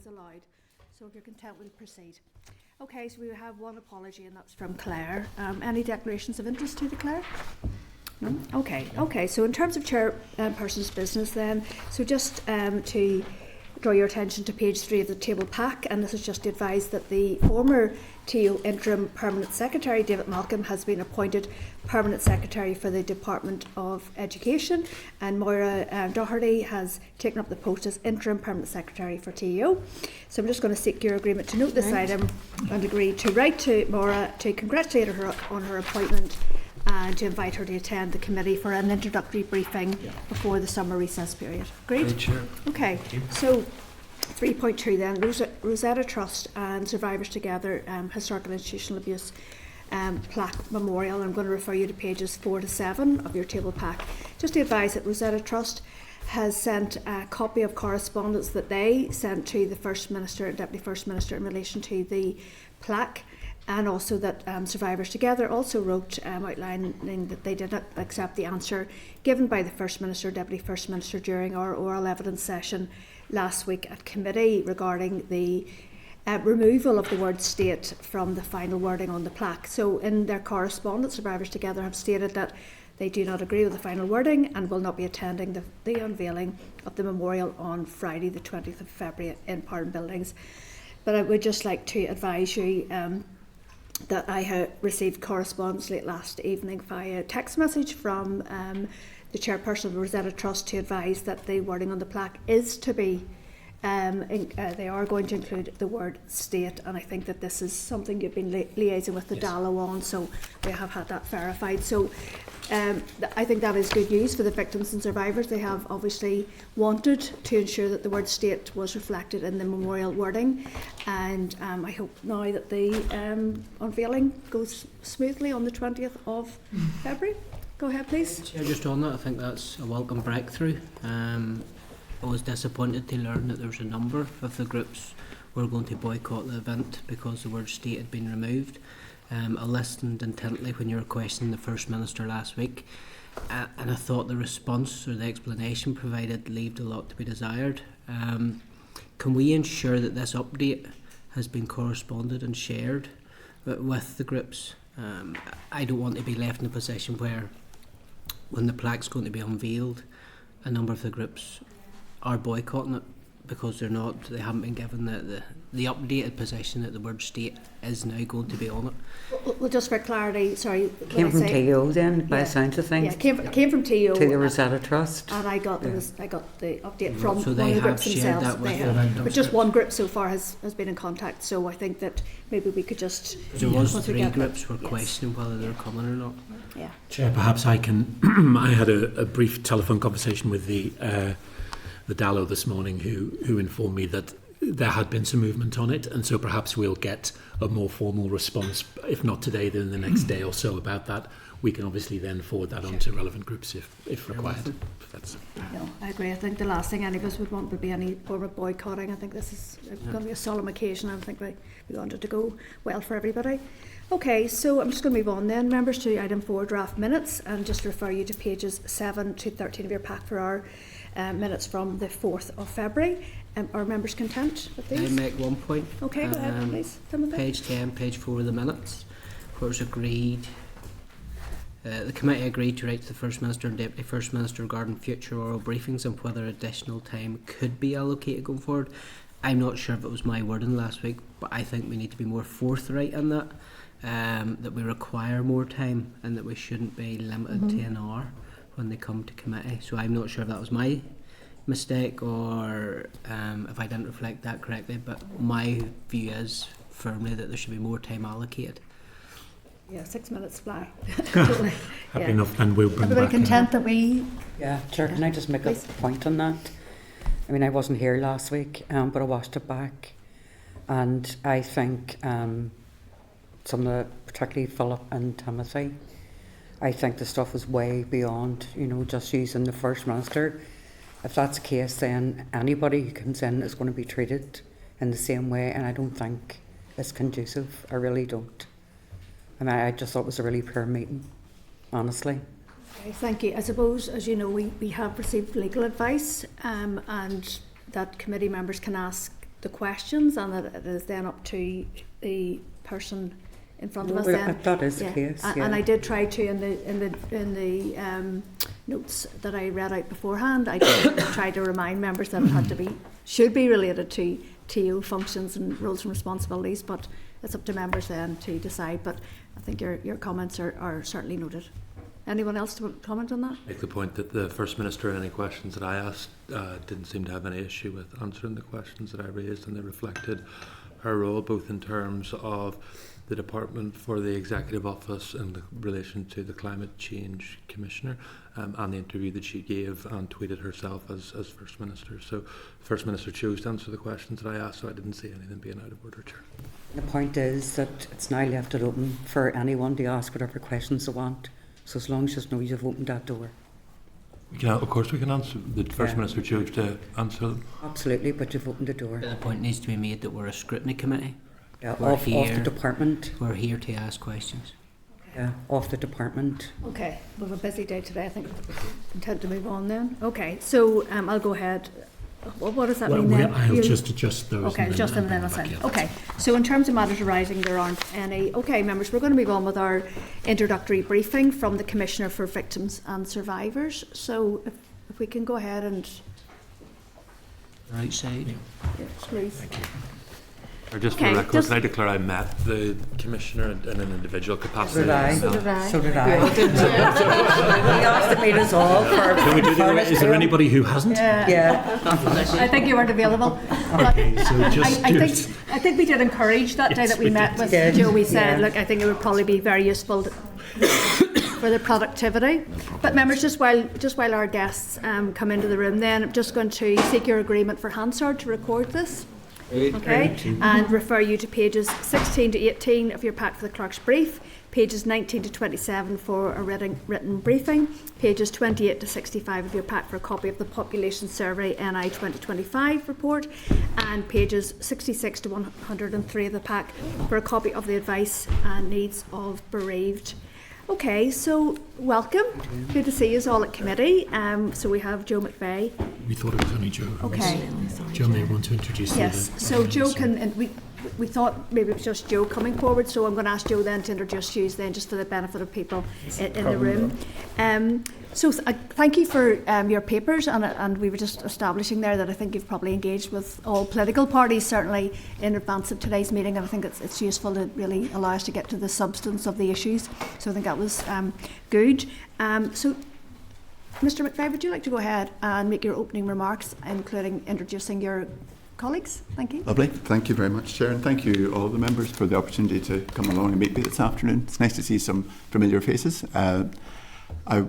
is allowed. So if you're content, we'll proceed. Okay, so we have one apology, and that's from Claire. Any declarations of interest to Claire? No? Okay. So in terms of chairperson's business then, so just to draw your attention to page 3 of the table pack, and this is just to advise that the former TO Interim Permanent Secretary, David Malcolm, has been appointed Permanent Secretary for the Department of Education, and Moira Doherty has taken up the post as Interim Permanent Secretary for TO. So I'm just going to seek your agreement to note this item and agree to write to Moira to congratulate her on her appointment and to invite her to attend the committee for an introductory briefing before the summer recess period. Agreed? Sure. Okay, so 3.2 then, Rosetta Trust and Survivors Together Historical Institutional Abuse Plaque Memorial. I'm going to refer you to pages 4 to 7 of your table pack. Just to advise that Rosetta Trust has sent a copy of correspondence that they sent to the First Minister and Deputy First Minister in relation to the plaque, and also that Survivors Together also wrote outlining that they did not accept the answer given by the First Minister, Deputy First Minister during our oral evidence session last week at committee regarding the removal of the word state from the final wording on the plaque. So in their correspondence, Survivors Together have stated that they do not agree with the final wording and will not be attending the unveiling of the memorial on Friday the 20th of February in Parliament Buildings. But I would just like to advise you that I had received correspondence late last evening via text message from the chairperson of the Rosetta Trust to advise that the wording on the plaque is to be, they are going to include the word state, and I think that this is something you've been liaising with the DALO on, so we have had that verified. So I think that is good news for the victims and survivors. They have obviously wanted to ensure that the word state was reflected in the memorial wording, and I hope now that the unveiling goes smoothly on the 20th of February. Go ahead, please. Yeah, just on that, I think that's a welcome breakthrough. I was disappointed to learn that there was a number of the groups were going to boycott the event because the word state had been removed. I listened intently when you were questioning the First Minister last week, and I thought the response or the explanation provided left a lot to be desired. Can we ensure that this update has been corresponded and shared with the groups? I don't want to be left in a position where, when the plaque's going to be unveiled, a number of the groups are boycotting it because they haven't been given the updated position that the word state is now going to be on it. Well, just for clarity, sorry. Came from TO then, by the sounds of things. Yeah, came from TO. To the Rosetta Trust. And I got the update from so one they of the have groups shared themselves. that with But just one group so far has been in contact, so I think that maybe we could just... There was 3 groups were questioning whether they were coming or not. Yeah. Chair, perhaps I can... I had a brief telephone conversation with the DALO this morning who informed me that there had been some movement on it, and so perhaps we'll get a more formal response, if not today, then the next day or so about that. We can obviously then forward that on to relevant groups if required. No, I agree. I think the last thing any of us would want would be any form of boycotting. I think this is going to be a solemn occasion. I think we want it to go well for everybody. Okay, so I'm just going to move on then, members, to item 4, draft minutes, and just refer you to pages 7 to 13 of your pack for our minutes from the 4th of February. Are members content with these? I make one point. Okay, go ahead, please. Page 10, page 4 of the minutes, where it's agreed. The committee agreed to write to the First Minister and Deputy First Minister regarding future oral briefings and whether additional time could be allocated going forward. I'm not sure if it was my wording last week, but I think we need to be more forthright in that, that we require more time and that we shouldn't be limited to an hour when they come to committee. So I'm not sure if that was my mistake or if I didn't reflect that correctly, but my view is firmly that there should be more time allocated. Yeah, 6 minutes fly. Totally. Happy enough, and we'll bring everybody back... content that we... Yeah, Chair, can I just make a point on that? I mean, I wasn't here last week, but I watched it back, and I think some of the, particularly Philip and Timothy, I think the stuff is way beyond, just using the First Minister. If that's the case, then anybody who comes in is going to be treated in the same way, and I don't think it's conducive. I really don't. I mean, I just thought it was a really poor meeting, honestly. Okay, thank you. I suppose, as you know, we have received legal advice, and that committee members can ask the questions, and that it is then up to the person in front of us. Then That is the case. And I did try to in the notes that I read out beforehand. I did try to remind members that it should be related to TO functions and roles and responsibilities, but it's up to members then to decide. But I think your comments are certainly noted. Anyone else to comment on that? Make the point that the First Minister, any questions that I asked, didn't seem to have any issue with answering the questions that I raised, and they reflected her role both in terms of the Department for the Executive Office in relation to the Climate Change Commissioner, and the interview that she gave and tweeted herself as First Minister. So the First Minister chose to answer the questions that I asked, so I didn't see anything being out of order, Chair. The point is that it's now left it open for anyone to ask whatever questions they want. So as long as you know you've opened that door. Of course we can answer. The First Minister chose to answer them. Absolutely, but you've opened the door. But the point needs to be made that we're a scrutiny committee. Yeah, We're off the department. We're here to ask questions. Yeah, off the department. Okay, we have a busy day today. I think we intend to move on then. Okay, so I'll go ahead. What does that mean then? I'll just adjust those. Okay, adjust them and then I'll sign. Okay, so in terms of matters arising, there aren't any. Okay, members, we're going to move on with our introductory briefing from the Commissioner for Victims and Survivors. So if we can go ahead and... Right side. Yes, please. Thank you. Or just Okay, for the record, just- can I declare I met the Commissioner in an individual capacity? So did I. So did I. So did I. We asked to meet us all for... Can we do is there anybody who hasn't? Yeah. I think you weren't available. But Okay, so just I think we did encourage that day Yes, that we we met did. with Did, Joe. We said, yeah. look, I think it would probably be very useful for the productivity. But members, just while our guests come into the room, then I'm just going to seek your agreement for Hansard to record this. Okay, and refer you to pages 16 to 18 of your pack for the clerk's brief, pages 19 to 27 for a written briefing, pages 28 to 65 of your pack for a copy of the Population Survey NI 2025 report, and pages 66 to 103 of the pack for a copy of the advice and needs of bereaved. Okay, so welcome. Good to see you all at committee. So we have Joe McVeigh. we thought it was only Joe. Okay. Joe may want to introduce Yes, the so Joe can, and we thought maybe it was just Joe coming forward, so I'm going to ask Joe then to introduce you then, just for the benefit of people in the room. So thank you for your papers, and we were just establishing there that I think you've probably engaged with all political parties, certainly in advance of today's meeting, and I think it's useful to really allow us to get to the substance of the issues, so I think that was good. So Mr McVeigh, would you like to go ahead and make your opening remarks, including introducing your colleagues? Thank you. Lovely. Thank you very much, Chair, and thank you all the members for the opportunity to come along and meet me this afternoon. It's nice to see some familiar faces. I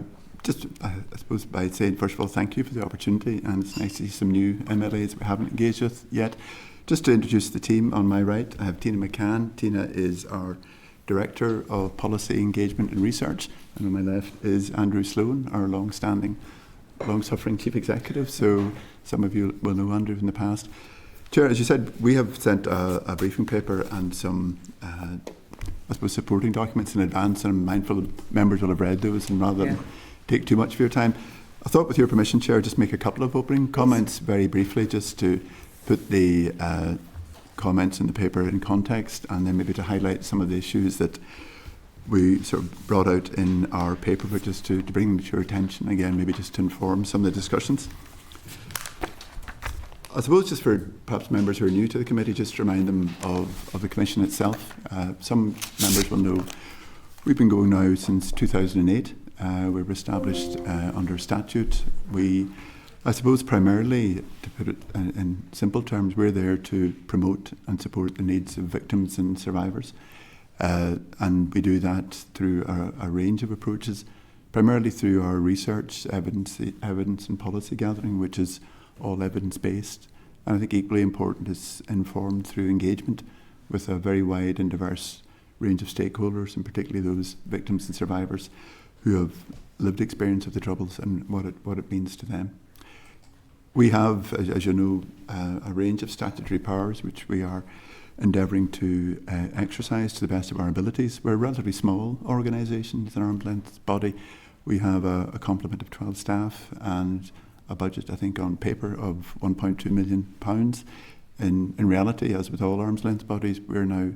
suppose by saying, first of all, thank you for the opportunity, and it's nice to see some new MLAs we haven't engaged with yet. Just to introduce the team, on my right, I have Tina McCann. Tina is our Director of Policy Engagement and Research, and on my left is Andrew Sloan, our long-suffering Chief Executive, so some of you will know Andrew in the past. Chair, as you said, we have sent a briefing paper and some I suppose supporting documents in advance, and I'm mindful members will have read those, and rather than take too much of your time, I thought, with your permission, Chair, just make a couple of opening comments very briefly, just to put the comments in the paper in context, and then maybe to highlight some of the issues that we sort of brought out in our paper, but just to bring them to your attention again, maybe just to inform some of the discussions. I suppose just for perhaps members who are new to the committee, just to remind them of the Commission itself. Some members will know we've been going now since 2008. We were established under statute. I suppose primarily, to put it in simple terms, we're there to promote and support the needs of victims and survivors. And we do that through a range of approaches, primarily through our research, evidence and policy gathering, which is all evidence-based. And I think equally important is informed through engagement with a very wide and diverse range of stakeholders, and particularly those victims and survivors who have lived experience of the Troubles and what it means to them. We have, as you know, a range of statutory powers which we are endeavouring to exercise to the best of our abilities. We're a relatively small organisation, it's an arm's length body. We have a complement of 12 staff and a budget, I think, on paper of £1.2 million. in reality, as with all arm's length bodies, we're now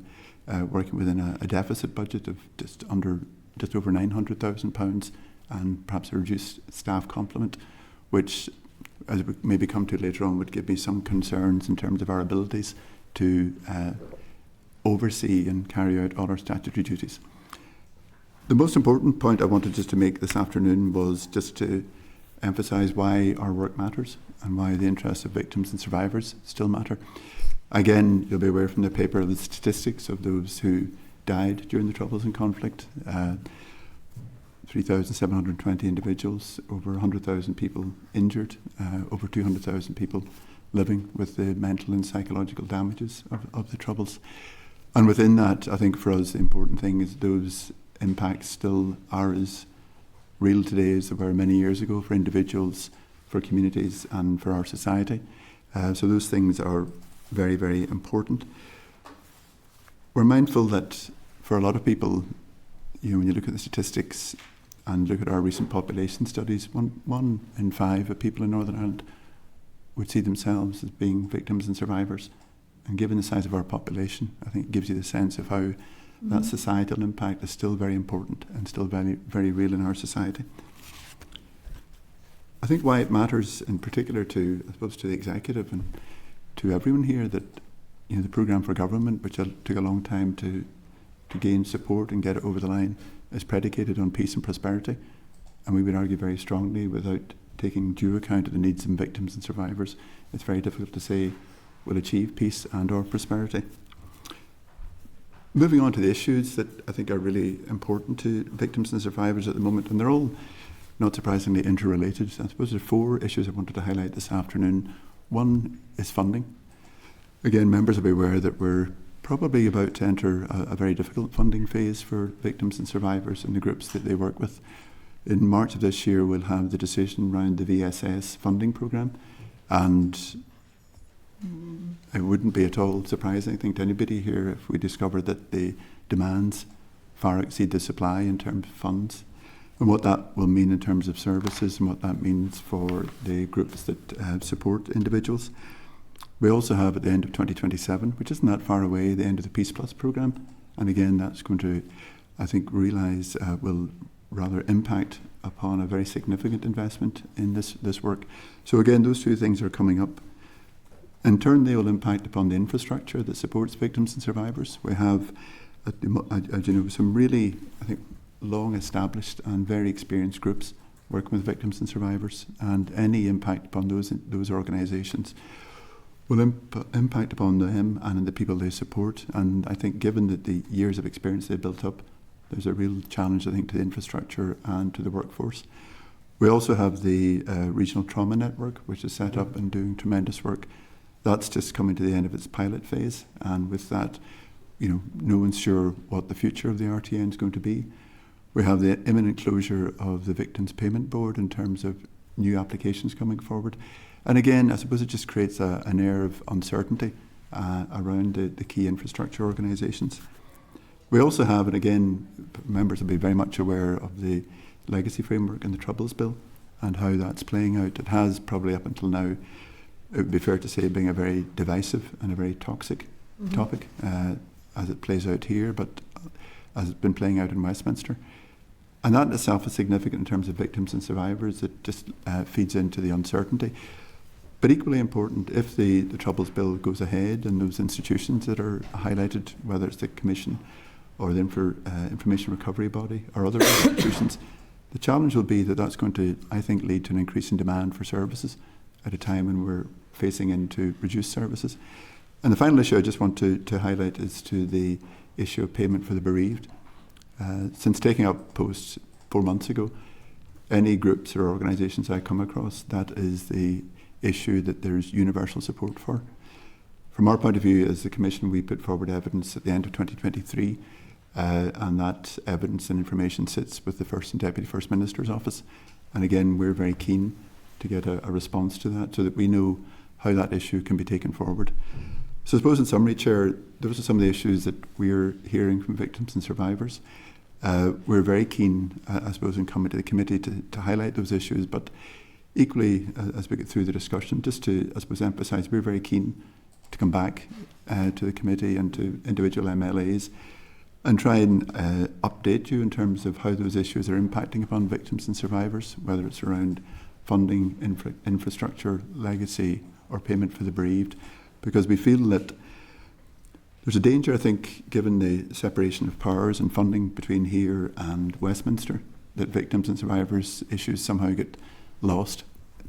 working within a deficit budget of just over £900,000 and perhaps a reduced staff complement, which, as we maybe come to later on, would give me some concerns in terms of our abilities to oversee and carry out all our statutory duties. The most important point I wanted just to make this afternoon was just to emphasise why our work matters and why the interests of victims and survivors still matter. Again, you'll be aware from the paper of the statistics of those who died during the Troubles and conflict. 3,720 individuals, over 100,000 people injured, over 200,000 people living with the mental and psychological damages of the Troubles. And within that, I think for us the important thing is those impacts still are as real today as they were many years ago for individuals, for communities and for our society. So those things are very, very important. We're mindful that for a lot of people, when you look at the statistics and look at our recent population studies, one in 5 of people in Northern Ireland would see themselves as being victims and survivors. And given the size of our population, I think it gives you the sense of how that societal impact is still very important and still very, very real in our society. I think why it matters in particular to, I suppose, to the executive and to everyone here that the programme for government, which took a long time to gain support and get it over the line, is predicated on peace and prosperity. And we would argue very strongly, without taking due account of the needs of victims and survivors, it's very difficult to say we'll achieve peace and or prosperity. Moving on to the issues that I think are really important to victims and survivors at the moment, and they're all, not surprisingly, interrelated. I suppose there are 4 issues I wanted to highlight this afternoon. One is funding. Again, members will be aware that we're probably about to enter a very difficult funding phase for victims and survivors and the groups that they work with. In March of this year, we'll have the decision around the VSS funding programme, and it wouldn't be at all surprising, I think, to anybody here if we discovered that the demands far exceed the supply in terms of funds, and what that will mean in terms of services and what that means for the groups that support individuals. We also have at the end of 2027, which isn't that far away, the end of the Peace Plus programme, and again that's going to, I think, realise will rather impact upon a very significant investment in this work. So again, those 2 things are coming up. In turn, they will impact upon the infrastructure that supports victims and survivors. We have, as you know, some really, I think, long-established and very experienced groups working with victims and survivors, and any impact upon those organisations will impact upon them and the people they support. And I think, given that the years of experience they've built up, there's a real challenge, I think, to the infrastructure and to the workforce. We also have the Regional Trauma Network, which is set up and doing tremendous work. That's just coming to the end of its pilot phase, and with that, no one's sure what the future of the RTN is going to be. We have the imminent closure of the Victims Payment Board in terms of new applications coming forward. And again, I suppose it just creates an air of uncertainty around the key infrastructure organisations. We also have, and again, members will be very much aware of the Legacy Framework and the Troubles Bill and how that's playing out. It has probably up until now, it would be fair to say, being a very divisive and a very toxic topic as it plays out here, but as it's been playing out in Westminster. And that in itself is significant in terms of victims and survivors. It just feeds into the uncertainty. But equally important, if the Troubles Bill goes ahead and those institutions that are highlighted, whether it's the Commission or the Information Recovery Body or other institutions, the challenge will be that that's going to, I think, lead to an increase in demand for services at a time when we're facing into reduced services. And the final issue I just want to highlight is to the issue of payment for the bereaved. Since taking up posts 4 months ago, any groups or organisations I come across, that is the issue that there's universal support for. From our point of view as the Commission, we put forward evidence at the end of 2023, and that evidence and information sits with the First and Deputy First Minister's office. And again, we're very keen to get a response to that so that we know how that issue can be taken forward. So I suppose in summary, Chair, those are some of the issues that we're hearing from victims and survivors. We're very keen, I suppose, in coming to the committee to highlight those issues, but equally, as we get through the discussion, just to, I suppose, emphasise, we're very keen to come back to the committee and to individual MLAs and try and update you in terms of how those issues are impacting upon victims and survivors, whether it's around funding, infrastructure, legacy, or payment for the bereaved, because we feel that there's a danger, I think, given the separation of powers and funding between here and Westminster, that victims and survivors issues somehow get lost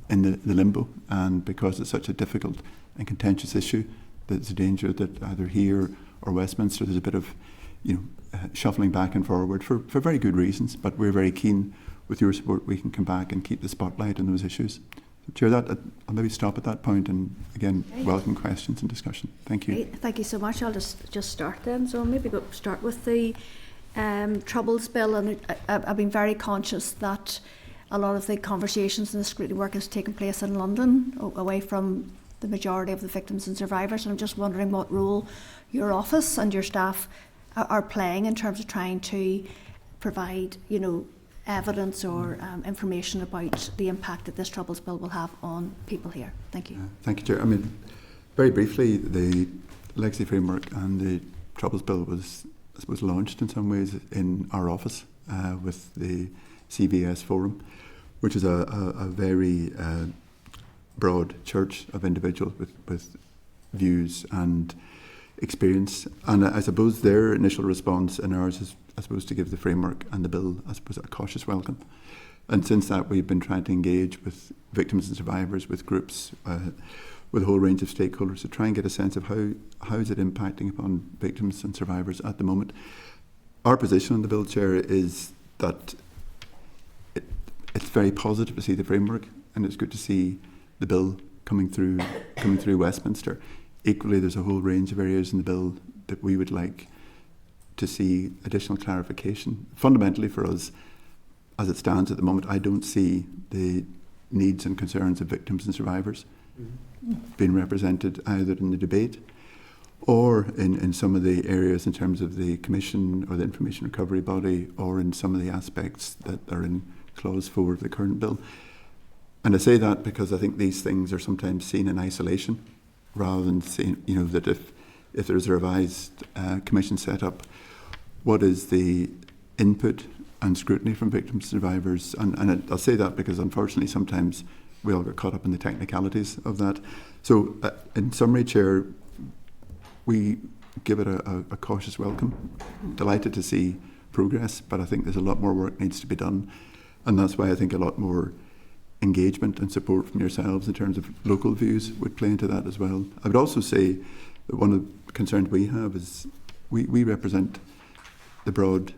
in the limbo, and because it's such a difficult and contentious issue, there's a danger that either here or Westminster there's a bit of shuffling back and forward for very good reasons, but we're very keen with your support we can come back and keep the spotlight on those issues. So, Chair, I'll maybe stop at that point and again welcome questions and discussion. Thank you. Thank you so much. I'll just start then. So maybe go start with the Troubles Bill, and I've been very conscious that a lot of the conversations and the scrutiny work has taken place in London, away from the majority of the victims and survivors. And I'm just wondering what role your office and your staff are playing in terms of trying to provide, evidence or information about the impact that this Troubles Bill will have on people here. Thank you. Thank you, Chair. I mean, very briefly, the Legacy Framework and the Troubles Bill was, I suppose, launched in some ways in our office with the CVS Forum, which is a very broad church of individuals with views and experience. And I suppose their initial response and ours is, I suppose, to give the framework and the bill, I suppose, a cautious welcome. And since that, we've been trying to engage with victims and survivors, with groups, with a whole range of stakeholders to try and get a sense of how is it impacting upon victims and survivors at the moment. Our position on the bill, Chair, is that it's very positive to see the framework, and it's good to see the bill coming through Westminster. Equally, there's a whole range of areas in the bill that we would like to see additional clarification. Fundamentally for us, as it stands at the moment, I don't see the needs and concerns of victims and survivors being represented either in the debate or in some of the areas in terms of the Commission or the Information Recovery Body, or in some of the aspects that are in Clause 4 of the current bill. And I say that because I think these things are sometimes seen in isolation, rather than seeing, that if there's a revised commission set up, what is the input and scrutiny from victims and survivors? And I'll say that because unfortunately sometimes we all get caught up in the technicalities of that. So in summary, Chair, we give it a cautious welcome. Delighted to see progress, but I think there's a lot more work needs to be done. And that's why I think a lot more engagement and support from yourselves in terms of local views would play into that as well. I would also say that one of the concerns we have is we represent the broad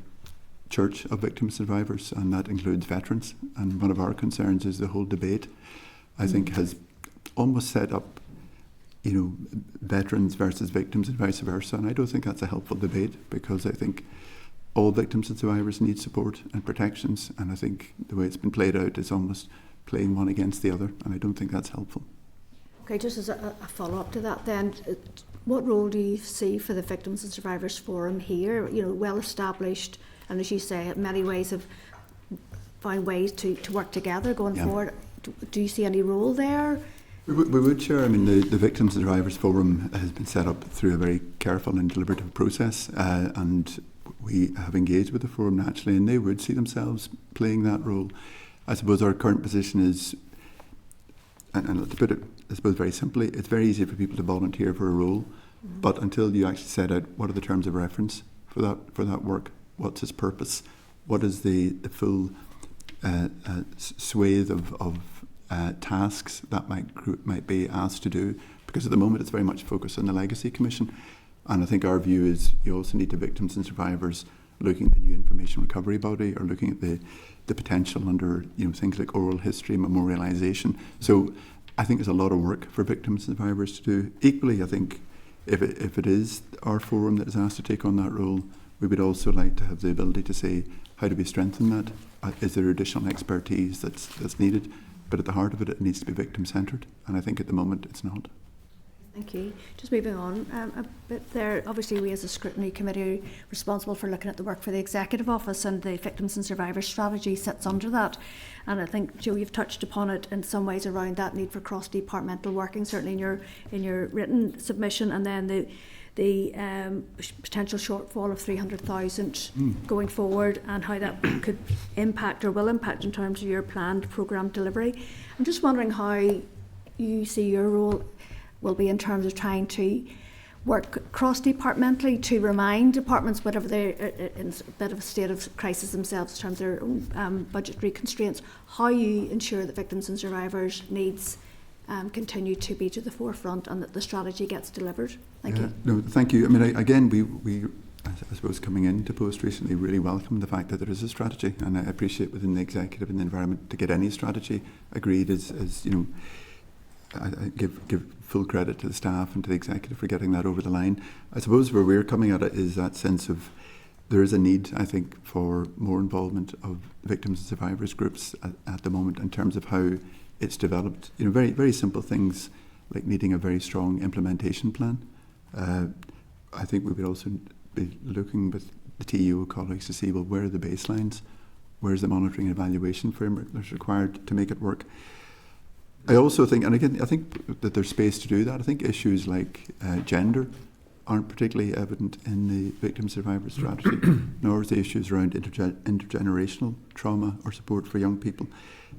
church of victims and survivors, and that includes veterans. And one of our concerns is the whole debate, I think, has almost set up, veterans versus victims and vice versa. And I don't think that's a helpful debate, because I think all victims and survivors need support and protections. And I think the way it's been played out is almost playing one against the other, and I don't think that's helpful. Okay, just as a follow-up to that then, what role do you see for the Victims and Survivors Forum here? Well established, and as you say, in many ways have found ways to work together going forward. Do you see any role there? We would, Chair. I mean, the Victims and Survivors Forum has been set up through a very careful and deliberative process, and we have engaged with the forum naturally, and they would see themselves playing that role. I suppose our current position is, and to put it, I suppose, very simply, it's very easy for people to volunteer for a role, but until you actually set out what are the terms of reference for that work, what's its purpose, what is the full swathe of tasks that group might be asked to do, because at the moment it's very much focused on the Legacy Commission, and I think our view is you also need the victims and survivors looking at the new Information Recovery Body, or looking at the potential under things like oral history, memorialisation. So I think there's a lot of work for victims and survivors to do. Equally, I think if it is our forum that is asked to take on that role, we would also like to have the ability to say, how do we strengthen that? Is there additional expertise that's needed? But at the heart of it, it needs to be victim-centred, and I think at the moment it's not. Thank you. Just moving on a bit there. Obviously, we as a scrutiny committee are responsible for looking at the work for the Executive Office, and the Victims and Survivors Strategy sits under that. And I think, Joe, you've touched upon it in some ways around that need for cross-departmental working, certainly in your written submission, and then the potential shortfall of 300,000 going forward, and how that could impact or will impact in terms of your planned programme delivery. I'm just wondering how you see your role will be in terms of trying to work cross-departmentally to remind departments, whatever they're in a bit of a state of crisis themselves in terms of their own budgetary constraints, how you ensure that victims and survivors' needs continue to be to the forefront and that the strategy gets delivered. Thank you. No, thank you. I mean, again, we I suppose coming into post recently really welcome the fact that there is a strategy, and I appreciate within the executive and the environment to get any strategy agreed is you know, I give full credit to the staff and to the executive for getting that over the line. I suppose where we're coming at it is that sense of there is a need, I think, for more involvement of victims and survivors groups at the moment in terms of how it's developed. You know, very, very simple things like needing a very strong implementation plan. I think we would also be looking with the TEO colleagues to see, well, where are the baselines? Where's the monitoring and evaluation framework that's required to make it work? I also think, and again, I think that there's space to do that. I think issues like gender aren't particularly evident in the victim survivor strategy, nor is the issues around intergenerational trauma or support for young people.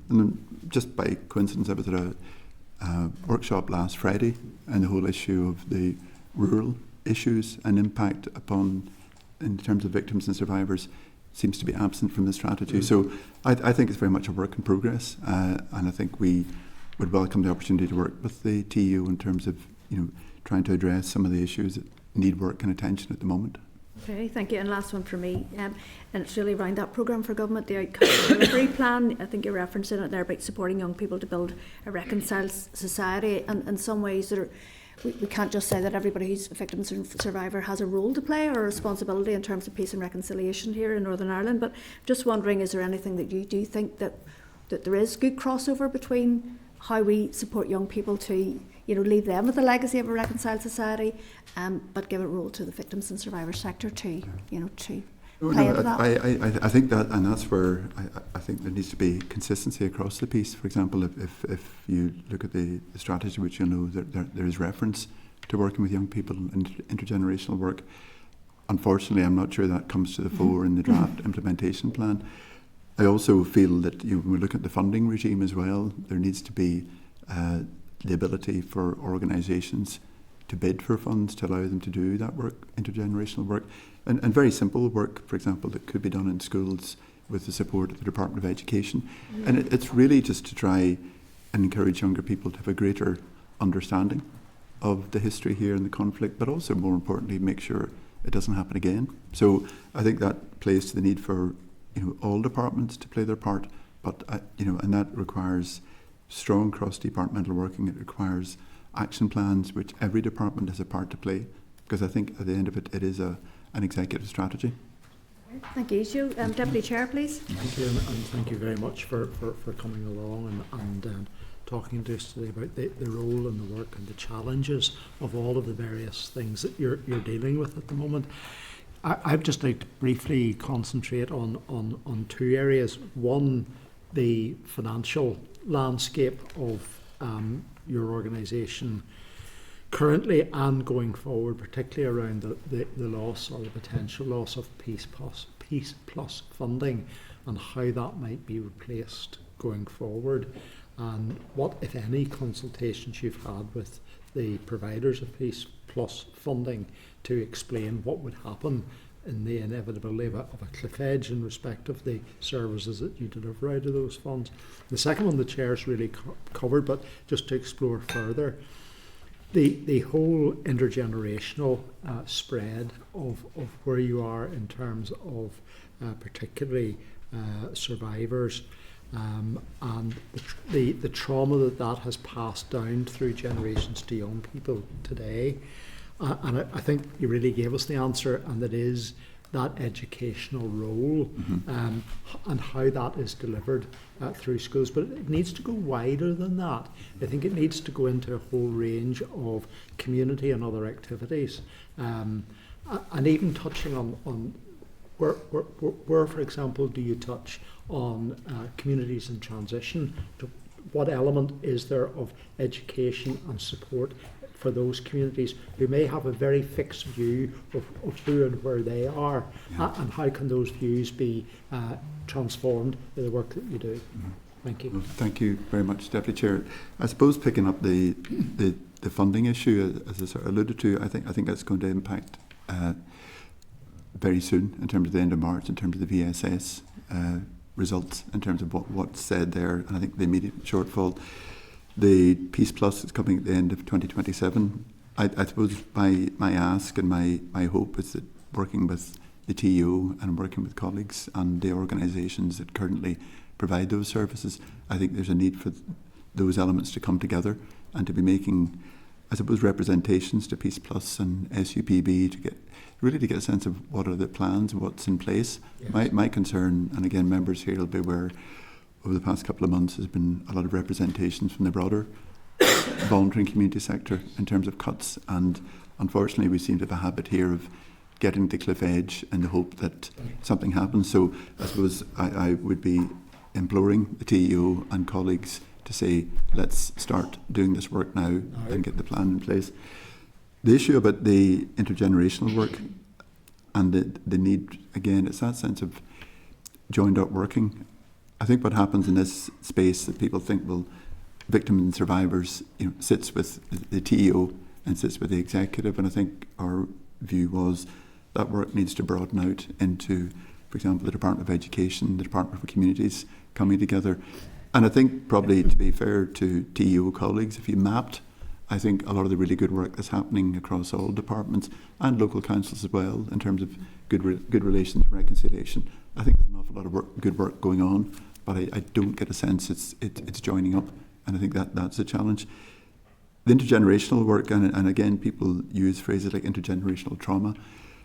And then just by coincidence, I was at a workshop last Friday, and the whole issue of the rural issues and impact upon, in terms of victims and survivors, seems to be absent from the strategy. So I think it's very much a work in progress, and I think we would welcome the opportunity to work with the TU in terms of, you know, trying to address some of the issues that need work and attention at the moment. Okay, thank you. And last one for me, and it's really around that programme for government, the outcome delivery plan. I think you're referencing it there about supporting young people to build a reconciled society, and in some ways that are, we can't just say that everybody who's a victim and survivor has a role to play or a responsibility in terms of peace and reconciliation here in Northern Ireland, but just wondering, is there anything that you do think that there is good crossover between how we support young people to, you know, leave them with the legacy of a reconciled society, but give a role to the victims and survivors sector to, you know, to play into that? I think that, and that's where I think there needs to be consistency across the piece. For example, if you look at the strategy, which you'll know that there is reference to working with young people and intergenerational work. Unfortunately, I'm not sure that comes to the fore in the draft implementation plan. I also feel that, you know, when we look at the funding regime as well, there needs to be the ability for organisations to bid for funds to allow them to do that work, intergenerational work, and very simple work, for example, that could be done in schools with the support of the Department of Education. And it's really just to try and encourage younger people to have a greater understanding of the history here and the conflict, but also, more importantly, make sure it doesn't happen again. So I think that plays to the need for, you know, all departments to play their part, but you know, and that requires strong cross-departmental working. It requires action plans, which every department has a part to play, because I think at the end of it, it is an executive strategy. Thank you. Joe, Deputy Chair, please. Thank you, and thank you very much for coming along and talking to us today about the role and the work and the challenges of all of the various things that you're dealing with at the moment. I'd just like to briefly concentrate on two areas. One, the financial landscape of your organisation currently and going forward, particularly around the loss or the potential loss of Peace Plus funding and how that might be replaced going forward, and what, if any, consultations you've had with the providers of Peace Plus funding to explain what would happen in the inevitability of a cliff edge in respect of the services that you deliver out of those funds. The second one the Chair's really covered, but just to explore further, the whole intergenerational spread of where you are in terms of particularly survivors and the trauma that has passed down through generations to young people today. And I think you really gave us the answer, and that is that educational role and how that is delivered through schools. But it needs to go wider than that. I think it needs to go into a whole range of community and other activities. And even touching on where, for example, do you touch on communities in transition? What element is there of education and support for those communities who may have a very fixed view of who and where they are, and how can those views be transformed by the work that you do? Thank you. Well, thank you very much, Deputy Chair. I suppose picking up the funding issue, as I sort of alluded to, I think that's going to impact very soon in terms of the end of March, in terms of the VSS results, in terms of what's said there, and I think the immediate shortfall. The Peace Plus is coming at the end of 2027. I suppose my ask and my hope is that working with the TEO and working with colleagues and the organisations that currently provide those services, I think there's a need for those elements to come together and to be making, I suppose, representations to Peace Plus and SUPB to get a sense of what are the plans and what's in place. Yes. My concern, and again, members here will be aware, over the past couple of months has been a lot of representations from the broader voluntary community sector in terms of cuts, and unfortunately we seem to have a habit here of getting to the cliff edge in the hope that something happens. So I suppose I would be imploring the TEO and colleagues to say, let's start doing this work now and get the plan in place. The issue about the intergenerational work and the need, again, it's that sense of joined up working. I think what happens in this space that people think, well, victims and survivors, sits with the TEO and sits with the executive, and I think our view was that work needs to broaden out into, for example, the Department of Education, the Department for Communities coming together. And I think probably, to be fair to TEO colleagues, if you mapped, I think a lot of the really good work that's happening across all departments and local councils as well in terms of good relations and reconciliation, I think there's an awful lot of good work going on, but I don't get a sense it's joining up, and I think that's a challenge. The intergenerational work, and again, people use phrases like intergenerational trauma,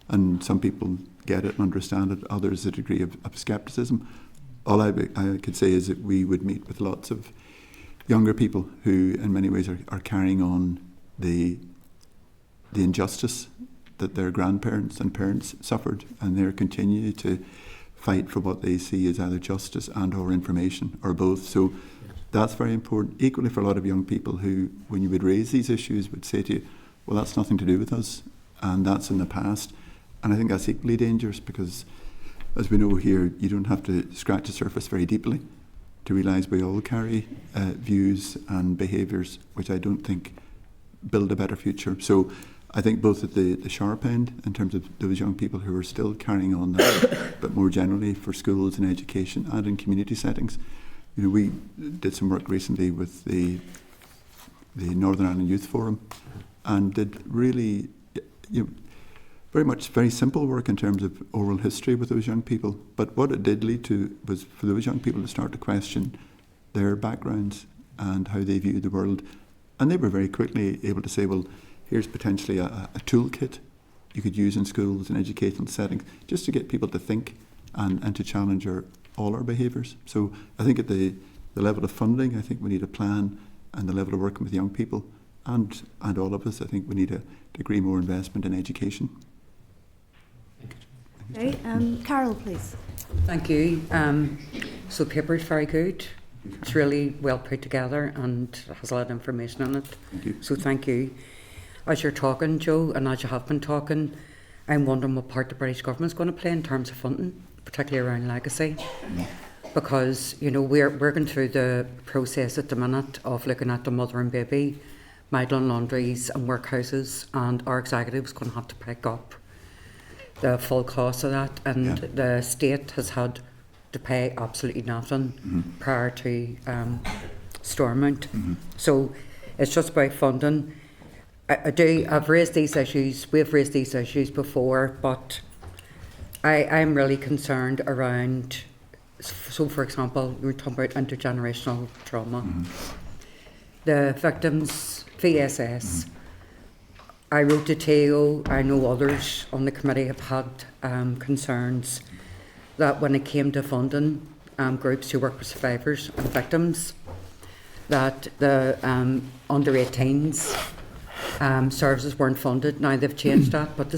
and some people get it and understand it, others a degree of scepticism. All I could say is that we would meet with lots of younger people who in many ways are carrying on the injustice that their grandparents and parents suffered, and they're continuing to fight for what they see as either justice and or information or both. So that's very important. Equally for a lot of young people who, when you would raise these issues, would say to you, well, that's nothing to do with us and that's in the past. And I think that's equally dangerous because, as we know here, you don't have to scratch the surface very deeply to realise we all carry views and behaviours which I don't think build a better future. So I think both at the sharp end, in terms of those young people who are still carrying on that, but more generally for schools and education and in community settings. We did some work recently with the Northern Ireland Youth Forum and did really very simple work in terms of oral history with those young people. But what it did lead to was for those young people to start to question their backgrounds and how they viewed the world. And they were very quickly able to say, well, here's potentially a toolkit you could use in schools and educational settings just to get people to think and to challenge all our behaviours. So I think at the level of funding, I think we need a plan, and the level of working with young people and all of us, I think we need a degree more investment in education. Okay, Carol, please. Thank you. So the paper is very good. It's really well put together and has a lot of information on it. Thank you. So thank you. As you're talking, Joe, and as you have been talking, I'm wondering what part the British government is going to play in terms of funding, particularly around legacy. Because, we're going through the process at the minute of looking at the mother and baby, Magdalen laundries and workhouses, and our executive is going to have to pick up the full cost of that, and the state has had to pay absolutely nothing prior to Stormont. So it's just about funding. I've raised these issues, we've raised these issues before, but I'm really concerned around, so for example, we were talking about intergenerational trauma. The victims, VSS, I wrote to Teo, I know others on the committee have had concerns that when it came to funding groups who work with survivors and victims, that the under 18s services weren't funded. Now they've changed that, but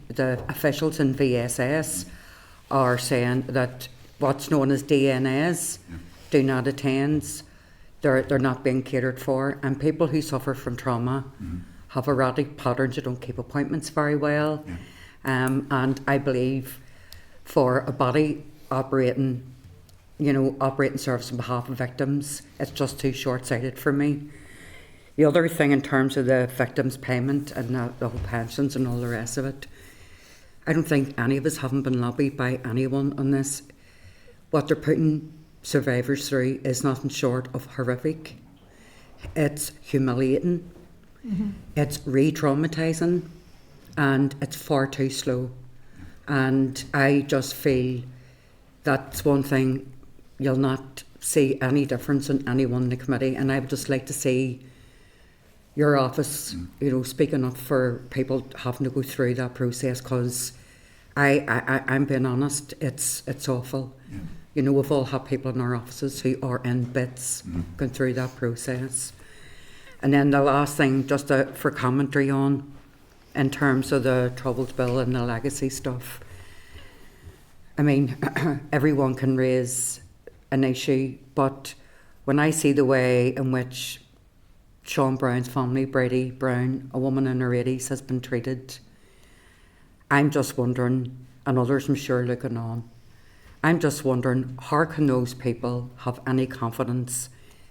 the officials in VSS are saying that what's known as DNAs, do not attend, they're not being catered for, and people who suffer from trauma have erratic patterns, who don't keep appointments very well, and I believe for a body operating service on behalf of victims, it's just too short-sighted for me. The other thing in terms of the victims' payment and the whole pensions and all the rest of it, I don't think any of us haven't been lobbied by anyone on this. What they're putting survivors through is nothing short of horrific. It's humiliating, it's re-traumatising, and it's far too slow. And I just feel that's one thing you'll not see any difference in anyone in the committee, and I would just like to see your office, speaking up for people having to go through that process, because I'm being honest, it's awful. We've all had people in our offices who are in bits going through that process. And then the last thing, just for commentary on, in terms of the Troubles Bill and the legacy stuff, I mean, everyone can raise an issue, but when I see the way in which Sean Brown's family, Brady Brown, a woman in her 80s, has been treated, I'm just wondering, and others I'm sure looking on, I'm just wondering, how can those people have any confidence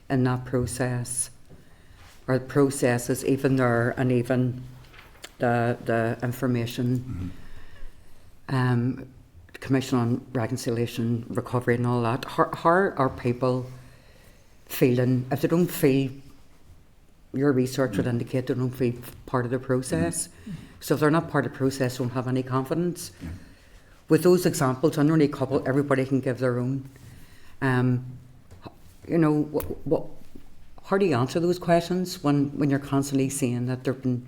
in that process, or the processes even there, and even the information, Commission on Reconciliation, Recovery and all that, how are people feeling, if they don't feel, your research would indicate they don't feel part of the process, so if they're not part of the process, don't have any confidence. With those examples, and only a couple, everybody can give their own. How do you answer those questions when you're constantly seeing that there have been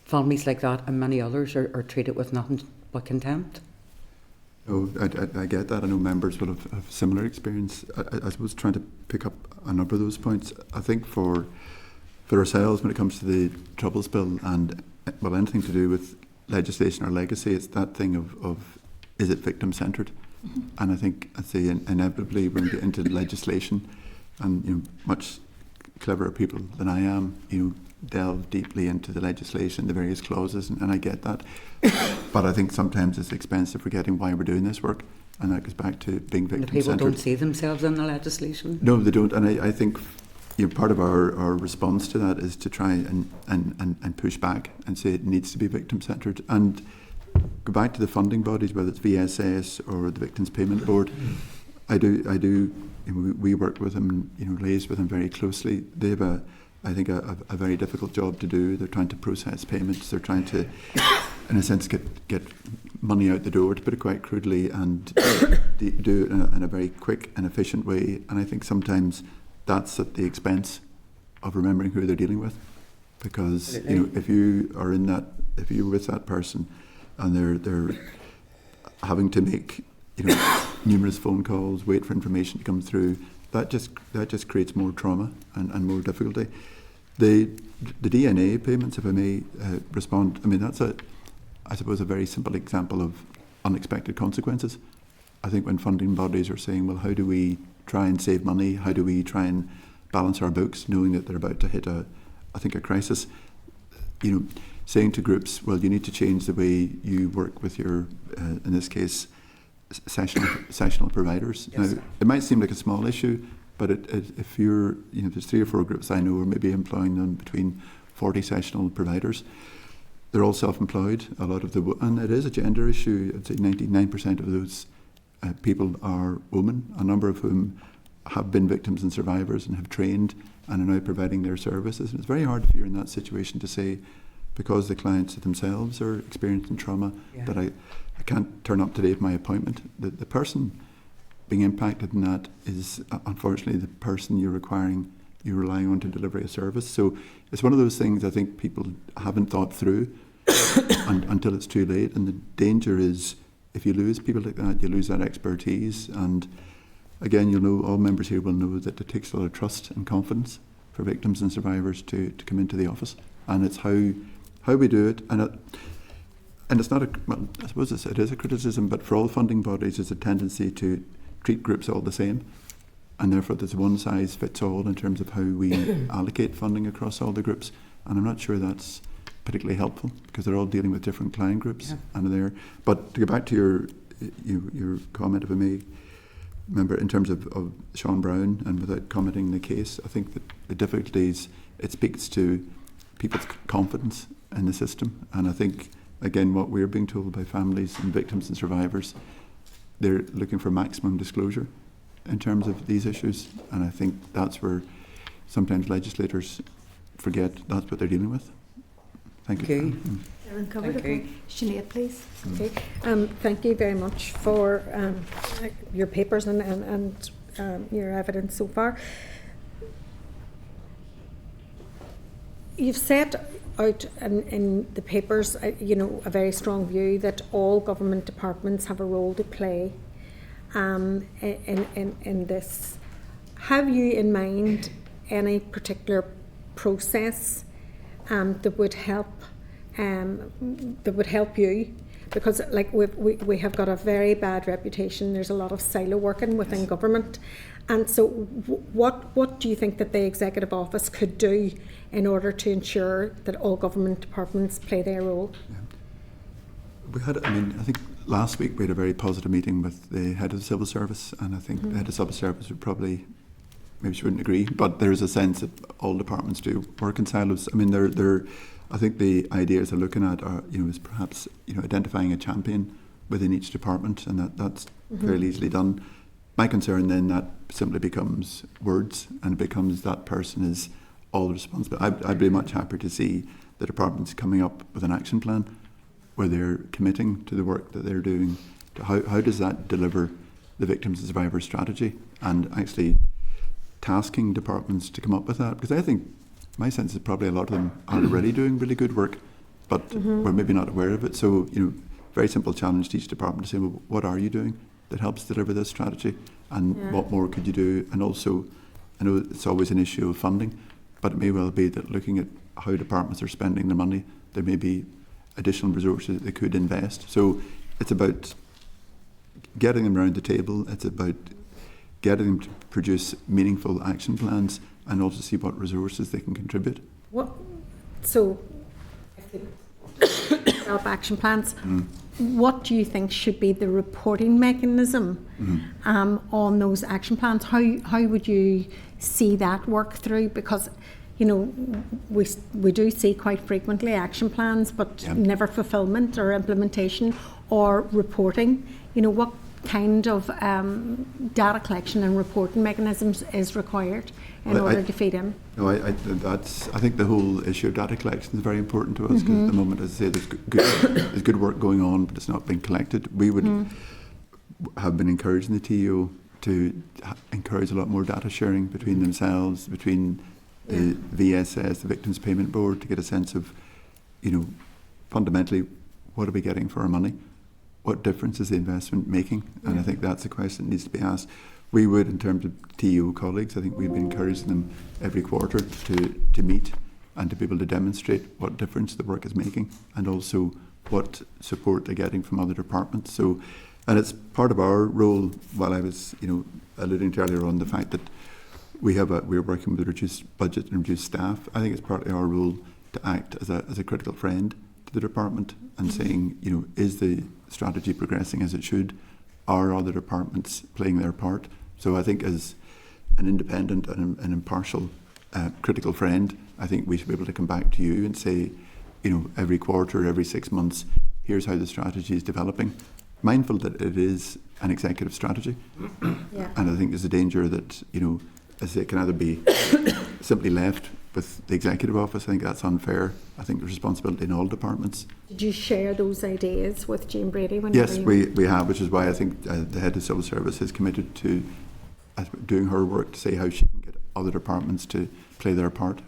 families like that and many others are treated with nothing but contempt? Oh, I get that. I know members will have similar experience. I suppose trying to pick up a number of those points. I think for ourselves, when it comes to the Troubles Bill and anything to do with legislation or legacy, it's that thing of is it victim centred? And I think inevitably we're going to get into legislation, and much cleverer people than I am, delve deeply into the legislation, the various clauses, and I get that. But I think sometimes it's expensive forgetting why we're doing this work, and that goes back to being victim centred. People don't see themselves in the legislation? No, they don't, and I think part of our response to that is to try and push back and say it needs to be victim centred, and go back to the funding bodies, whether it's VSS or the Victims Payment Board. I do. We work with them, liaise with them very closely. They have I think a very difficult job to do. They're trying to process payments. They're trying to, in a sense, get money out the door, to put it quite crudely, and do it in a very quick and efficient way. And I think sometimes that's at the expense of remembering who they're dealing with, because if you are if you're with that person, and they're having to make numerous phone calls, wait for information to come through, that just creates more trauma and more difficulty. The DNA payments, if I may respond, I mean that's I suppose a very simple example of unexpected consequences. I think when funding bodies are saying, well, how do we try and save money? How do we try and balance our books, knowing that they're about to hit a crisis? Saying to groups, well, you need to change the way you work with your, in this case, sessional providers. Yes. Now, it might seem like a small issue, but if you're, there's 3 or 4 groups I know are maybe employing them between 40 sessional providers. They're all self-employed. A lot of and it is a gender issue. I'd say 99% of those people are women, a number of whom have been victims and survivors and have trained and are now providing their services. And it's very hard if you're in that situation to say, because the clients themselves are experiencing trauma, that I can't turn up today for my appointment. The person being impacted in that is unfortunately the person you're requiring you're relying on to deliver a service. So it's one of those things I think people haven't thought through until it's too late. And the danger is, if you lose people like that, you lose that expertise. And again, you'll know, all members here will know that it takes a lot of trust and confidence for victims and survivors to come into the office. And it's how we do it. And it's not well, I suppose it is a criticism, but for all funding bodies, there's a tendency to treat groups all the same. And therefore there's one size fits all in terms of how we allocate funding across all the groups. And I'm not sure that's particularly helpful, because they're all dealing with different client groups. And they're. But to go back to your comment, if I may, remember, in terms of Sean Brown, and without commenting on the case, I think that the difficulties, it speaks to people's confidence in the system. And I think, again, what we're being told by families and victims and survivors, they're looking for maximum disclosure in terms of these issues. And I think that's where sometimes legislators forget that's what they're dealing with. Thank you. Aaron covered Thank it. you. Sinead, please. Okay. Thank you very much for your papers and your evidence so far. You've set out in the papers, a very strong view that all government departments have a role to play in this. Have you in mind any particular process that would help you? Because we have got a very bad reputation. There's a lot of silo working within government, and so what do you think that the Executive Office could do in order to ensure that all government departments play their role? I think last week we had a very positive meeting with the head of the civil service, and I think the head of civil service would probably, maybe she wouldn't agree, but there is a sense that all departments do work in silos. I mean, I think the ideas they're looking at are, is perhaps, identifying a champion within each department, and that's fairly easily done. My concern then, that simply becomes words, and it becomes that person is all responsible. I'd be much happier to see the departments coming up with an action plan where they're committing to the work that they're doing. To how does that deliver the victims and survivors strategy, and actually tasking departments to come up with that? Because I think my sense is probably a lot of them are already doing really good work, but we're maybe not aware of it. So, very simple challenge to each department to say, well, what are you doing that helps deliver this strategy, and what more could you do? And also, I know it's always an issue of funding, but it may well be that looking at how departments are spending their money, there may be additional resources that they could invest. So it's about getting them around the table. It's about getting them to produce meaningful action plans, and also see what resources they can contribute. So, develop action plans. What do you think should be the reporting mechanism on those action plans? How would you see that work through? Because we do see quite frequently action plans, but never fulfilment or implementation or reporting. What kind of data collection and reporting mechanisms is required in order to feed in? No, I think the whole issue of data collection is very important to us, because at the moment, as I say, there's good work going on, but it's not being collected. We would have been encouraging the TEO to encourage a lot more data sharing between themselves, between the VSS, the Victims Payment Board, to get a sense of, fundamentally, what are we getting for our money? What difference is the investment making? And I think that's a question that needs to be asked. We would, in terms of TEO colleagues, I think we've been encouraging them every quarter to meet and to be able to demonstrate what difference the work is making, and also what support they're getting from other departments. So, and it's part of our role, while I was, alluding to earlier on the fact that we're working with a reduced budget and reduced staff. I think it's partly our role to act as a critical friend to the department, and saying, is the strategy progressing as it should? Are other departments playing their part? So I think, as an independent and an impartial critical friend, I think we should be able to come back to you and say, every quarter, every 6 months, here's how the strategy is developing. Mindful that it is an executive strategy, and I think there's a danger that, as it can either be simply left with the Executive Office. I think that's unfair. I think there's responsibility in all departments. Did you share those ideas with Jane Brady? Yes, we have, which is why I think the head of civil service is committed to doing her work to say how she can get other departments to play their part.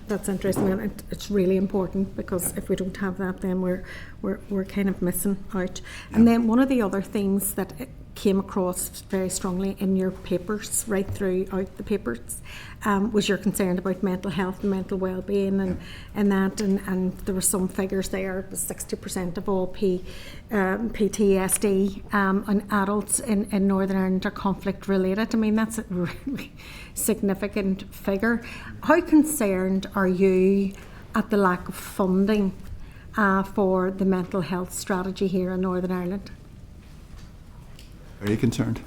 That's interesting, and it's really important, because if we don't have that, then we're kind of missing out. And then one of the other things that came across very strongly in your papers, right throughout the papers, was your concern about mental health and mental well-being, and there were some figures there. It was 60% of all PTSD on adults in Northern Ireland are conflict related. I mean, that's a really significant figure. How concerned are you at the lack of funding for the mental health strategy here in Northern Ireland? Very concerned.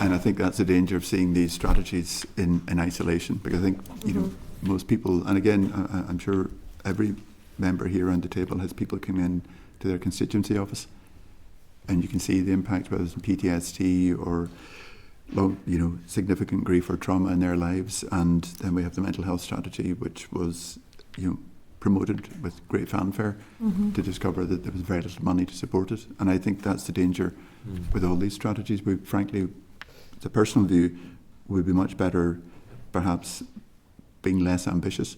And I think that's the danger of seeing these strategies in isolation, because I think, you know, most people, and again, I'm sure every member here around the table has people come in to their constituency office, and you can see the impact, whether it's PTSD or long, you know, significant grief or trauma in their lives. And then we have the mental health strategy, which was, you know, promoted with great fanfare, to discover that there was very little money to support it. And I think that's the danger with all these strategies. We, frankly, it's a personal view, would be much better perhaps being less ambitious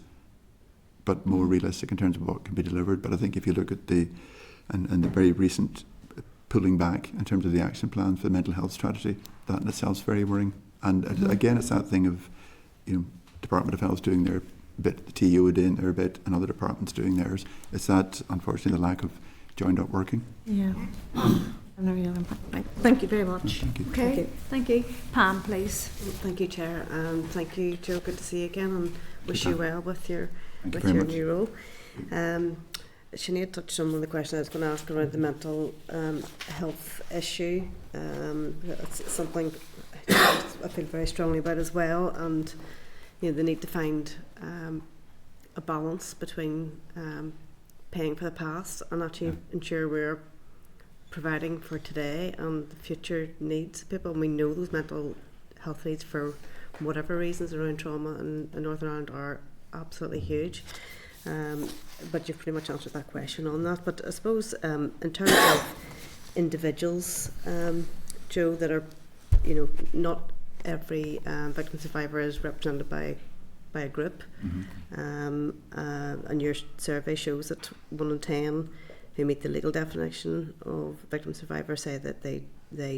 but more realistic in terms of what can be delivered. But I think if you look at the very recent pulling back in terms of the action plan for the mental health strategy, that in itself is very worrying. And again, it's that thing of, you know, Department of Health doing their bit, the TU doing their bit, and other departments doing theirs. It's that, unfortunately, the lack of joined up working. Yeah. Thank you very much. Thank you. Okay, thank you. Pam, please. Thank you, Chair, and thank you, Joe. Good to see you again, and wish you well with your new role. Sinead touched on one of the questions I was going to ask around the mental health issue. It's something I feel very strongly about as well, and you know, the need to find a balance between paying for the past and actually ensure we're providing for today and the future needs of people. And we know those mental health needs, for whatever reasons around trauma in Northern Ireland, are absolutely huge. But you've pretty much answered that question on that. But I suppose in terms of individuals, Joe, that are, you know, not every victim survivor is represented by a group, and your survey shows that 1 in 10 who meet the legal definition of victim survivor say that they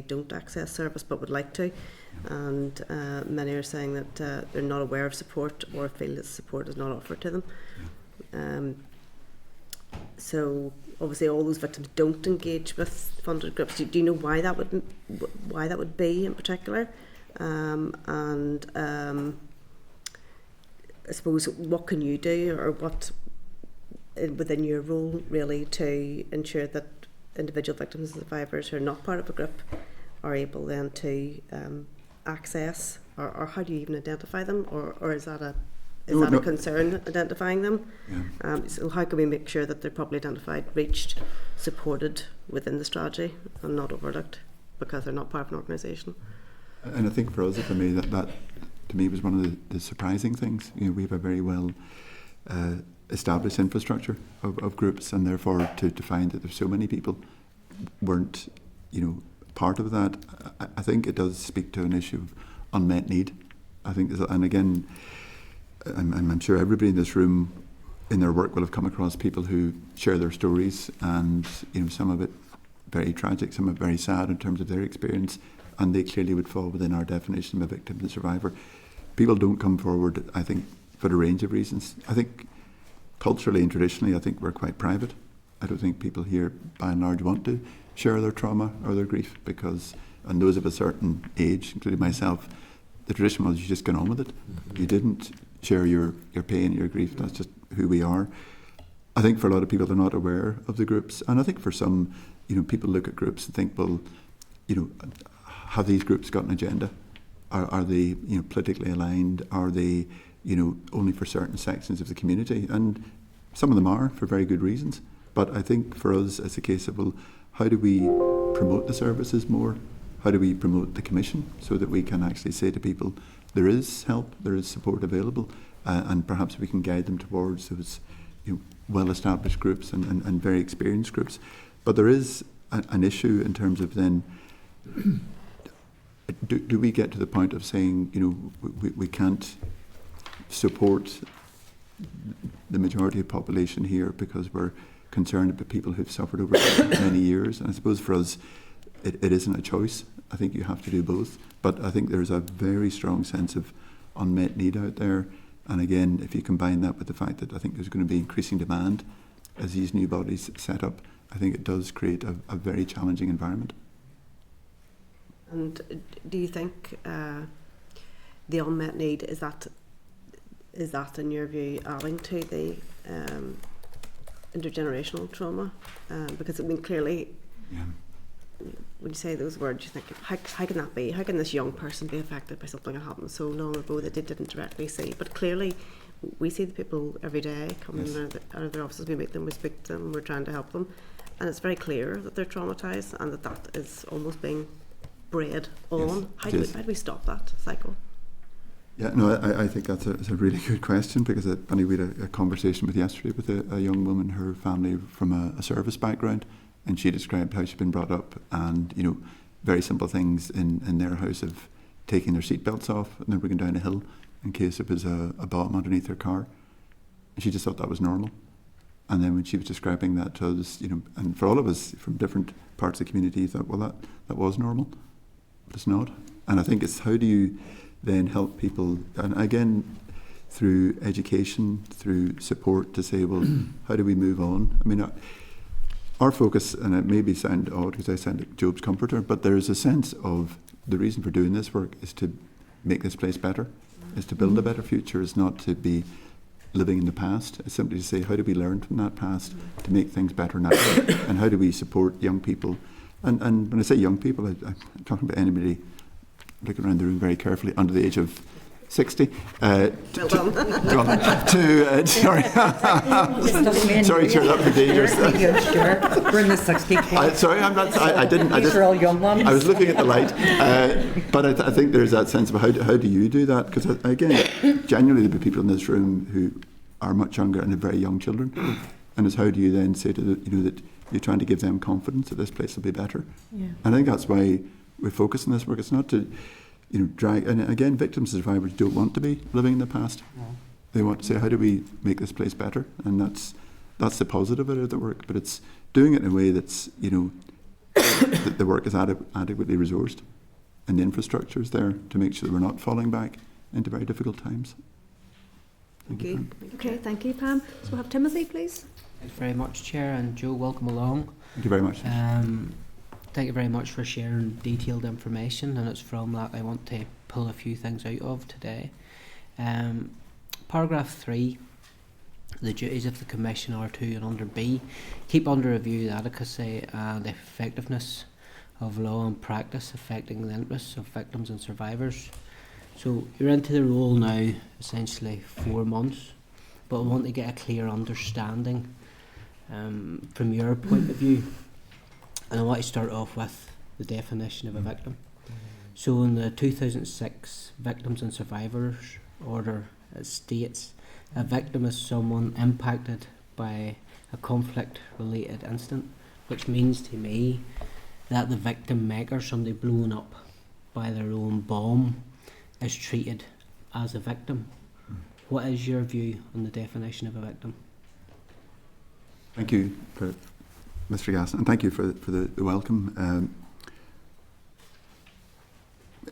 don't access service but would like to, and many are saying that they're not aware of support or feel that support is not offered to them. So obviously all those victims don't engage with funded groups. Do you know why that would be in particular? And I suppose, what can you do, or what within your role really, to ensure that individual victims and survivors who are not part of a group are able then to access, or how do you even identify them, or is that a concern, identifying them? So how can we make sure that they're properly identified, reached, supported within the strategy, and not overlooked because they're not part of an organisation? And I think for us, for me, that to me was one of the surprising things. You know, we have a very well established infrastructure of groups, and therefore to find that there's so many people weren't, you know, part of that. I think it does speak to an issue of unmet need. I think, and again, I'm sure everybody in this room in their work will have come across people who share their stories, and you know, some of it very tragic, some of it very sad in terms of their experience, and they clearly would fall within our definition of a victim and survivor. People don't come forward, I think, for a range of reasons. I think culturally and traditionally, I think we're quite private. I don't think people here, by and large, want to share their trauma or their grief, because, and those of a certain age, including myself, the tradition was you just get on with it. You didn't share your pain, your grief. That's just who we are. I think for a lot of people, they're not aware of the groups, and I think for some, you know, people look at groups and think, well, you know, have these groups got an agenda? Are they, you know, politically aligned? Are they, you know, only for certain sections of the community? And some of them are, for very good reasons. But I think for us, it's a case of, well, how do we promote the services more? How do we promote the Commission so that we can actually say to people, there is help, there is support available, and perhaps we can guide them towards those, you know, well-established groups and very experienced groups. But there is an issue in terms of then, do we get to the point of saying, we can't support the majority of population here because we're concerned about people who've suffered over many years? And I suppose for us, it isn't a choice. I think you have to do both. But I think there's a very strong sense of unmet need out there. And again, if you combine that with the fact that I think there's going to be increasing demand as these new bodies set up, I think it does create a very challenging environment. And do you think the unmet need, is that in your view adding to the intergenerational trauma? Because I mean, clearly, when you say those words, you think, how can that be? How can this young person be affected by something that happened so long ago that they didn't directly see? But clearly, we see the people every day coming out of their offices. We meet them, we speak to them, we're trying to help them, and it's very clear that they're traumatised and that is almost being bred on. How do we stop that cycle? Yeah, no, I think that's a really good question, because we had a conversation with yesterday with a young woman, her family from a service background, and she described how she'd been brought up, and very simple things in their house of taking their seatbelts off and then bringing down a hill in case there was a bomb underneath their car. And she just thought that was normal. And then when she was describing that to us, and for all of us from different parts of the community, thought, well, that was normal, but it's not. And I think it's how do you then help people, and again, through education, through support, to say, well, how do we move on? I mean, our focus, and it may sound odd because I sound like Job's comforter, but there's a sense of the reason for doing this work is to make this place better, is to build a better future, is not to be living in the past. It's simply to say, how do we learn from that past to make things better now? And how do we support young people? And when I say young people, I'm talking about anybody, looking around the room very carefully, under the age of 60. Sorry. Sorry, Chair, that would be dangerous. We're in the 60 club. Sorry, I'm not. I didn't. These are all young ones. I was looking at the light, but I think there's that sense of how do you do that? Because again, genuinely, there are people in this room who are much younger and have very young children, and it's how do you then say to that you're trying to give them confidence that this place will be better? Yeah. And I think that's why we focus on this work. It's not to drag, and again, victims and survivors don't want to be living in the past. No. They want to say, how do we make this place better? And that's the positive of the work, but it's doing it in a way that's, that the work is adequately resourced and the infrastructure is there to make sure that we're not falling back into very difficult times. Thank you. Okay, thank you, Pam. So we'll have Timothy, please. Thanks very much, Chair, and Joe, welcome along. Thank you very much. Thank you very much for sharing detailed information, and it's from that I want to pull a few things out of today. Paragraph 3, the duties of the Commission are to, and under B, keep under review the adequacy and effectiveness of law and practice affecting the interests of victims and survivors. So you're into the role now essentially 4 months, but I want to get a clear understanding from your point of view. And I want to start off with the definition of a victim. So in the 2006 Victims and Survivors Order, it states a victim is someone impacted by a conflict-related incident, which means to me that the victim maker, somebody blown up by their own bomb, is treated as a victim. What is your view on the definition of a victim? Thank you for Mr. Gasson, and thank you for the welcome.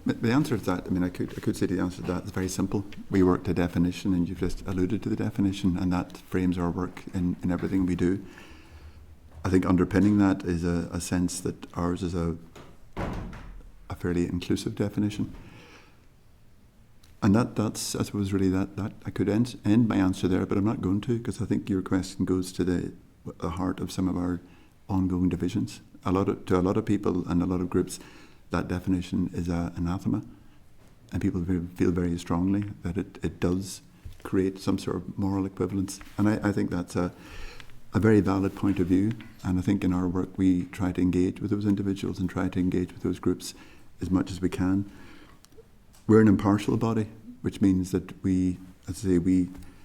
The answer to that, I could say the answer to that is very simple. We work to definition, and you've just alluded to the definition, and that frames our work in everything we do. I think underpinning that is a sense that ours is a fairly inclusive definition. And that's, I suppose, really that I could end my answer there, but I'm not going to, because I think your question goes to the heart of some of our ongoing divisions. To a lot of people and a lot of groups, that definition is anathema, and people feel very strongly that it does create some sort of moral equivalence. And I think that's a very valid point of view, and I think in our work we try to engage with those individuals and try to engage with those groups as much as we can. We're an impartial body, which means that we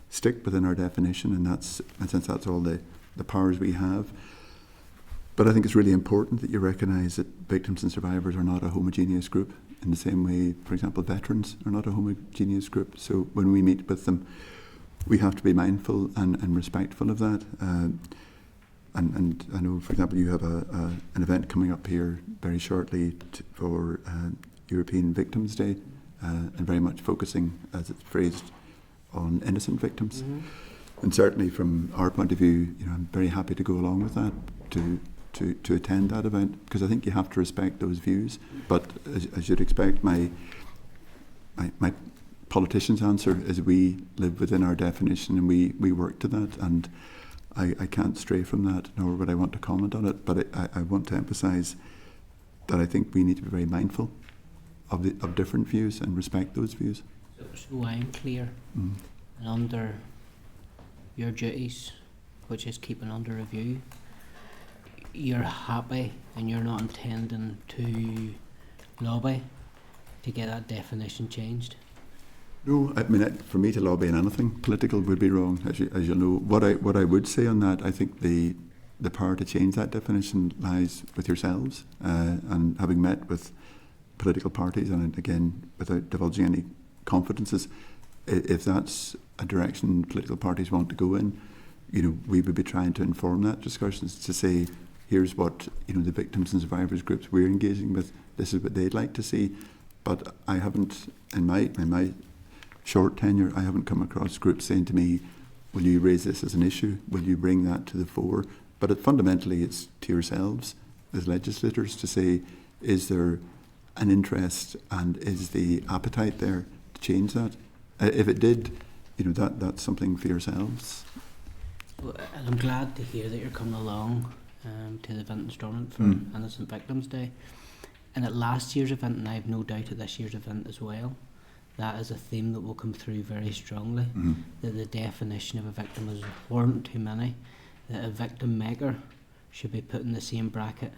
stick within our definition, and since that's all the powers we have. But I think it's really important that you recognise that victims and survivors are not a homogeneous group, in the same way, for example, veterans are not a homogeneous group. So when we meet with them, we have to be mindful and respectful of that. And I know, for example, you have an event coming up here very shortly for European Victims' Day, and very much focusing, as it's phrased, on innocent victims. Mm-hmm. And certainly from our point of view, I'm very happy to go along with that, to attend that event, because I think you have to respect those views. But as you'd expect, my politician's answer is we live within our definition and we work to that, and I can't stray from that, nor would I want to comment on it. But I want to emphasise that I think we need to be very mindful of different views and respect those views. So I'm clear, and under your duties, which is keeping under review, you're happy and you're not intending to lobby to get that definition changed? No, I mean, for me to lobby on anything political would be wrong, as you know. What I would say on that, I think the power to change that definition lies with yourselves, and having met with political parties, and again, without divulging any confidences, if that's a direction political parties want to go in, we would be trying to inform that discussions to say, here's what the victims and survivors groups we're engaging with. This is what they'd like to see. But I haven't, in my short tenure, I haven't come across groups saying to me, will you raise this as an issue? Will you bring that to the fore? But fundamentally, it's to yourselves as legislators to say, is there an interest and is the appetite there to change that? If it did, that's something for yourselves. Well, and I'm glad to hear that you're coming along to the event in Stormont for Innocent Victims' Day. And at last year's event, and I have no doubt at this year's event as well, that is a theme that will come through very strongly, that the definition of a victim is abhorrent to many, that a victim maker should be put in the same bracket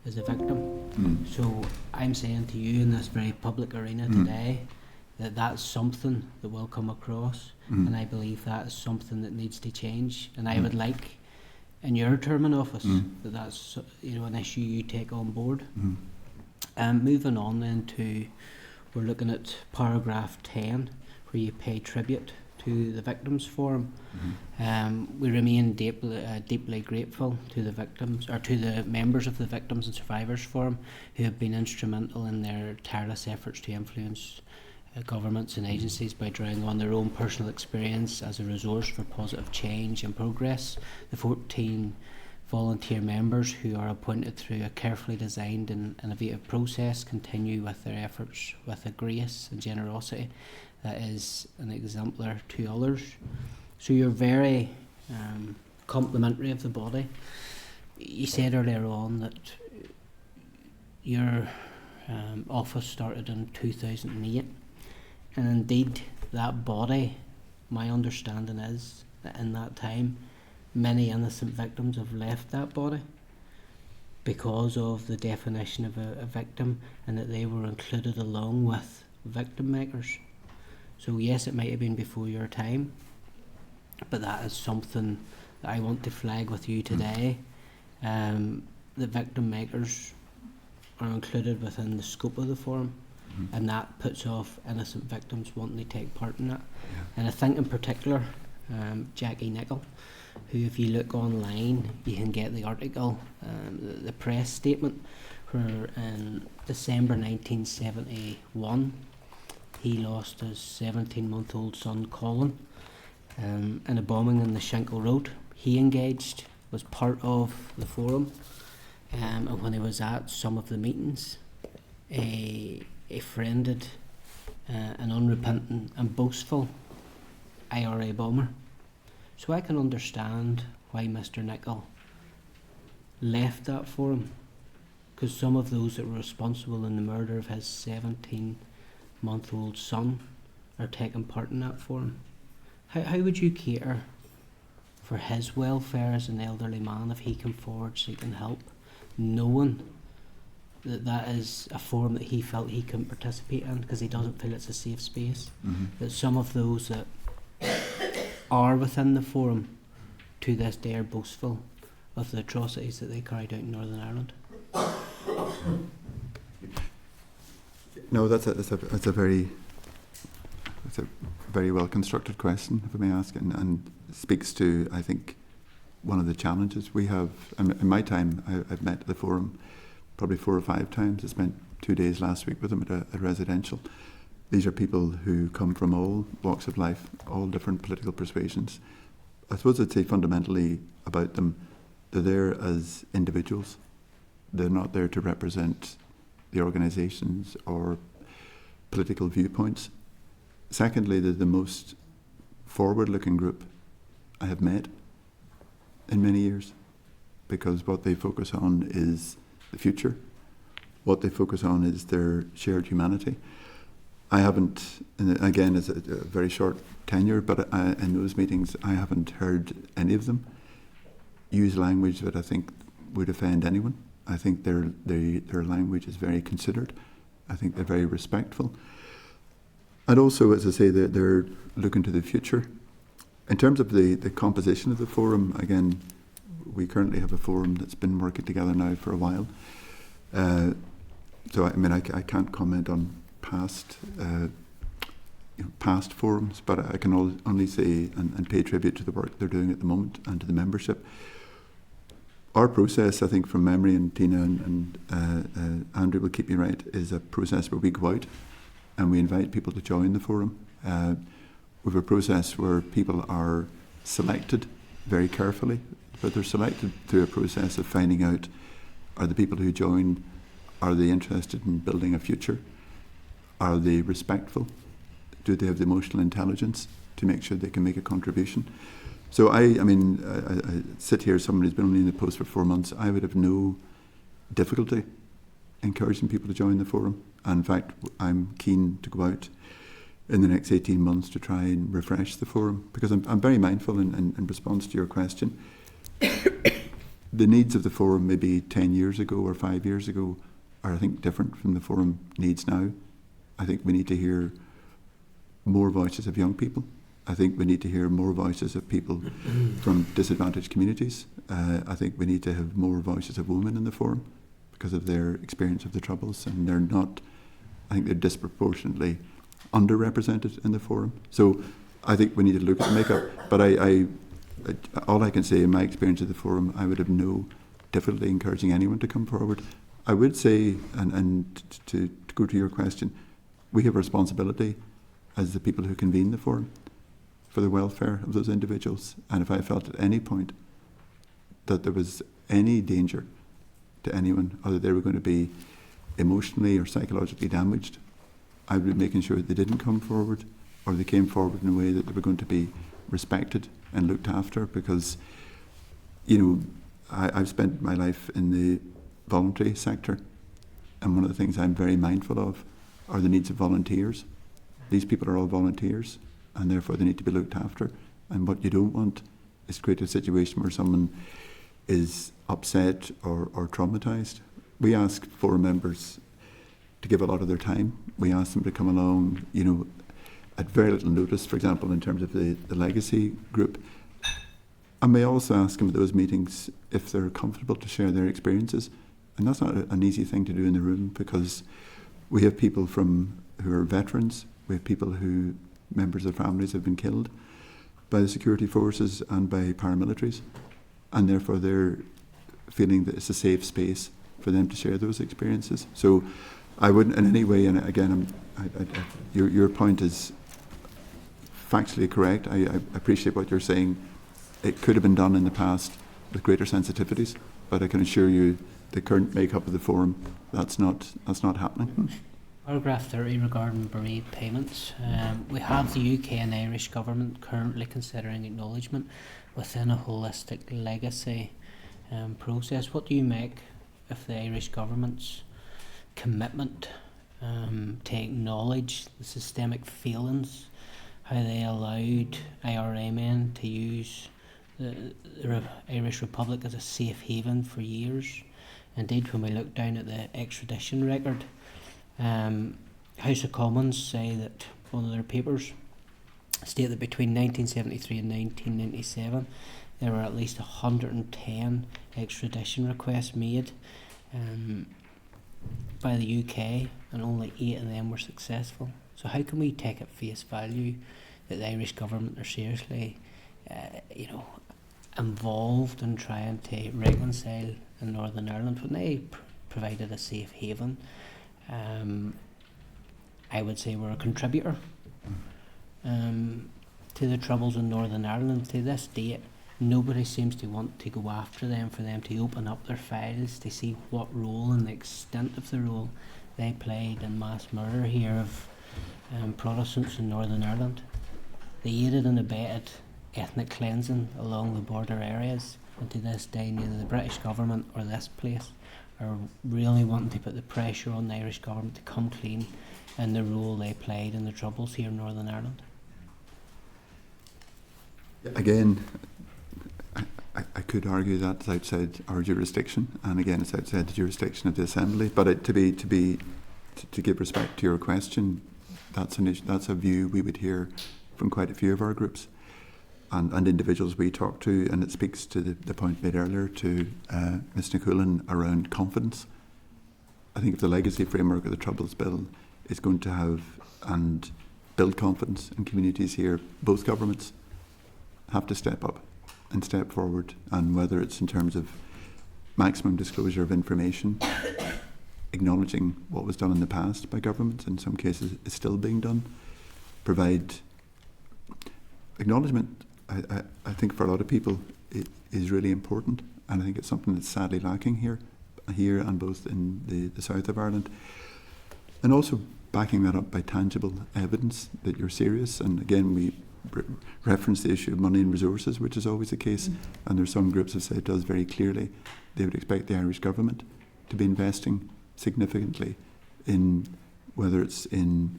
as a victim. So I'm saying to you in this very public arena today that that's something that will come across, and I believe that is something that needs to change, and I would like in your term in office that's an issue you take on board. Moving on then to, we're looking at paragraph 10, where you pay tribute to the Victims Forum. We remain deeply grateful to the victims, or to the members of the Victims and Survivors Forum, who have been instrumental in their tireless efforts to influence governments and agencies by drawing on their own personal experience as a resource for positive change and progress. The 14 volunteer members who are appointed through a carefully designed and innovative process continue with their efforts with a grace and generosity that is an exemplar to others. So you're very complimentary of the body. You said earlier on that your office started in 2008, and indeed that body, my understanding is that in that time many innocent victims have left that body because of the definition of a victim, and that they were included along with victim makers. So yes, it might have been before your time, but that is something that I want to flag with you today. The victim makers are included within the scope of the forum, and that puts off innocent victims wanting to take part in that. And I think in particular Jackie Nicholl, who, if you look online, you can get the article, the press statement, where in December 1971 he lost his 17-month-old son Colin in a bombing in the Shingle Road. He engaged, was part of the forum, and when he was at some of the meetings, a friended, an unrepentant and boastful IRA bomber. So I can understand why Mr. Nicholl left that forum, because some of those that were responsible in the murder of his 17-month-old son are taking part in that forum. How would you cater for his welfare as an elderly man if he came forward seeking help, knowing that that is a forum that he felt he couldn't participate in because he doesn't feel it's a safe space? That some of those that are within the forum to this day are boastful of the atrocities that they carried out in Northern Ireland? No, that's a very well constructed question, if I may ask, and speaks to, I think, one of the challenges we have. In my time, I've met the forum probably 4 or 5 times. I spent 2 days last week with them at a residential. These are people who come from all walks of life, all different political persuasions. I suppose I'd say fundamentally about them, they're there as individuals. They're not there to represent the organisations or political viewpoints. Secondly, they're the most forward-looking group I have met in many years, because what they focus on is the future. What they focus on is their shared humanity. I haven't, and again, it's a very short tenure, but in those meetings, I haven't heard any of them use language that I think would offend anyone. I think their language is very considered. I think they're very respectful. And also, as I say, they're looking to the future. In terms of the composition of the forum, again, we currently have a forum that's been working together now for a while. So, I mean, I can't comment on past forums, but I can only say and pay tribute to the work they're doing at the moment and to the membership. Our process, I think, from memory, and Tina and Andrew will keep me right, is a process where we go out and we invite people to join the forum. We have a process where people are selected very carefully, but they're selected through a process of finding out, are the people who join, are they interested in building a future? Are they respectful? Do they have the emotional intelligence to make sure they can make a contribution? So I sit here, somebody who's been only in the post for 4 months, I would have no difficulty encouraging people to join the forum. And in fact, I'm keen to go out in the next 18 months to try and refresh the forum, because I'm very mindful in response to your question. The needs of the forum maybe 10 years ago or 5 years ago are, I think, different from the forum needs now. I think we need to hear more voices of young people. I think we need to hear more voices of people from disadvantaged communities. I think we need to have more voices of women in the forum because of their experience of the Troubles, and they're not, I think they're disproportionately underrepresented in the forum. So I think we need to look at the makeup. But all I can say in my experience of the forum, I would have no difficulty encouraging anyone to come forward. I would say, and to go to your question, we have a responsibility as the people who convene the forum for the welfare of those individuals. And if I felt at any point that there was any danger to anyone, or that they were going to be emotionally or psychologically damaged, I would be making sure that they didn't come forward, or they came forward in a way that they were going to be respected and looked after. Because, I've spent my life in the voluntary sector, and one of the things I'm very mindful of are the needs of volunteers. These people are all volunteers, and therefore they need to be looked after. And what you don't want is create a situation where someone is upset or traumatised. We ask forum members to give a lot of their time. We ask them to come along, at very little notice, for example, in terms of the legacy group. And we also ask them at those meetings if they're comfortable to share their experiences. And that's not an easy thing to do in the room, because we have people who are veterans, we have people who, members of their families have been killed by the security forces and by paramilitaries, and therefore they're feeling that it's a safe space for them to share those experiences. So I wouldn't in any way, and again, your point is factually correct. I appreciate what you're saying. It could have been done in the past with greater sensitivities, but I can assure you the current makeup of the forum, that's not happening. Paragraph 30 regarding bereaved payments. We have the UK and Irish government currently considering acknowledgement within a holistic legacy process. What do you make of the Irish government's commitment to acknowledge the systemic failings, how they allowed IRA men to use the Irish Republic as a safe haven for years? Indeed, when we look down at the extradition record, House of Commons say that one of their papers state that between 1973 and 1997, there were at least 110 extradition requests made by the UK, and only 8 of them were successful. So how can we take at face value that the Irish government are seriously, involved in trying to reconcile in Northern Ireland when they provided a safe haven? I would say we're a contributor to the troubles in Northern Ireland. To this date, nobody seems to want to go after them, for them to open up their files to see what role and the extent of the role they played in mass murder here of Protestants in Northern Ireland. They aided and abetted ethnic cleansing along the border areas, and to this day neither the British government or this place are really wanting to put the pressure on the Irish government to come clean in the role they played in the troubles here in Northern Ireland. Again, I could argue that it's outside our jurisdiction, and again, it's outside the jurisdiction of the Assembly. But to give respect to your question, that's a view we would hear from quite a few of our groups and individuals we talk to, and it speaks to the point made earlier to Ms. Nicullin around confidence. I think if the legacy framework of the Troubles Bill is going to have and build confidence in communities here, both governments have to step up and step forward, and whether it's in terms of maximum disclosure of information, acknowledging what was done in the past by governments, in some cases is still being done, provide acknowledgement. I think for a lot of people it is really important, and I think it's something that's sadly lacking here and both in the south of Ireland, and also backing that up by tangible evidence that you're serious. And again, we reference the issue of money and resources, which is always the case, and there's some groups that say it does very clearly. They would expect the Irish government to be investing significantly in, whether it's in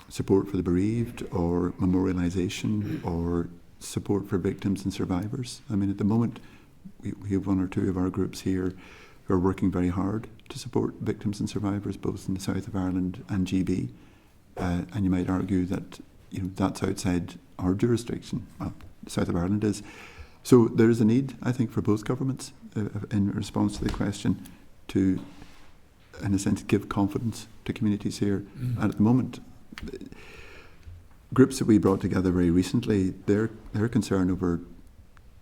support for the bereaved or memorialisation or support for victims and survivors. I mean, at the moment we have one or two of our groups here who are working very hard to support victims and survivors both in the south of Ireland and GB, and you might argue that that's outside our jurisdiction. Well, the south of Ireland is. So there is a need, I think, for both governments in response to the question to, in a sense, give confidence to communities here. And at the moment, groups that we brought together very recently, their concern over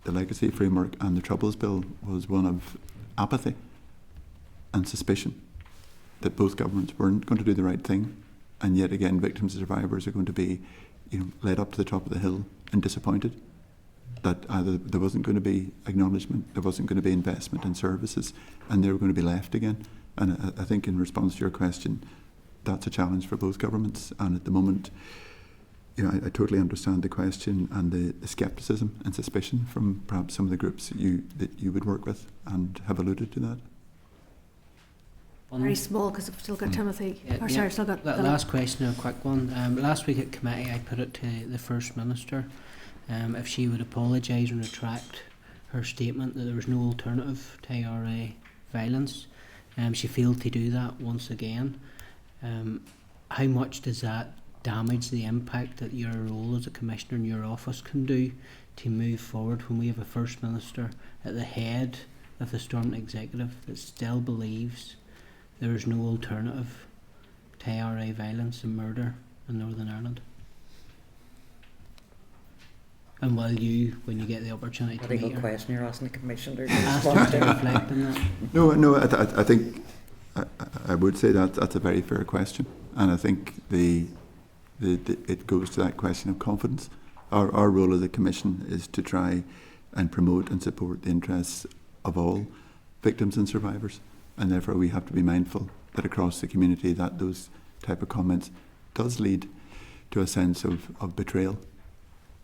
the legacy framework and the Troubles Bill was one of apathy and suspicion that both governments weren't going to do the right thing, and yet again victims and survivors are going to be led up to the top of the hill and disappointed that either there wasn't going to be acknowledgement, there wasn't going to be investment in services, and they were going to be left again. And I think in response to your question, that's a challenge for both governments. And at the moment, I totally understand the question and the scepticism and suspicion from perhaps some of the groups that you would work with, and have alluded to that. Very small, because I've still got Timothy. Still got that last question, a quick one. Last week at committee, I put it to the First Minister if she would apologise and retract her statement that there was no alternative to IRA violence. She failed to do that once again. How much does that damage the impact that your role as a commissioner in your office can do to move forward when we have a First Minister at the head of the Stormont Executive that still believes there is no alternative to IRA violence and murder in Northern Ireland? And while you, when you get the opportunity to meet her, question you're asking the Commissioner to ask her to reflect on that. No, I think I would say that that's a very fair question, and I think it goes to that question of confidence. Our role as a commission is to try and promote and support the interests of all victims and survivors, and therefore we have to be mindful that across the community that those type of comments does lead to a sense of betrayal.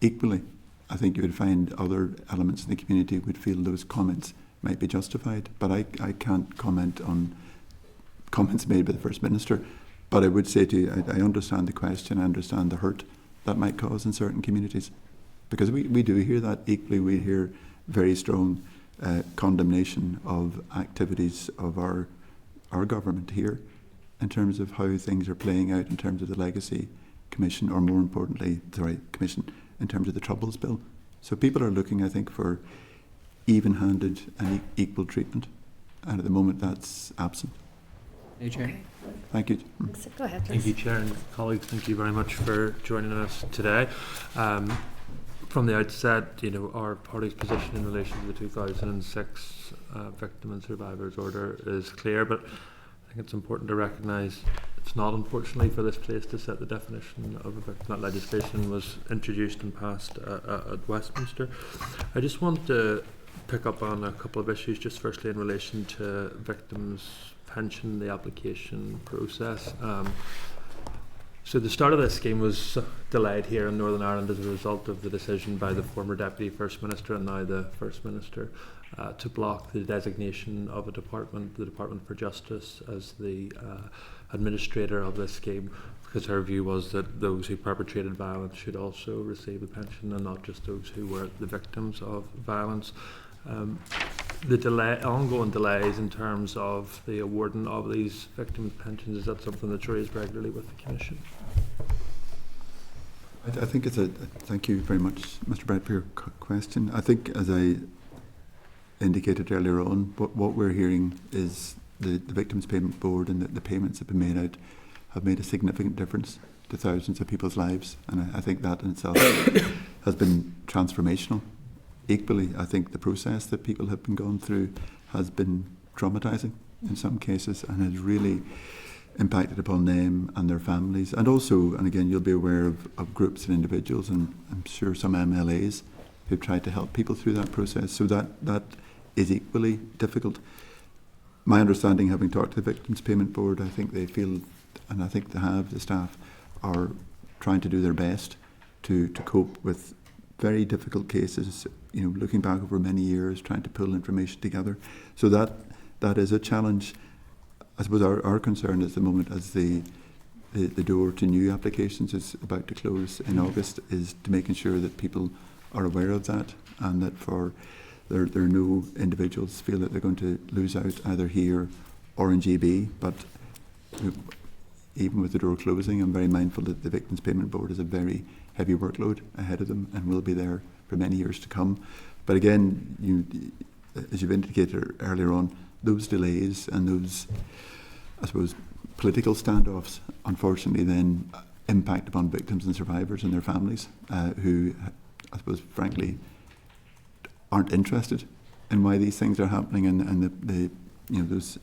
Equally, I think you would find other elements in the community would feel those comments might be justified, but I can't comment on comments made by the First Minister. But I would say to you, I understand the question, I understand the hurt that might cause in certain communities, because we do hear that. Equally, we hear very strong condemnation of activities of our government here in terms of how things are playing out in terms of the Legacy Commission, or more importantly, Commission, in terms of the Troubles Bill. So people are looking, I think, for even-handed and equal treatment, and at the moment that's absent. Chair. Thank you. Thanks. Go ahead, Thank please. you, Chair and colleagues. Thank you very much for joining us today. From the outset, our party's position in relation to the 2006 Victim and Survivors Order is clear, but I think it's important to recognise it's not, unfortunately, for this place to set the definition of a victim. That legislation was introduced and passed at Westminster. I just want to pick up on a couple of issues, just firstly in relation to victims' pension, the application process. So the start of this scheme was delayed here in Northern Ireland as a result of the decision by the former Deputy First Minister and now the First Minister to block the designation of a department, the Department for Justice, as the administrator of this scheme, because her view was that those who perpetrated violence should also receive a pension and not just those who were the victims of violence. The ongoing delays in terms of the awarding of these victims' pensions, is that something that's raised regularly with the Commission? I think thank you very much, Mr. Bright, for your question. I think, as I indicated earlier on, what we're hearing is the Victims Payment Board and the payments that have been made out have made a significant difference to thousands of people's lives, and I think that in itself has been transformational. Equally, I think the process that people have been going through has been traumatising in some cases and has really impacted upon them and their families. And also, and again, you'll be aware of groups and individuals, and I'm sure some MLAs who've tried to help people through that process. So that is equally difficult. My understanding, having talked to the Victims Payment Board, I think they feel, and I think the staff are trying to do their best to cope with very difficult cases, looking back over many years, trying to pull information together. So that is a challenge. I suppose our concern at the moment, as the door to new applications is about to close in August, is to making sure that people are aware of that, and that there are no individuals feel that they're going to lose out either here or in GB. But even with the door closing, I'm very mindful that the Victims Payment Board has a very heavy workload ahead of them and will be there for many years to come. But again, as you've indicated earlier on, those delays and those, I suppose, political standoffs, unfortunately, then impact upon victims and survivors and their families, who, I suppose, frankly, aren't interested in why these things are happening, and those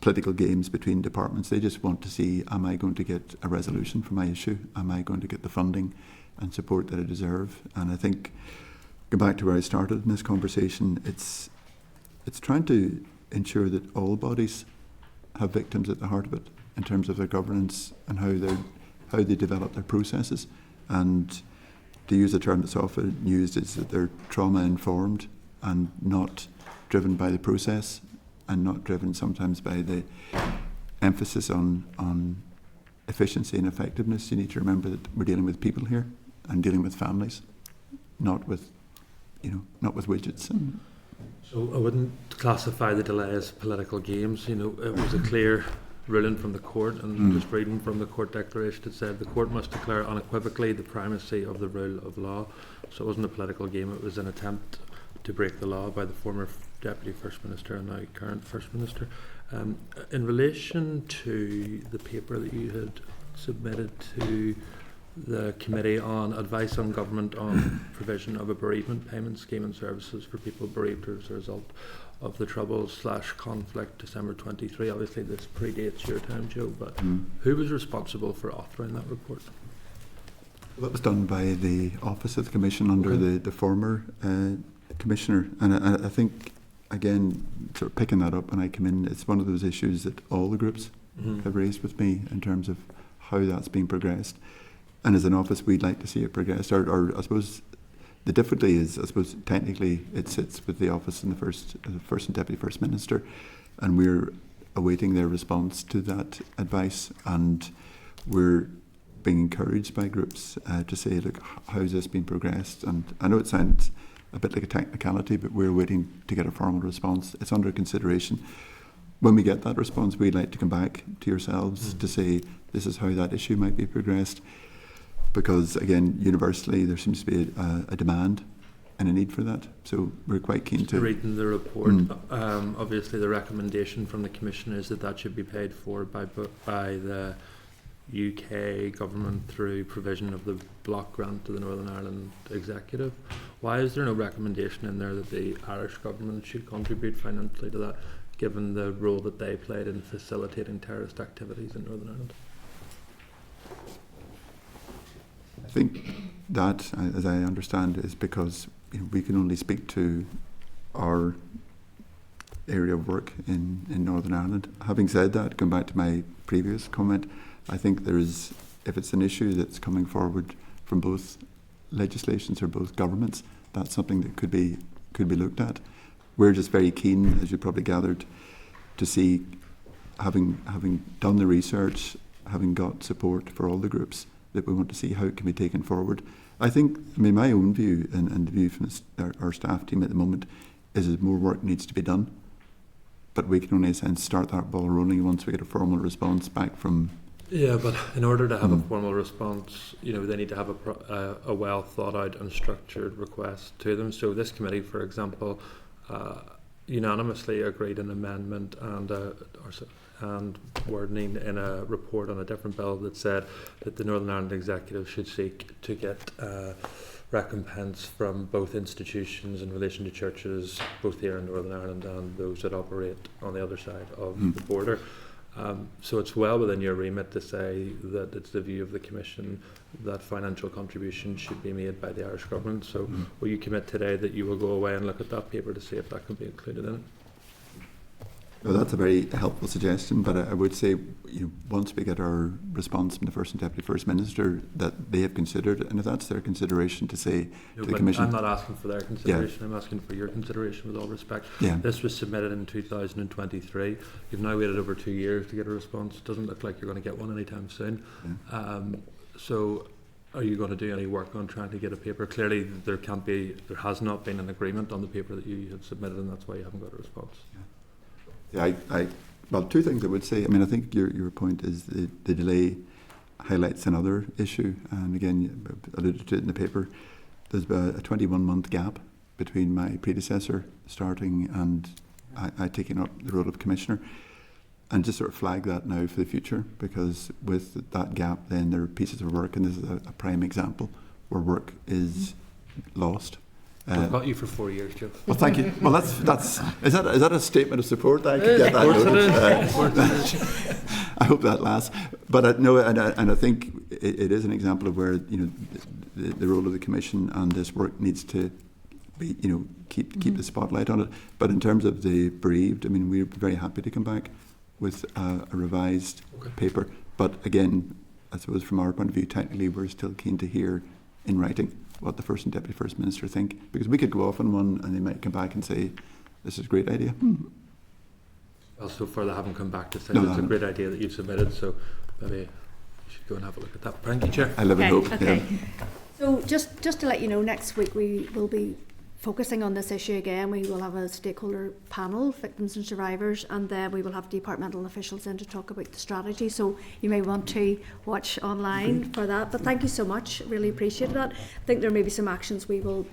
political games between departments. They just want to see, am I going to get a resolution for my issue? Am I going to get the funding and support that I deserve? And I think, going back to where I started in this conversation, it's trying to ensure that all bodies have victims at the heart of it in terms of their governance and how they develop their processes. And to use a term that's often used, is that they're trauma informed and not driven by the process, and not driven sometimes by the emphasis on efficiency and effectiveness. You need to remember that we're dealing with people here and dealing with families, not with widgets. So I wouldn't classify the delay as political games. It was a clear ruling from the court, and just reading from the court declaration, it said the court must declare unequivocally the primacy of the rule of law. So it wasn't a political game, it was an attempt to break the law by the former Deputy First Minister and now current First Minister. In relation to the paper that you had submitted to the committee on advice on government on provision of a bereavement payment scheme and services for people bereaved as a result of the troubles/conflict December 23. Obviously this predates your time, Joe, but who was responsible for authoring that report? That was done by the Office of the Commission under the former Commissioner, and I think, again, sort of picking that up when I come in, it's one of those issues that all the groups have raised with me in terms of how that's being progressed. And as an office, we'd like to see it progressed. Or I suppose the difficulty is, technically it sits with the office and the first and Deputy First Minister, and we're awaiting their response to that advice. And we're being encouraged by groups to say, look, how's this been progressed? And I know it sounds a bit like a technicality, but we're waiting to get a formal response. It's under consideration. When we get that response, we'd like to come back to yourselves to say this is how that issue might be progressed. because again, universally there seems to be a demand and a need for that. So we're quite keen to... Reading the report, obviously the recommendation from the Commission is that should be paid for by the UK government through provision of the block grant to the Northern Ireland Executive. Why is there no recommendation in there that the Irish government should contribute financially to that, given the role that they played in facilitating terrorist activities in Northern Ireland? I think that, as I understand, is because we can only speak to our area of work in Northern Ireland. Having said that, going back to my previous comment, I think there is, if it's an issue that's coming forward from both legislations or both governments, that's something that could be looked at. We're just very keen, as you probably gathered, to see, having done the research, having got support for all the groups, that we want to see how it can be taken forward. I think, my own view and the view from our staff team at the moment is that more work needs to be done, but we can only, in a sense, start that ball rolling once we get a formal response back from... Yeah, but in order to have a formal response, they need to have a well thought out and structured request to them. So this committee, for example, unanimously agreed an amendment and wording in a report on a different bill that said that the Northern Ireland Executive should seek to get recompense from both institutions in relation to churches, both here in Northern Ireland and those that operate on the other side of the border. So it's well within your remit to say that it's the view of the Commission that financial contribution should be made by the Irish Government. So will you commit today that you will go away and look at that paper to see if that can be included in it? Well, that's a very helpful suggestion, but I would say once we get our response from the First and Deputy First Minister that they have considered, and if that's their consideration to say to the Commission... I'm not asking for their consideration, I'm asking for your consideration with all respect. This was submitted in 2023. You've now waited over 2 years to get a response. It doesn't look like you're going to get one anytime soon. So are you going to do any work on trying to get a paper? Clearly there has not been an agreement on the paper that you had submitted, and that's why you haven't got a response. Well, two things I would say. I think your point is the delay highlights another issue, and again, you alluded to it in the paper. There's a 21-month gap between my predecessor starting and I taking up the role of Commissioner, and just sort of flag that now for the future, because with that gap then there are pieces of work, and this is a prime example where work is lost. I've got you for 4 years, Joe. Well, thank you. Well, is that a statement of support? I could get that noted. I hope that lasts. But no, and I think it is an example of where the role of the Commission and this work needs to be keep the spotlight on it. But in terms of the bereaved, we're very happy to come back with a revised paper. But again, I suppose from our point of view, technically, we're still keen to hear in writing what the First and Deputy First Minister think, because we could go off on one and they might come back and say this is a great idea. Well, so far they haven't come back to say it's a great idea that you've submitted, so maybe you should go and have a look at that. Thank you, Chair. I live in hope. Okay. So just to let you know, next week we will be focusing on this issue again. We will have a stakeholder panel, victims and survivors, and then we will have departmental officials in to talk about the strategy. So you may want to watch online for that. But thank you so much. Really appreciate that. I think there may be some actions we will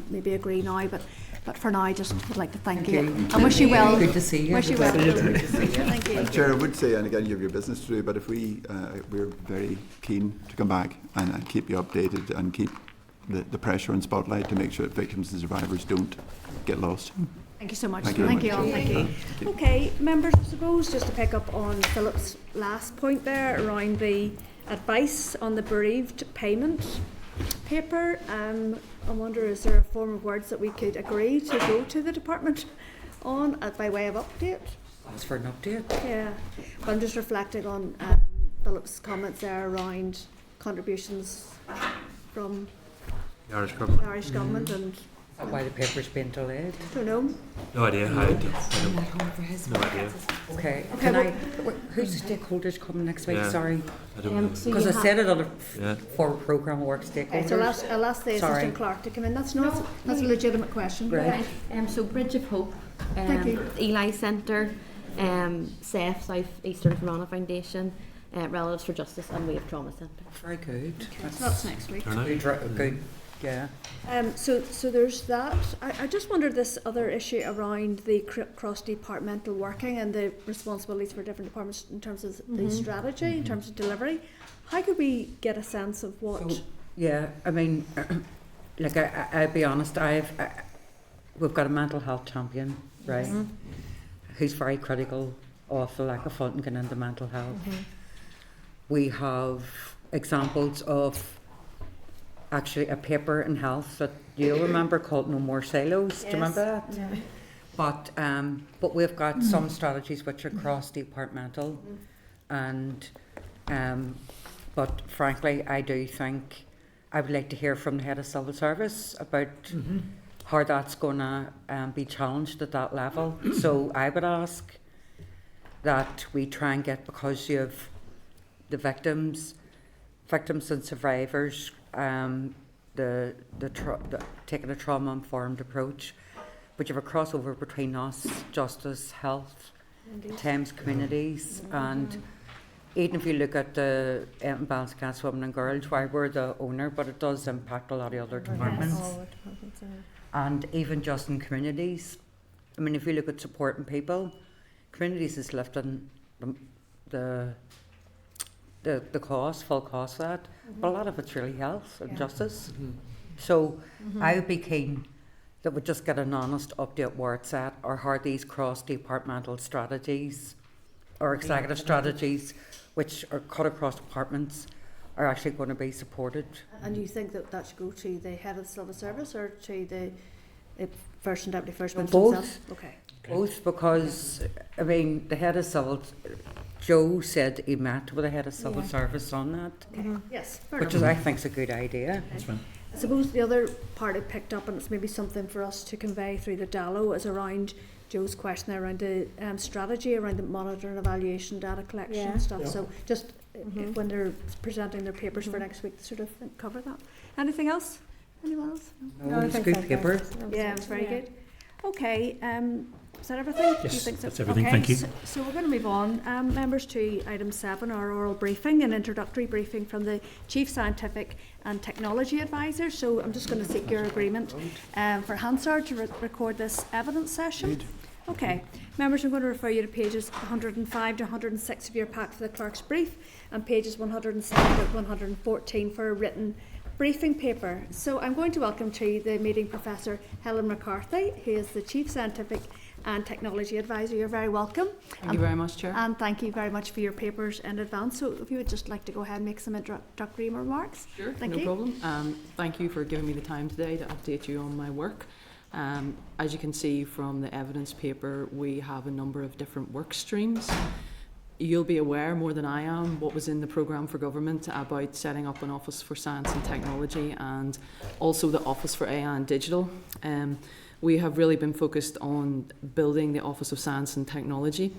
maybe agree now, but for now, I just would like to thank you. And wish you well. Good to see you. Wish you well. Thank you. Chair, I would say, and again, you have your business to do, but if we're very keen to come back and keep you updated and keep the pressure and spotlight to make sure that victims and survivors don't get lost. Thank you so much. Thank you all. Thank you. Okay, members, I suppose just to pick up on Philip's last point there around the advice on the bereaved payment paper. I wonder, is there a form of words that we could agree to go to the department on by way of update? Ask for an update. Yeah, but I'm just reflecting on Philip's comments there around contributions from The Irish Government. the Irish Government and Why the paper's been delayed? don't know. No idea. No idea. Okay. Okay, Can well- who's the stakeholders coming next week? Yeah. Sorry. I don't know. So Because you I said it on a Yeah. forward programme of work stakeholders. Okay, so I'll ask the Sorry. assistant clerk to come in. That's a legitimate question. Right. So Bridge of Hope, Thank you. Eli Centre, SEF, South Eastern Verona Foundation, Relatives for Justice and Wave Trauma Centre. Very good. Okay, so that's next week. Turn out. Good. Yeah. So there's that. I just wondered this other issue around the cross-departmental working and the responsibilities for different departments in terms of the strategy, in terms of delivery. How could we get a sense of what? So, yeah, I mean, like I'll be honest, we've got a mental health champion, right, who's very critical of the lack of funding going into mental health. We have examples of actually a paper in health that you'll remember called No More Silos. Do you remember that? Yeah. But we've got some strategies which are cross-departmental, and but frankly, I do think I would like to hear from the head of civil service about how that's going to be challenged at that level. So I would ask that we try and get, because you have the victims and survivors, the taking a trauma-informed approach, but you have a crossover between us, justice, health, Thames communities, and even if you look at the Balance Against Women and Girls, why we're the owner, but it does impact a lot of other departments. And even just in communities, I mean, if you look at supporting people, communities is lifting the cost, full cost of that, but a lot of it's really health and justice. So I would be keen that we just get an honest update where it's at, or how these cross-departmental strategies or executive strategies which are cut across departments are actually going to be supported. And you think that should go to the head of the civil service or to the first and deputy first minister Both. himself? Okay. Both, because I mean the head of civil, Joe said he met with the head of civil service on that, Yes, fair which enough. is I think is a good idea. That's fine. I suppose the other part I picked up, and it's maybe something for us to convey through the DALO, is around Joe's question there around the strategy around the monitoring, evaluation, data collection and stuff. Yeah. So just if when they're presenting their papers for next week, sort of cover that. Anything else? Anyone else? No, it's a good paper. Yeah, it was very good. Okay, is that everything? Do you Yes, think so? that's everything, Okay, thank you. So we're going to move on. Members, to item 7, our oral briefing, an introductory briefing from the Chief Scientific and Technology Advisor. So I'm just going to seek your agreement for Hansard to record this evidence session. Okay, members, I'm going to refer you to pages 105 to 106 of your pack for the clerk's brief, and pages 107 to 114 for a written briefing paper. So I'm going to welcome to the meeting Professor Helen McCarthy, who is the Chief Scientific and Technology Advisor. You're very welcome. Thank you very much, Chair. And thank you very much for your papers in advance. So if you would just like to go ahead and make some introductory remarks. Sure, Thank no you. problem. Thank you for giving me the time today to update you on my work. As you can see from the evidence paper, we have a number of different work streams. You'll be aware more than I am what was in the programme for government about setting up an Office for Science and Technology, and also the Office for AI and Digital. We have really been focused on building the Office of Science and Technology.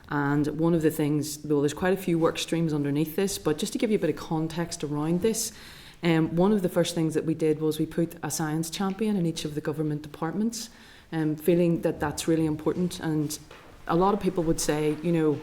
And one of the things, though there's quite a few work streams underneath this, but just to give you a bit of context around this, one of the first things that we did was we put a science champion in each of the government departments, feeling that that's really important. And a lot of people would say, you know,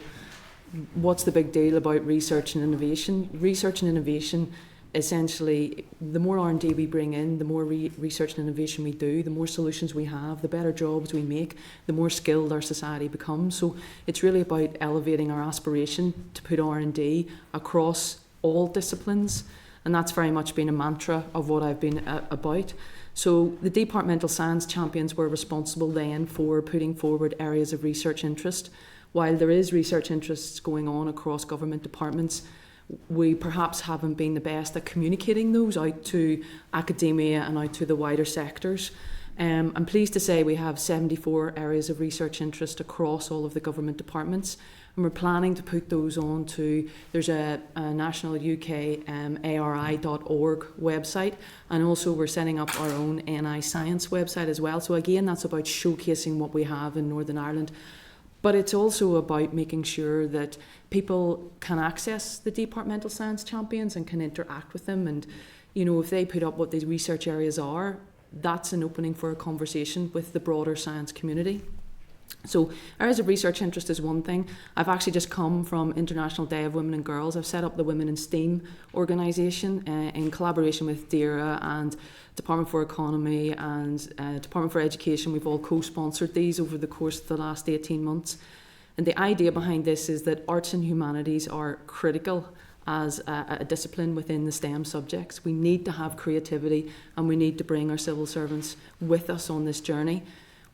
what's the big deal about research and innovation? Research and innovation, essentially, the more R&D we bring in, the more research and innovation we do, the more solutions we have, the better jobs we make, the more skilled our society becomes. So it's really about elevating our aspiration to put R&D across all disciplines. And that's very much been a mantra of what I've been about. So the departmental science champions were responsible then for putting forward areas of research interest. While there is research interests going on across government departments, we perhaps haven't been the best at communicating those out to academia and out to the wider sectors. I'm pleased to say we have 74 areas of research interest across all of the government departments, and we're planning to put those on to, there's a national UK ARI.org website, and also we're setting up our own NI Science website as well. So again, that's about showcasing what we have in Northern Ireland. But it's also about making sure that people can access the departmental science champions and can interact with them. And, you know, if they put up what these research areas are, that's an opening for a conversation with the broader science community. So areas of research interest is one thing. I've actually just come from International Day of Women and Girls. I've set up the Women in STEAM organisation in collaboration with DERA and Department for Economy and Department for Education. We've all co-sponsored these over the course of the last 18 months. And the idea behind this is that arts and humanities are critical as a discipline within the STEM subjects. We need to have creativity and we need to bring our civil servants with us on this journey.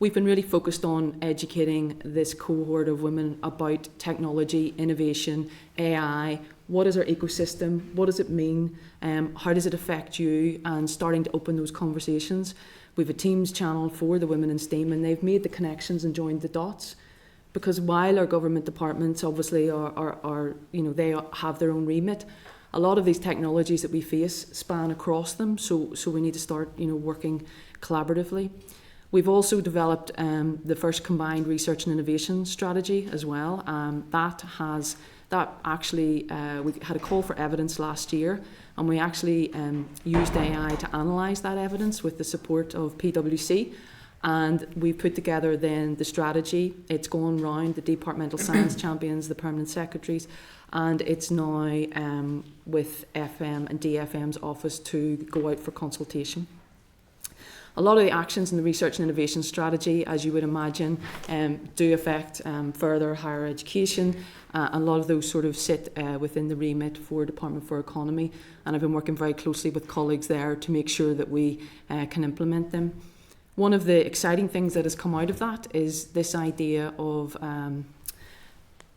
We've been really focused on educating this cohort of women about technology, innovation, AI. What is our ecosystem? What does it mean? How does it affect you? And starting to open those conversations. We have a Teams channel for the women in STEAM, and they've made the connections and joined the dots. Because while our government departments obviously are they have their own remit, a lot of these technologies that we face span across them. So we need to start working collaboratively. We've also developed the first combined research and innovation strategy as well. We had a call for evidence last year, and we actually used AI to analyse that evidence with the support of PwC. And we put together then the strategy. It's gone round the departmental science champions, the permanent secretaries, and it's now with FM and DFM's office to go out for consultation. A lot of the actions in the research and innovation strategy, as you would imagine, do affect further higher education. A lot of those sort of sit within the remit for Department for Economy, and I've been working very closely with colleagues there to make sure that we can implement them. One of the exciting things that has come out of that is this idea of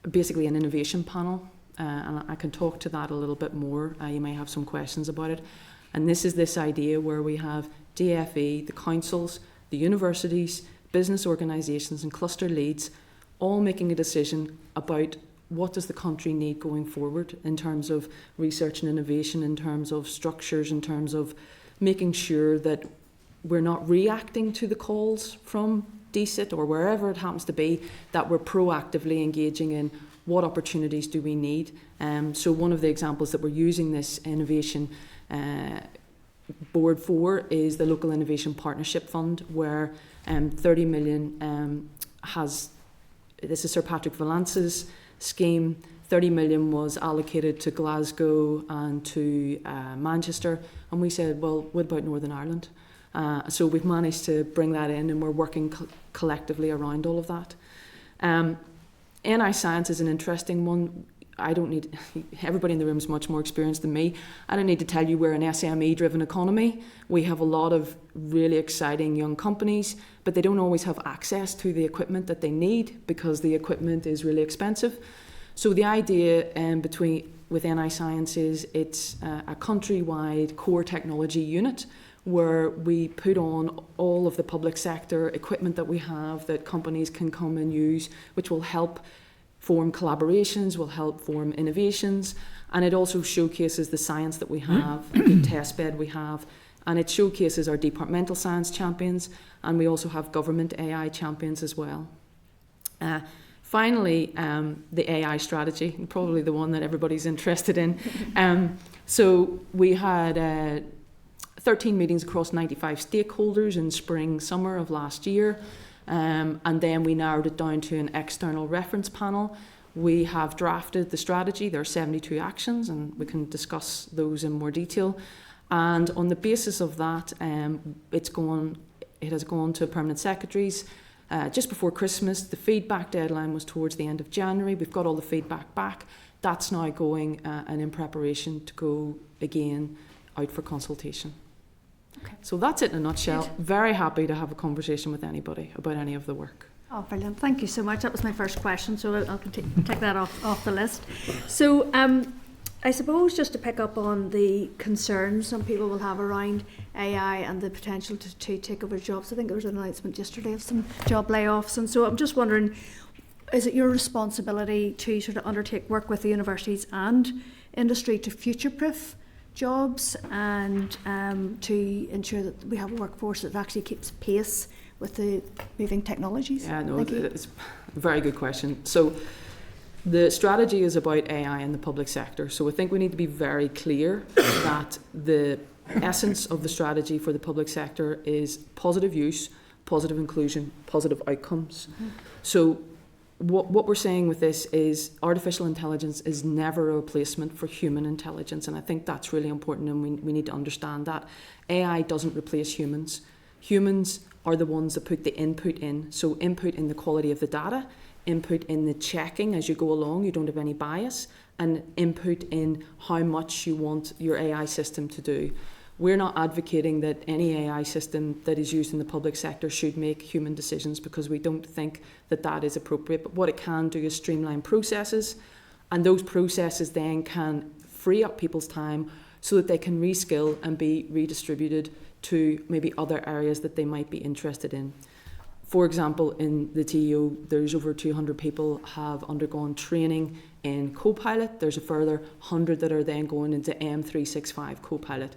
basically an innovation panel, and I can talk to that a little bit more. You may have some questions about it. And this idea where we have DFE, the councils, the universities, business organisations and cluster leads all making a decision about what does the country need going forward in terms of research and innovation, in terms of structures, in terms of making sure that we're not reacting to the calls from DCIT or wherever it happens to be, that we're proactively engaging in what opportunities do we need. So one of the examples that we're using this innovation board for is the Local Innovation Partnership Fund, where 30 million this is Sir Patrick Valance's scheme. 30 million was allocated to Glasgow and to Manchester, and we said, well, what about Northern Ireland? So we've managed to bring that in, and we're working collectively around all of that. NI Science is an interesting one. Everybody in the room is much more experienced than me. I don't need to tell you we're an SME-driven economy. We have a lot of really exciting young companies, but they don't always have access to the equipment that they need because the equipment is really expensive. So the idea with NI Science is it's a countrywide core technology unit where we put on all of the public sector equipment that we have that companies can come and use, which will help form collaborations, will help form innovations, and it also showcases the science that we have, the test bed we have, and it showcases our departmental science champions, and we also have government AI champions as well. Finally, the AI strategy, probably the one that everybody's interested in. So we had 13 meetings across 95 stakeholders in spring, summer of last year. And then we narrowed it down to an external reference panel. We have drafted the strategy. There are 72 actions, and we can discuss those in more detail. And on the basis of that, it has gone to permanent secretaries just before Christmas. The feedback deadline was towards the end of January. We've got all the feedback back. That's now going and in preparation to go again out for consultation. Okay. So that's it in a nutshell. Good. Very happy to have a conversation with anybody about any of the work. Oh, brilliant. Thank you so much. That was my first question, so I'll take that off the list. So I suppose just to pick up on the concerns some people will have around AI and the potential to take over jobs. I think there was an announcement yesterday of some job layoffs, and so I'm just wondering, is it your responsibility to sort of undertake work with the universities and industry to future-proof jobs and to ensure that we have a workforce that actually keeps pace with the moving technologies? Yeah, no, it's a very good question. So the strategy is about AI in the public sector. So I think we need to be very clear that the essence of the strategy for the public sector is positive use, positive inclusion, positive outcomes. So what we're saying with this is artificial intelligence is never a replacement for human intelligence, and I think that's really important, and we need to understand that. AI doesn't replace humans. Humans are the ones that put the input in, so input in the quality of the data, input in the checking as you go along, you don't have any bias, and input in how much you want your AI system to do. We're not advocating that any AI system that is used in the public sector should make human decisions, because we don't think that that is appropriate. But what it can do is streamline processes, and those processes then can free up people's time so that they can reskill and be redistributed to maybe other areas that they might be interested in. For example, in the TEO, there's over 200 people have undergone training in Copilot. There's a further 100 that are then going into M365 Copilot.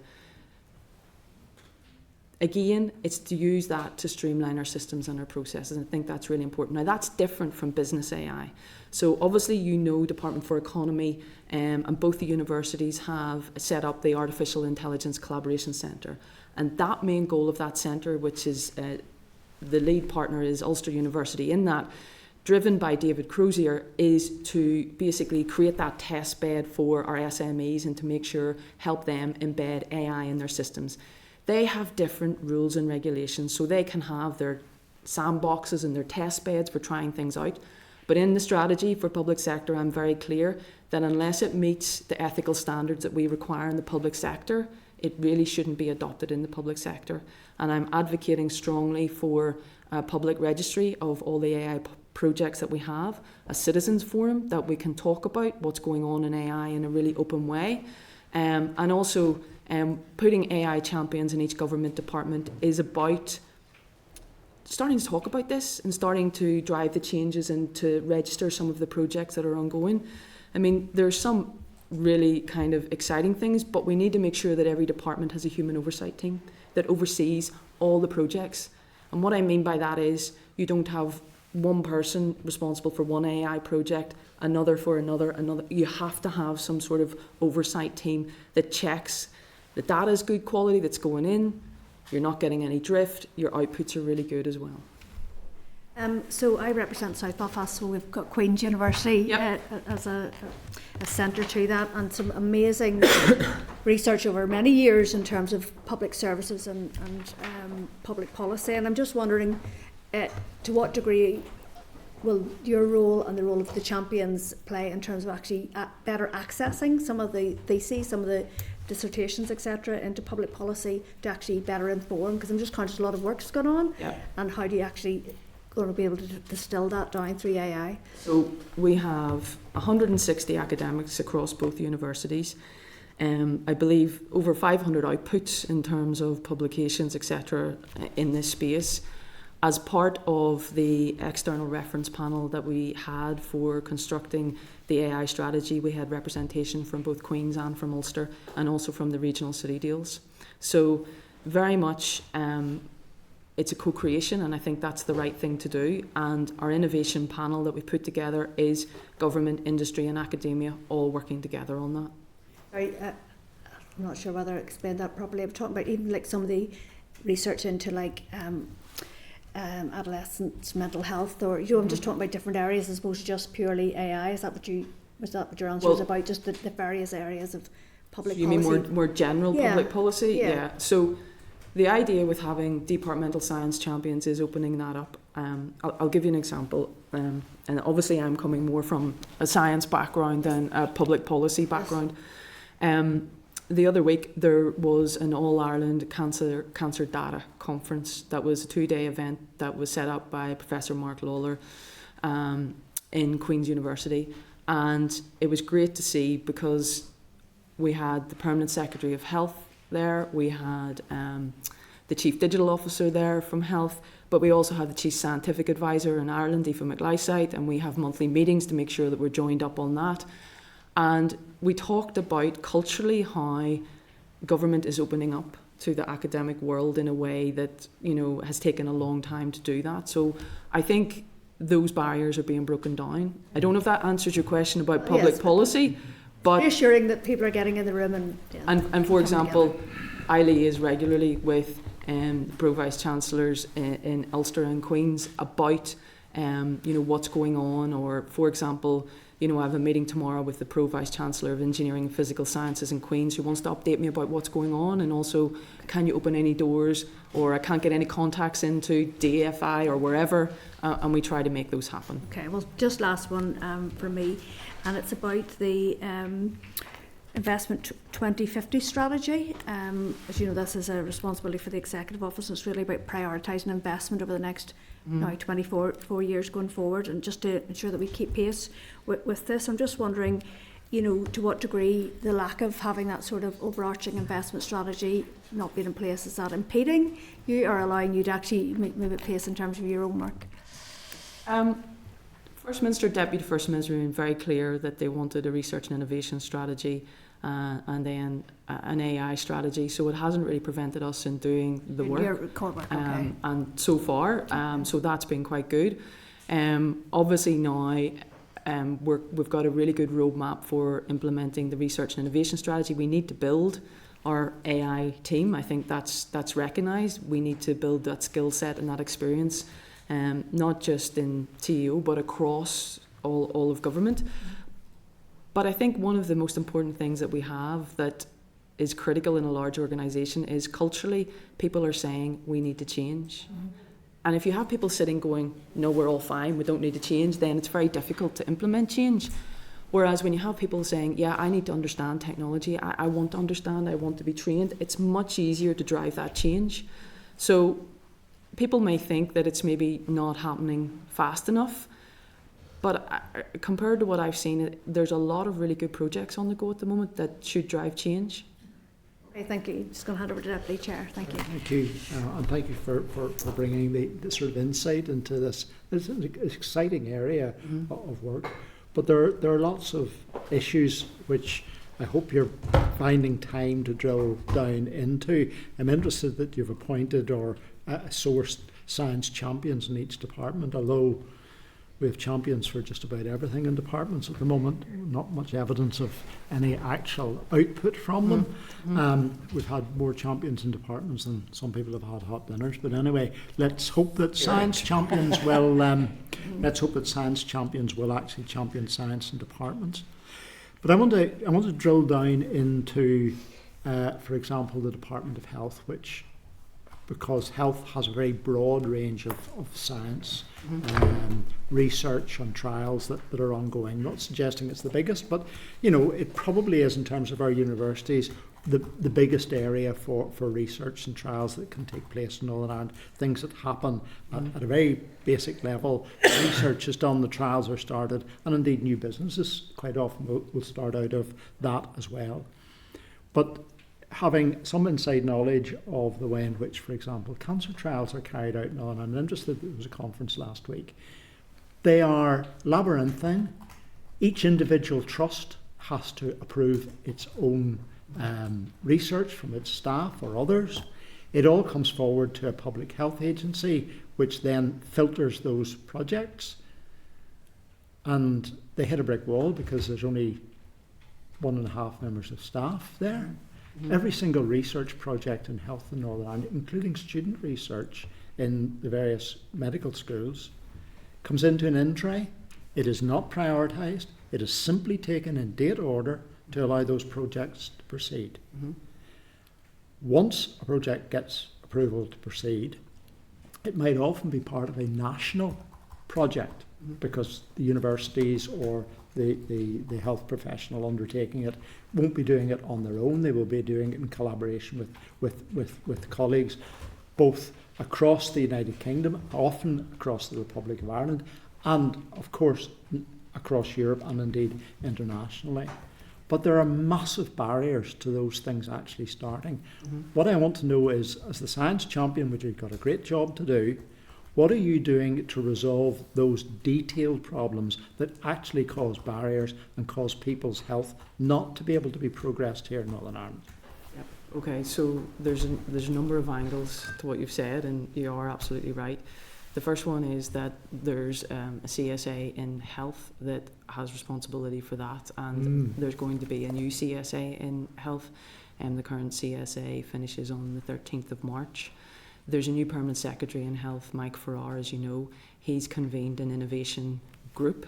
Again, it's to use that to streamline our systems and our processes, and I think that's really important. Now, that's different from business AI. So obviously, Department for Economy and both the universities have set up the Artificial Intelligence Collaboration Centre. And that main goal of that centre, which is the lead partner is Ulster University in that, driven by David Crozier, is to basically create that test bed for our SMEs and to make sure, help them embed AI in their systems. They have different rules and regulations, so they can have their sandboxes and their test beds for trying things out. But in the strategy for public sector, I'm very clear that unless it meets the ethical standards that we require in the public sector, it really shouldn't be adopted in the public sector. And I'm advocating strongly for a public registry of all the AI projects that we have, a citizens forum that we can talk about what's going on in AI in a really open way, and also putting AI champions in each government department is about starting to talk about this and starting to drive the changes and to register some of the projects that are ongoing. I mean, there's some really kind of exciting things, but we need to make sure that every department has a human oversight team that oversees all the projects. And what I mean by that is you don't have one person responsible for one AI project, another for another. You have to have some sort of oversight team that checks the data is good quality that's going in, you're not getting any drift, your outputs are really good as well. So I represent South Belfast, so we've got Queen's University as a centre to that, and some amazing research over many years in terms of public services and public policy. And I'm just wondering, to what degree will your role and the role of the champions play in terms of actually better accessing some of the theses, some of the dissertations, etc., into public policy to actually better inform? Because I'm just conscious a lot of work's gone on, and how do you actually going to be able to distill that down through AI? So we have 160 academics across both universities. I believe over 500 outputs in terms of publications, etc., in this space. As part of the external reference panel that we had for constructing the AI strategy, we had representation from both Queen's and from Ulster, and also from the regional city deals. So very much it's a co-creation, and I think that's the right thing to do. And our innovation panel that we've put together is government, industry and academia all working together on that. Sorry, I'm not sure whether I explained that properly. I'm talking about even like some of the research into like adolescents' mental health, or I'm just talking about different areas as opposed to just purely AI. Was that what your answer was about? Just the various areas of public policy? You mean more general public policy? Yeah. So the idea with having departmental science champions is opening that up. I'll give you an example. And obviously I'm coming more from a science background than a public policy background. The other week there was an All-Ireland Cancer Data Conference that was a 2-day event that was set up by Professor Mark Lawler in Queen's University, and it was great to see because we had the Permanent Secretary of Health there, we had the Chief Digital Officer there from Health, but we also had the Chief Scientific Advisor in Ireland, Aoife McLysite, and we have monthly meetings to make sure that we're joined up on that. And we talked about culturally how government is opening up to the academic world in a way that, has taken a long time to do that. So I think those barriers are being broken down. I don't know if that answers your question about public policy, but reassuring that people are getting in the room and for example, I liaise regularly with Pro Vice Chancellors in Ulster and Queen's about what's going on, or for example, I have a meeting tomorrow with the Pro Vice Chancellor of Engineering and Physical Sciences in Queen's who wants to update me about what's going on, and also can you open any doors, or I can't get any contacts into DFI or wherever, and we try to make those happen. Okay, well, just last one for me, and it's about the Investment 2050 strategy. As you know, this is a responsibility for the Executive Office, and it's really about prioritising investment over the next now 24 years going forward, and just to ensure that we keep pace with this. I'm just wondering, to what degree the lack of having that sort of overarching investment strategy not being in place, is that impeding you or allowing you to actually move at pace in terms of your own work? First Minister, Deputy First Minister have been very clear that they wanted a research and innovation strategy and then an AI strategy, so it hasn't really prevented us in doing the work. Your core work, okay. And so far, so that's been quite good. Obviously now we've got a really good roadmap for implementing the research and innovation strategy. We need to build our AI team. I think that's recognised. We need to build that skill set and that experience, not just in TEO but across all of government. But I think one of the most important things that we have that is critical in a large organisation is culturally people are saying we need to change. And if you have people sitting going, no, we're all fine, we don't need to change, then it's very difficult to implement change. Whereas when you have people saying, yeah, I need to understand technology, I want to understand, I want to be trained, it's much easier to drive that change. So people may think that it's maybe not happening fast enough, but compared to what I've seen, there's a lot of really good projects on the go at the moment that should drive change. Okay, thank you. Just going to hand over to Deputy Chair. Thank you. Thank you, and thank you for bringing the sort of insight into this. It's an exciting area of work, but there are lots of issues which I hope you're finding time to drill down into. I'm interested that you've appointed or sourced science champions in each department, although we have champions for just about everything in departments at the moment. Not much evidence of any actual output from them. We've had more champions in departments than some people have had hot dinners. But anyway, let's hope that science champions will. Let's hope that science champions will actually champion science in departments. But I want to drill down into, for example, the Department of Health, which, because health has a very broad range of science, research on trials that are ongoing. Not suggesting it's the biggest, but it probably is in terms of our universities the biggest area for research and trials that can take place in Northern Ireland. Things that happen at a very basic level. Research is done, the trials are started, and indeed new businesses quite often will start out of that as well. But having some inside knowledge of the way in which, for example, cancer trials are carried out now, and I'm interested, there was a conference last week. They are labyrinthine. Each individual trust has to approve its own research from its staff or others. It all comes forward to a public health agency, which then filters those projects. And they hit a brick wall because there's only 1.5 members of staff there. Every single research project in health in Northern Ireland, including student research in the various medical schools, comes into an in-tray. It is not prioritised. It is simply taken in date order to allow those projects to proceed. Once a project gets approval to proceed, it might often be part of a national project because the universities or the health professional undertaking it won't be doing it on their own. They will be doing it in collaboration with colleagues both across the United Kingdom, often across the Republic of Ireland, and of course across Europe and indeed internationally. But there are massive barriers to those things actually starting. What I want to know is, as the science champion, which you've got a great job to do, what are you doing to resolve those detailed problems that actually cause barriers and cause people's health not to be able to be progressed here in Northern Ireland? Okay, so there's a number of angles to what you've said, and you are absolutely right. The first one is that there's a CSA in health that has responsibility for that, and there's going to be a new CSA in health, and the current CSA finishes on the 13th of March. There's a new permanent secretary in health, Mike Farrar, as you know. He's convened an innovation group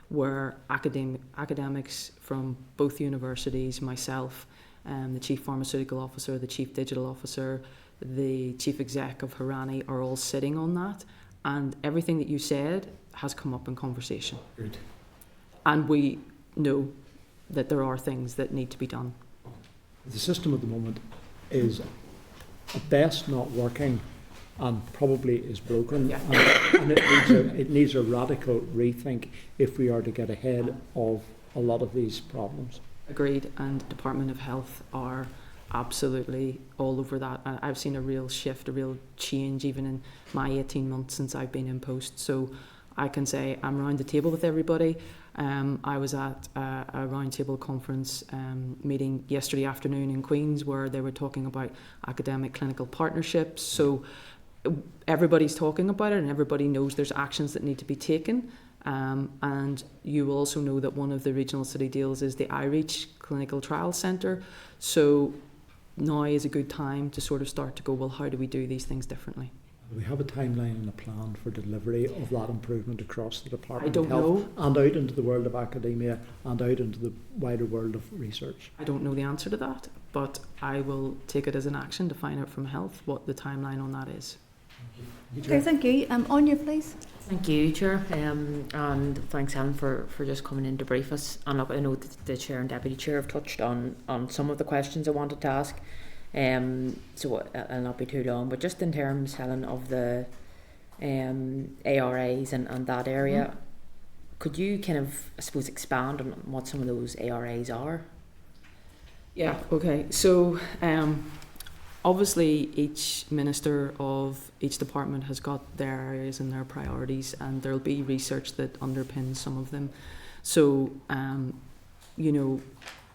where academics from both universities, myself, the chief pharmaceutical officer, the chief digital officer, the chief exec of Harani are all sitting on that. And everything that you said has come up in conversation. Good. And we know that there are things that need to be done. The system at the moment is at best not working and probably is broken. Yeah. And it needs a radical rethink if we are to get ahead of a lot of these problems. Agreed, and Department of Health are absolutely all over that. I've seen a real shift, a real change even in my 18 months since I've been in post. So I can say I'm around the table with everybody. I was at a roundtable conference meeting yesterday afternoon in Queen's where they were talking about academic clinical partnerships. So everybody's talking about it and everybody knows there's actions that need to be taken. And you will also know that one of the regional city deals is the iReach Clinical Trials Centre. So now is a good time to sort of start to go, well, how do we do these things differently? Do we have a timeline and a plan for delivery of that improvement across the Department I don't of Health know. and out into the world of academia and out into the wider world of research? I don't know the answer to that, but I will take it as an action to find out from Health what the timeline on that is. Okay, thank you. Anya, please. Thank you, Chair, and thanks, Helen, for just coming in to brief us. And look, I know that the Chair and Deputy Chair have touched on some of the questions I wanted to ask, so I'll not be too long. But just in terms, Helen, of the ARAs and that area, could you kind of, I suppose, expand on what some of those ARAs are? Yeah, okay. So obviously each minister of each department has got their areas and their priorities, and there'll be research that underpins some of them. So, you know,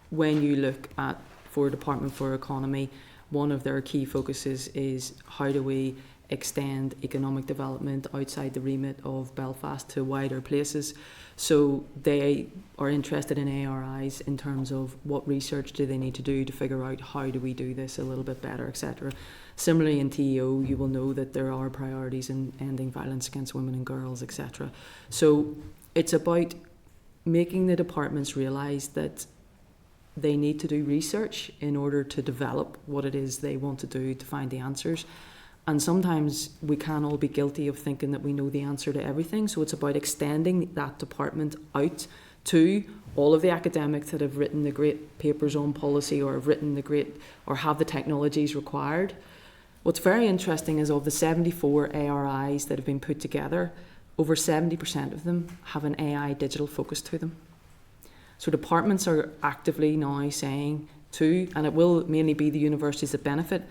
when you look at for Department for Economy, one of their key focuses is how do we extend economic development outside the remit of Belfast to wider places. So they are interested in ARIs in terms of what research do they need to do to figure out how do we do this a little bit better, etc. Similarly in TEO, you will know that there are priorities in ending violence against women and girls, etc. So it's about making the departments realise that they need to do research in order to develop what it is they want to do to find the answers. And sometimes we can all be guilty of thinking that we know the answer to everything. So it's about extending that department out to all of the academics that have written the great papers on policy or have written the great or have the technologies required. What's very interesting is of the 74 ARIs that have been put together, over 70% of them have an AI digital focus to them. So departments are actively now saying to, and it will mainly be the universities that benefit,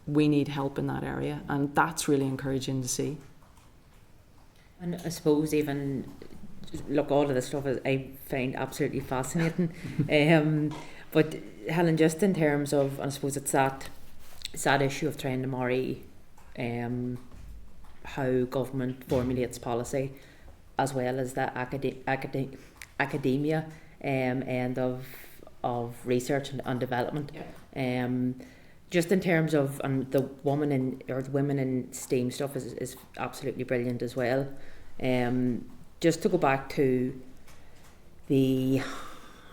we need help in that area, and that's really encouraging to see. And I suppose even, look, all of this stuff I find absolutely fascinating. But Helen, just in terms of, and I suppose it's that issue of trying to marry how government formulates policy as well as the academia end of research and development. Yeah. Just in terms of the women in STEAM stuff is absolutely brilliant as well. Just to go back to the,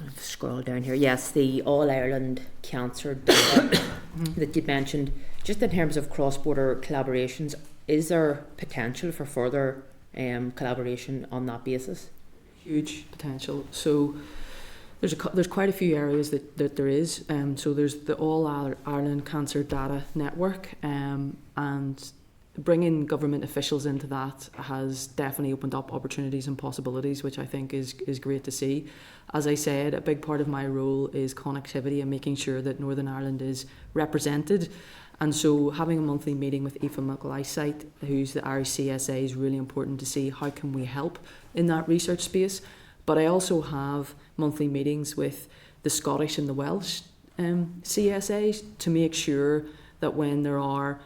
I'll scroll down here. Yes, the All Ireland Cancer data that you'd mentioned. Just in terms of cross-border collaborations, is there potential for further collaboration on that basis? Huge potential. So there's quite a few areas that there is. So there's the All Ireland Cancer Data Network, and bringing government officials into that has definitely opened up opportunities and possibilities, which I think is great to see. As I said, a big part of my role is connectivity and making sure that Northern Ireland is represented. And so having a monthly meeting with Aoife McGlysight, who's the Irish CSA, is really important to see how can we help in that research space. But I also have monthly meetings with the Scottish and the Welsh CSAs to make sure that when there are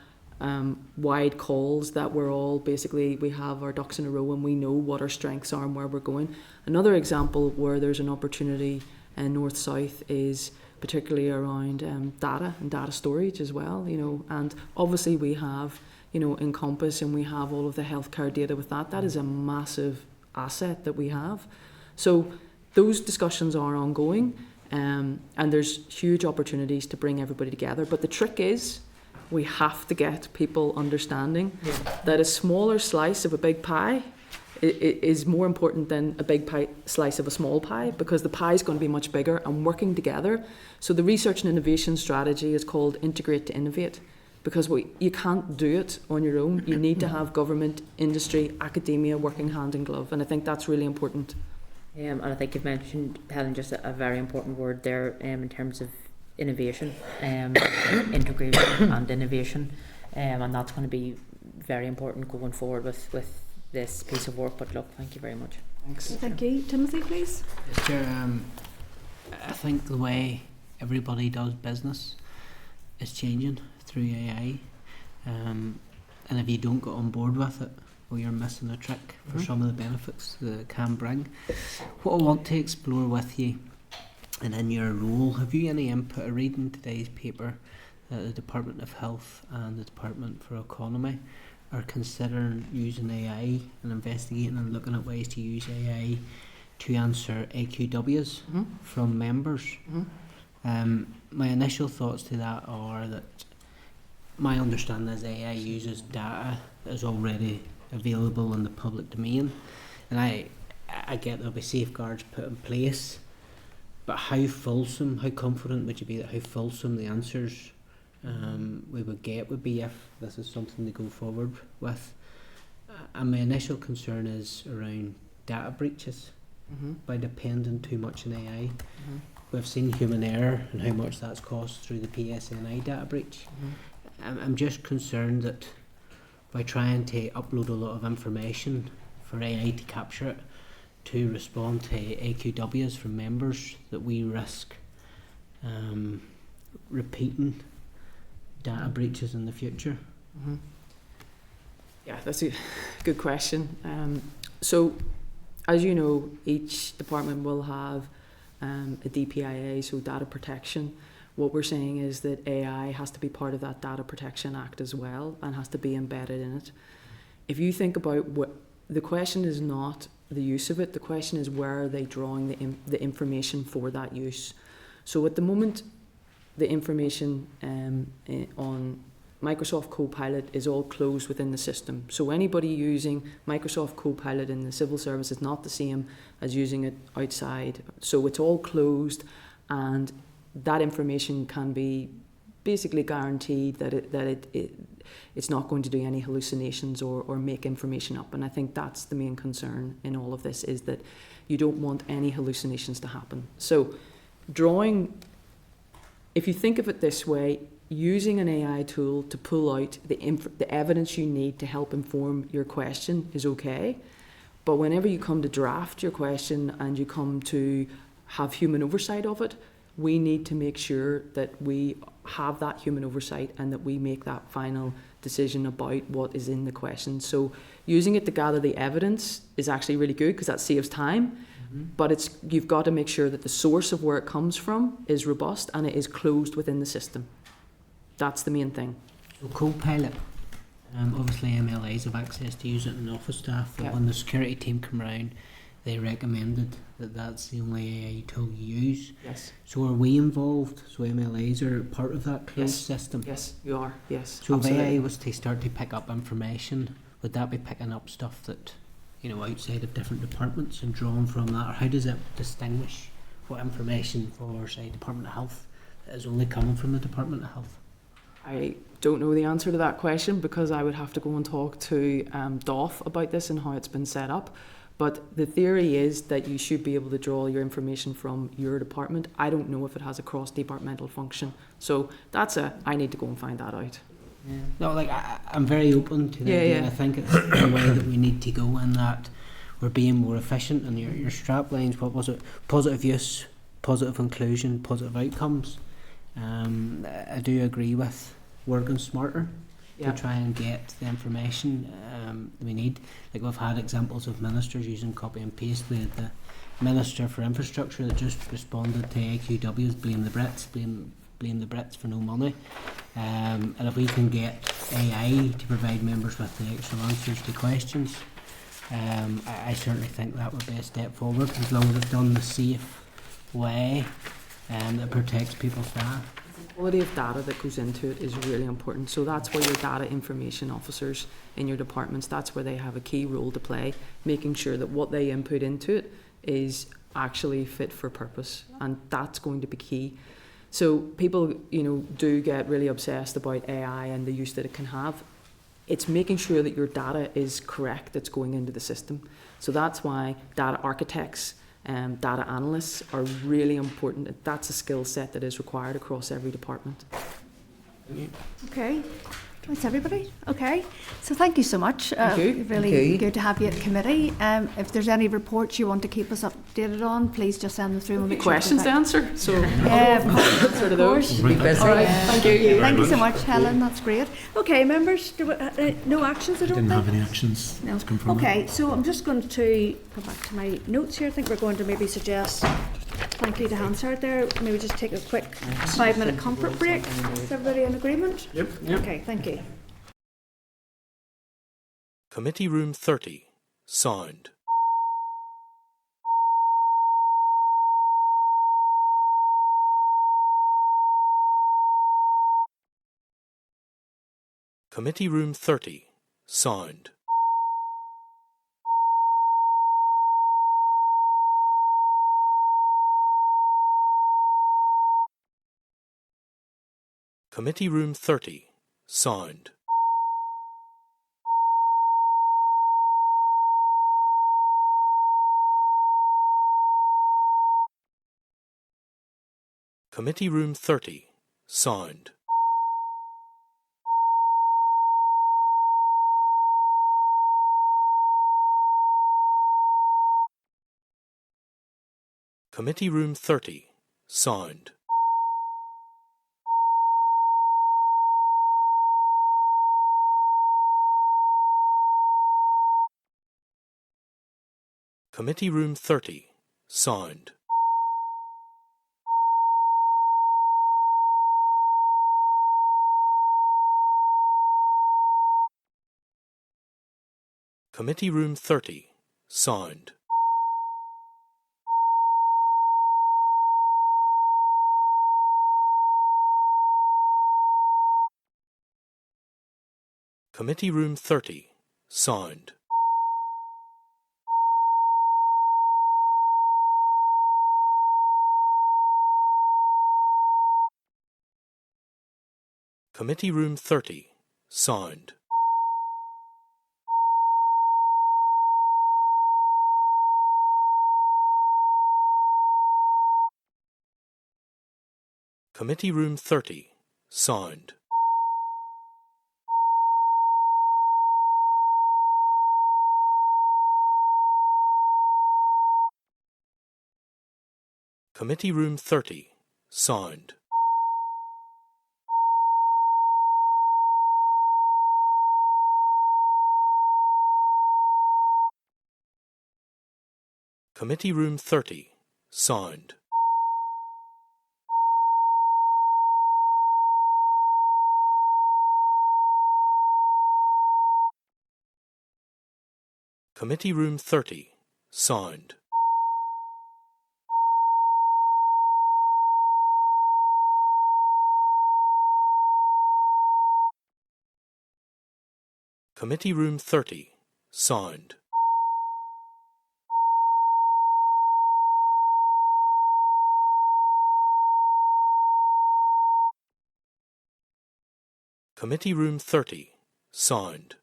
wide calls that we have our ducks in a row and we know what our strengths are and where we're going. Another example where there's an opportunity in North-South is particularly around data and data storage as well, you know, and obviously we have encompass, and we have all of the healthcare data with that. That is a massive asset that we have. So those discussions are ongoing, and there's huge opportunities to bring everybody together. But the trick is, we have to get people understanding that a smaller slice of a big pie is more important than a big slice of a small pie, because the pie is going to be much bigger, and working together. So the research and innovation strategy is called Integrate to Innovate, because you can't do it on your own. You need to have government, industry, academia working hand in glove, and I think that's really important. And I think you've mentioned, Helen, just a very important word there in terms of innovation, integration and innovation, and that's going to be very important going forward with this piece of work. But look, thank you very much. Thanks. Thank you. Timothy, please. Yes, Chair. I think the way everybody does business is changing through AI, and if you don't get on board with it, well, you're missing a trick for some of the benefits that it can bring. What I want to explore with you, and in your role, have you any input or reading today's paper that the Department of Health and the Department for Economy are considering using AI and investigating and looking at ways to use AI to answer AQWs from members? My initial thoughts to that are that my understanding is AI uses data that is already available in the public domain, and I get there'll be safeguards put in place, but how fulsome, how confident would you be that how fulsome the answers we would get would be if this is something to go forward with? And my initial concern is around data breaches by depending too much on AI. We've seen human error and how much that's cost through the PSNI data breach. I'm just concerned that by trying to upload a lot of information for AI to capture it, to respond to AQWs from members, that we risk repeating data breaches in the future. Yeah, that's a good question. So, as you know, each department will have a DPIA, so data protection. What we're saying is that AI has to be part of that Data Protection Act as well, and has to be embedded in it. If you think about what the question is, not the use of it, the question is where are they drawing the information for that use. So at the moment, the information on Microsoft Copilot is all closed within the system. So anybody using Microsoft Copilot in the civil service is not the same as using it outside. So it's all closed, and that information can be basically guaranteed that it's not going to do any hallucinations or make information up. And I think that's the main concern in all of this, is that you don't want any hallucinations to happen. So if you think of it this way, using an AI tool to pull out the evidence you need to help inform your question is okay. But whenever you come to draft your question and you come to have human oversight of it, we need to make sure that we have that human oversight and that we make that final decision about what is in the question. So using it to gather the evidence is actually really good, because that saves time. But you've got to make sure that the source of where it comes from is robust and it is closed within the system. That's the main thing. So Copilot, obviously MLAs have access to use it in office staff, but when the security team come around, they recommended that that's the only AI tool you use. Yes. So are we involved? So MLAs are part of that closed system? Yes, you are. Yes. So absolutely. if AI was to start to pick up information, would that be picking up stuff that, outside of different departments and drawing from that? Or how does it distinguish what information for, say, Department of Health that is only coming from the Department of Health? I don't know the answer to that question, because I would have to go and talk to DOF about this and how it's been set up. But the theory is that you should be able to draw your information from your department. I don't know if it has a cross-departmental function. So I need to go and find that out. Yeah. No, I'm very open to that idea. I think it's the way that we need to go, in that we're being more efficient. And your strap lines, what was it? Positive use, positive inclusion, positive outcomes. I do agree with working smarter to try and get the information we need. Like, we've had examples of ministers using copy and paste. We had the Minister for Infrastructure that just responded to AQWs, blame the Brits for no money. And if we can get AI to provide members with the extra answers to questions, I certainly think that would be a step forward, as long as it's done in a safe way that protects people's data. The quality of data that goes into it is really important. So that's where your data information officers in your departments, that's where they have a key role to play, making sure that what they input into it is actually fit for purpose, and that's going to be key. So people, do get really obsessed about AI and the use that it can have. It's making sure that your data is correct that's going into the system. So that's why data architects and data analysts are really important. That's a skill set that is required across every department. Okay. That's everybody. Okay. So thank you so much. Thank you. Really good to have you at committee. If there's any reports you want to keep us updated on, please just send them through. We'll make Questions to answer. So answer to those. All right. Thank you. Thank you so much, Helen. That's great. Okay, members. No actions. I don't Didn't think. have any actions. No. Come from Okay. So I'm just going to go back to my notes here. I think we're going to maybe suggest. Thank you to Hansard there. Maybe just take a quick 5-minute comfort break. Is everybody in agreement? Yep. Okay, thank you. Committee Room 30. Sound. Committee Room 30. Sound. Committee Room 30. Sound. Committee Room 30. Sound. Committee Room 30. Sound. Committee Room 30. Sound. Committee Room 30. Sound. Committee Room 30. Sound. Committee Room 30. Sound. Committee Room 30. Sound. Committee Room 30. Sound. Committee Room 30. Sound. Committee Room 30. Sound. Committee Room 30. Sound. Committee Room 30. Sound.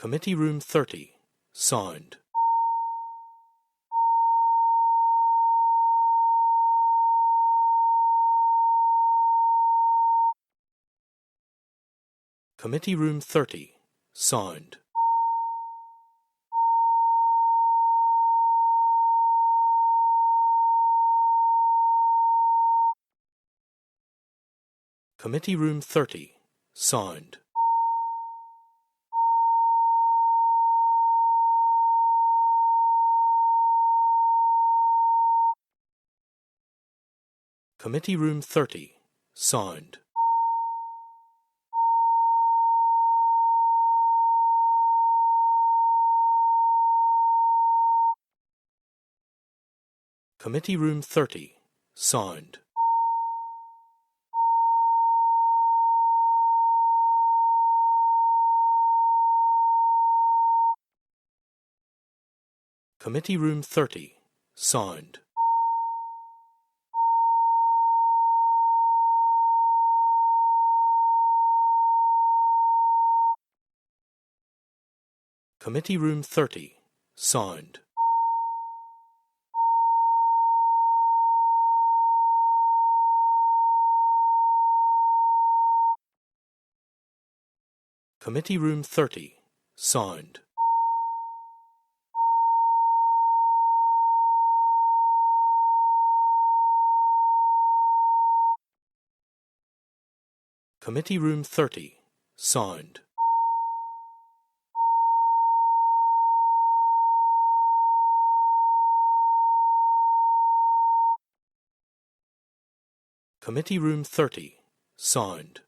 Committee Room 30. Sound. Committee Room 30. Sound. Committee Room 30. Sound. Committee Room 30, Sound. Committee Room 30, Sound. Committee Room 30, Sound. Committee Room 30, Sound. Committee Room 30, Sound. Committee Room 30, Sound. Committee Room 30, Sound.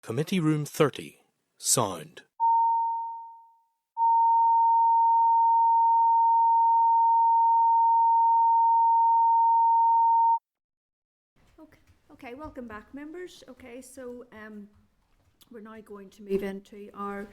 Committee Room 30, Sound. Okay, welcome back, members. Okay, so we're now going to move into our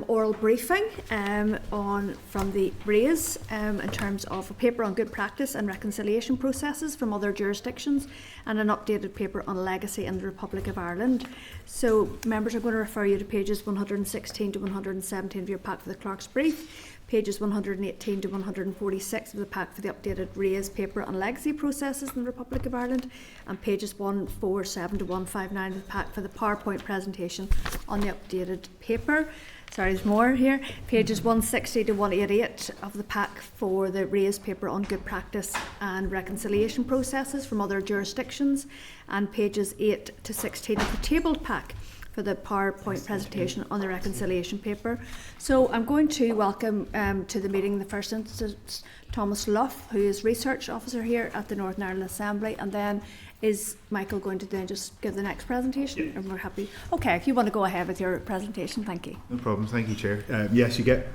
oral briefing from the RAISE in terms of a paper on good practice and reconciliation processes from other jurisdictions and an updated paper on legacy in the Republic of Ireland. So members are going to refer you to pages 116 to 117 of your pack for the clerk's brief, pages 118 to 146 of the pack for the updated RAISE paper on legacy processes in the Republic of Ireland, and pages 147 to 159 of the pack for the PowerPoint presentation on the updated paper. Sorry, there's more here. Pages 160 to 188 of the pack for the RAISE paper on good practice and reconciliation processes from other jurisdictions, and pages 8 to 16 of the tabled pack for the PowerPoint presentation on the reconciliation paper. So I'm going to welcome to the meeting in the first instance Thomas Luff, who is Research Officer here at the Northern Ireland Assembly, and then is Michael going to then just give the next presentation? Yeah. And we're happy. Okay, if you want to go ahead with your presentation, thank you. No problem, thank you, Chair. Yes, you get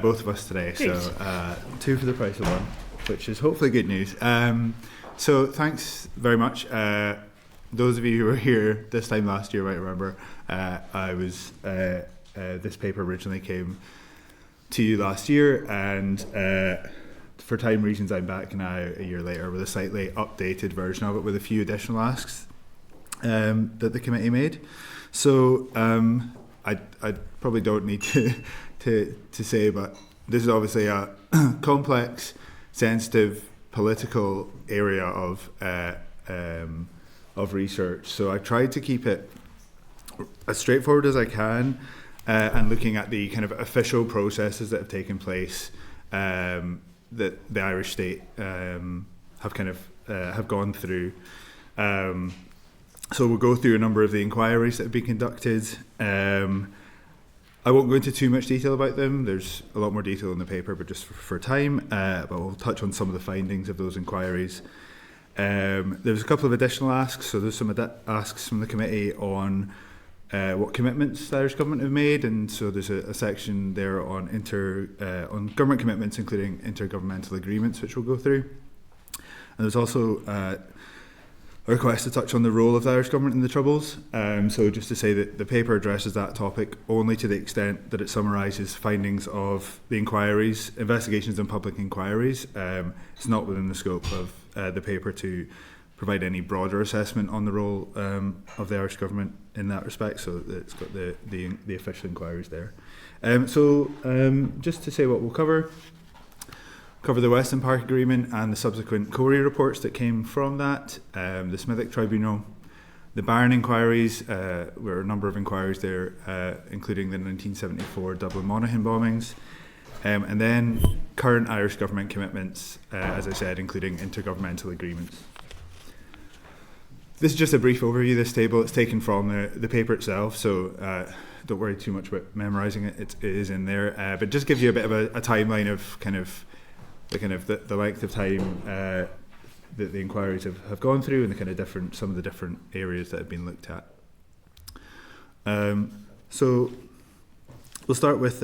both of us today, Good. so 2 for the price of 1, which is hopefully good news. So thanks very much. Those of you who were here this time last year might remember this paper originally came to you last year, and for time reasons I'm back now a year later with a slightly updated version of it with a few additional asks that the committee made. So I probably don't need to say, but this is obviously a complex, sensitive, political area of research. So I tried to keep it as straightforward as I can, and looking at the kind of official processes that have taken place that the Irish state have gone through. So we'll go through a number of the inquiries that have been conducted. I won't go into too much detail about them. There's a lot more detail in the paper, but just for time. But we'll touch on some of the findings of those inquiries. There's a couple of additional asks. So there's some asks from the committee on what commitments the Irish government have made, and so there's a section there on government commitments, including intergovernmental agreements, which we'll go through. And there's also a request to touch on the role of the Irish government in the Troubles. So just to say that the paper addresses that topic only to the extent that it summarises findings of the inquiries, investigations and public inquiries. It's not within the scope of the paper to provide any broader assessment on the role of the Irish government in that respect, so it's got the official inquiries there. Just to say what we'll cover the Weston Park Agreement and the subsequent Corey reports that came from that, the Smithick Tribunal, the Barron inquiries, there were a number of inquiries there, including the 1974 Dublin Monaghan bombings, and then current Irish government commitments, as I said, including intergovernmental agreements. This is just a brief overview of this table. It's taken from the paper itself, so don't worry too much about memorising it. It is in there, but just gives you a bit of a timeline of the length of time that the inquiries have gone through, and the kind of some of the different areas that have been looked at. So we'll start with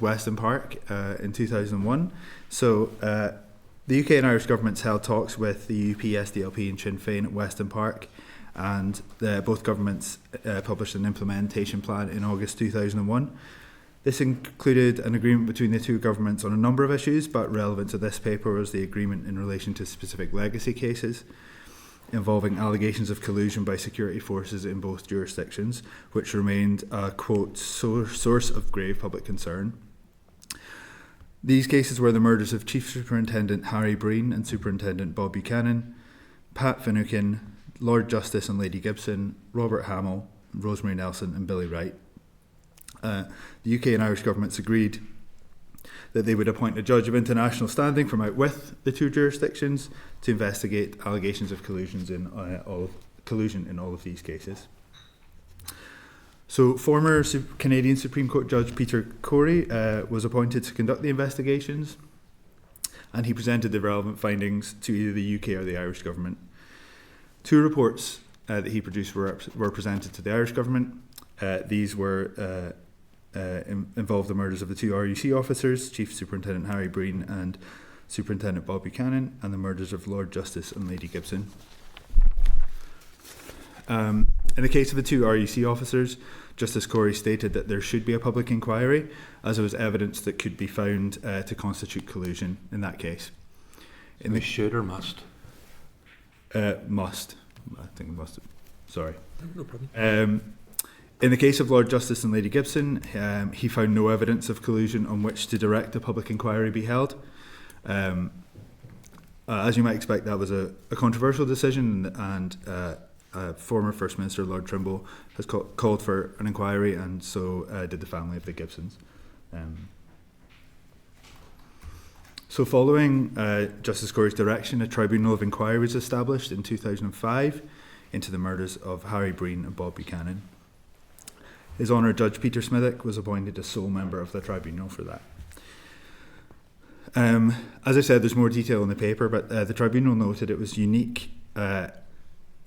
Weston Park in 2001. So the UK and Irish governments held talks with the UP, SDLP and Sinn Féin at Weston Park, and both governments published an implementation plan in August 2001. This included an agreement between the two governments on a number of issues, but relevant to this paper was the agreement in relation to specific legacy cases involving allegations of collusion by security forces in both jurisdictions, which remained a, quote, source of grave public concern. These cases were the murders of Chief Superintendent Harry Breen and Superintendent Bob Buchanan, Pat Finucane, Lord Justice and Lady Gibson, Robert Hamill, Rosemary Nelson and Billy Wright. The UK and Irish governments agreed that they would appoint a judge of international standing from out with the two jurisdictions to investigate allegations of collusion in all of these cases. So former Canadian Supreme Court Judge Peter Corey was appointed to conduct the investigations, and he presented the relevant findings to either the UK or the Irish government. Two reports that he produced were presented to the Irish government. These were involved the murders of the two RUC officers, Chief Superintendent Harry Breen and Superintendent Bob Buchanan, and the murders of Lord Justice and Lady Gibson. In the case of the two RUC officers, Justice Corey stated that there should be a public inquiry, as there was evidence that could be found to constitute collusion in that case. Should or must? Must. I think must. Sorry. No problem. In the case of Lord Justice and Lady Gibson, he found no evidence of collusion on which to direct a public inquiry be held. As you might expect, that was a controversial decision, and former First Minister Lord Trimble has called for an inquiry, and so did the family of the Gibsons. So following Justice Corey's direction, a tribunal of inquiry was established in 2005 into the murders of Harry Breen and Bob Buchanan. His Honour Judge Peter Smithick was appointed as sole member of the tribunal for that. As I said, there's more detail in the paper, but the tribunal noted it was unique. It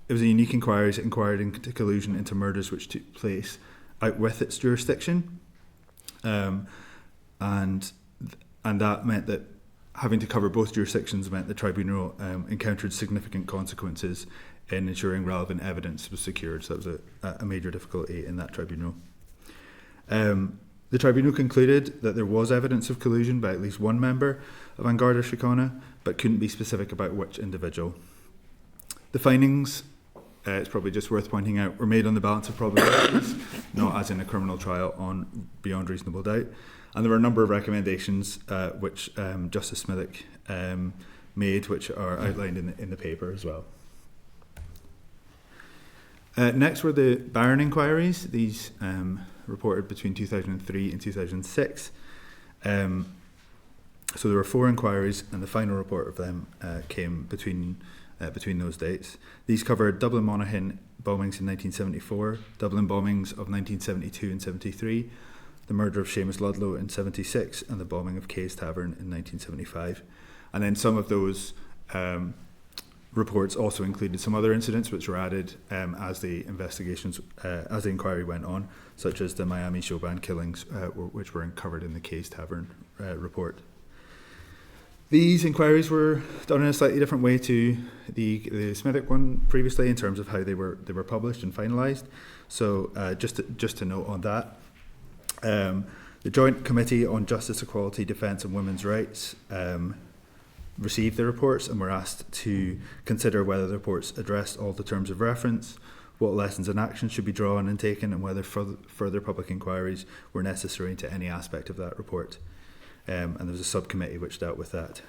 was a unique inquiry that inquired into collusion into murders which took place out with its jurisdiction, and that meant that having to cover both jurisdictions meant the tribunal encountered significant consequences in ensuring relevant evidence was secured. So that was a major difficulty in that tribunal. The tribunal concluded that there was evidence of collusion by at least one member of An Garda Síochána, but couldn't be specific about which individual. The findings, it's probably just worth pointing out, were made on the balance of probabilities, not as in a criminal trial on beyond reasonable doubt. And there were a number of recommendations which Justice Smithick made, which are outlined in the paper as well. Next were the Barron inquiries. These reported between 2003 and 2006. So there were 4 inquiries, and the final report of them came between those dates. These covered Dublin Monaghan bombings in 1974, Dublin bombings of 1972 and 73, the murder of Seamus Ludlow in 76, and the bombing of Kay's Tavern in 1975. And then some of those reports also included some other incidents which were added as the inquiry went on, such as the Miami show band killings, which were covered in the Kay's Tavern report. These inquiries were done in a slightly different way to the Smithick one previously, in terms of how they were published and finalised. So just to note on that, the Joint Committee on Justice, Equality, Defence and Women's Rights received the reports and were asked to consider whether the reports addressed all the terms of reference, what lessons and actions should be drawn and taken, and whether further public inquiries were necessary into any aspect of that report. And there was a subcommittee which dealt with that.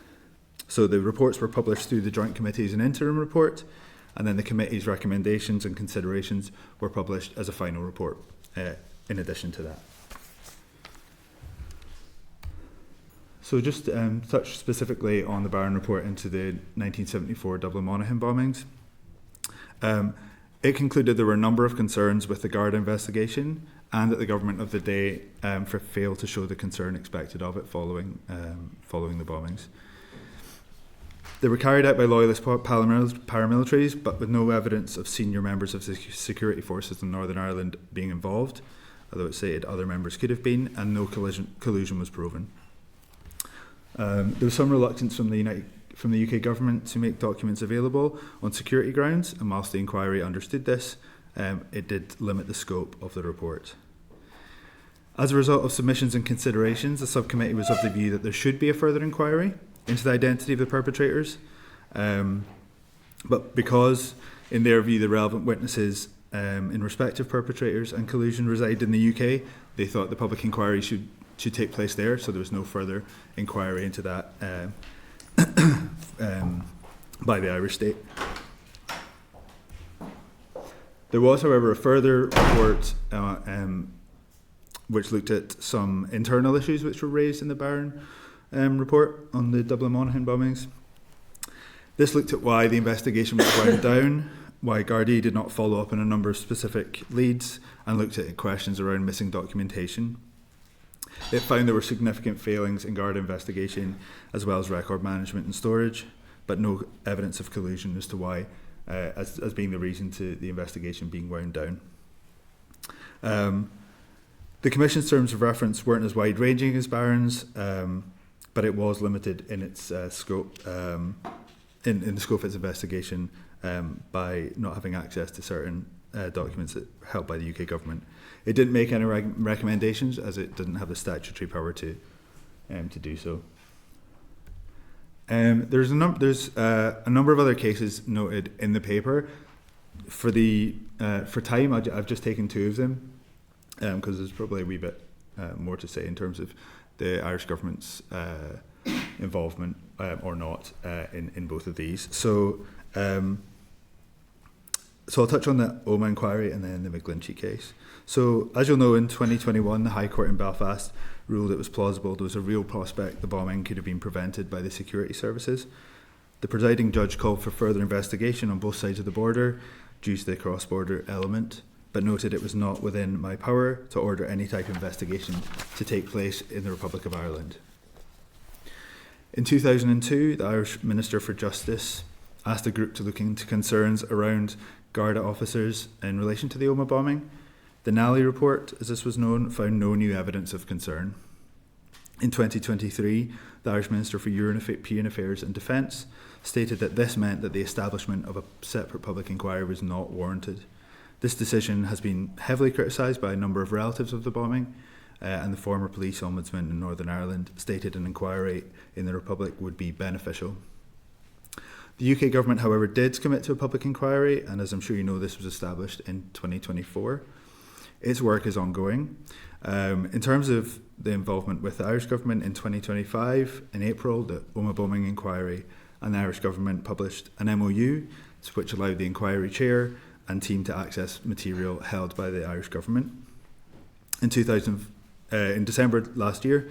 So the reports were published through the Joint Committee as an interim report, and then the committee's recommendations and considerations were published as a final report in addition to that. So just touch specifically on the Barron report into the 1974 Dublin Monaghan bombings. It concluded there were a number of concerns with the Garda investigation and that the government of the day failed to show the concern expected of it following the bombings. They were carried out by loyalist paramilitaries, but with no evidence of senior members of the security forces in Northern Ireland being involved, although it stated other members could have been, and no collusion was proven. There was some reluctance from the UK government to make documents available on security grounds, and whilst the inquiry understood this, it did limit the scope of the report. As a result of submissions and considerations, the subcommittee was of the view that there should be a further inquiry into the identity of the perpetrators, but because, in their view, the relevant witnesses in respect of perpetrators and collusion reside in the UK, they thought the public inquiry should take place there, so there was no further inquiry into that by the Irish state. There was, however, a further report which looked at some internal issues which were raised in the Barron report on the Dublin Monaghan bombings. This looked at why the investigation was wound down, why Gardaí did not follow up on a number of specific leads, and looked at questions around missing documentation. It found there were significant failings in Garda investigation, as well as record management and storage, but no evidence of collusion as to why, as being the reason to the investigation being wound down. The Commission's terms of reference weren't as wide-ranging as Barron's, but it was limited in its scope, in the scope of its investigation, by not having access to certain documents held by the UK government. It didn't make any recommendations, as it didn't have the statutory power to do so. There's a number of other cases noted in the paper. For time, I've just taken two of them, because there's probably a wee bit more to say in terms of the Irish government's involvement or not in both of these. So I'll touch on the Omagh inquiry and then the McGlinchey case. So, as you'll know, in 2021, the High Court in Belfast ruled it was plausible there was a real prospect the bombing could have been prevented by the security services. The presiding judge called for further investigation on both sides of the border due to the cross-border element, but noted it was not within my power to order any type of investigation to take place in the Republic of Ireland. In 2002, the Irish Minister for Justice asked a group to look into concerns around Garda officers in relation to the Omagh bombing. The Nally report, as this was known, found no new evidence of concern. In 2023, the Irish Minister for European Affairs and Defence stated that this meant that the establishment of a separate public inquiry was not warranted. This decision has been heavily criticised by a number of relatives of the bombing, and the former police ombudsman in Northern Ireland stated an inquiry in the Republic would be beneficial. The UK government, however, did commit to a public inquiry, and as I'm sure you know, this was established in 2024. Its work is ongoing. In terms of the involvement with the Irish government in 2025, in April, the Omagh bombing inquiry and the Irish government published an MOU which allowed the inquiry chair and team to access material held by the Irish government. In December last year,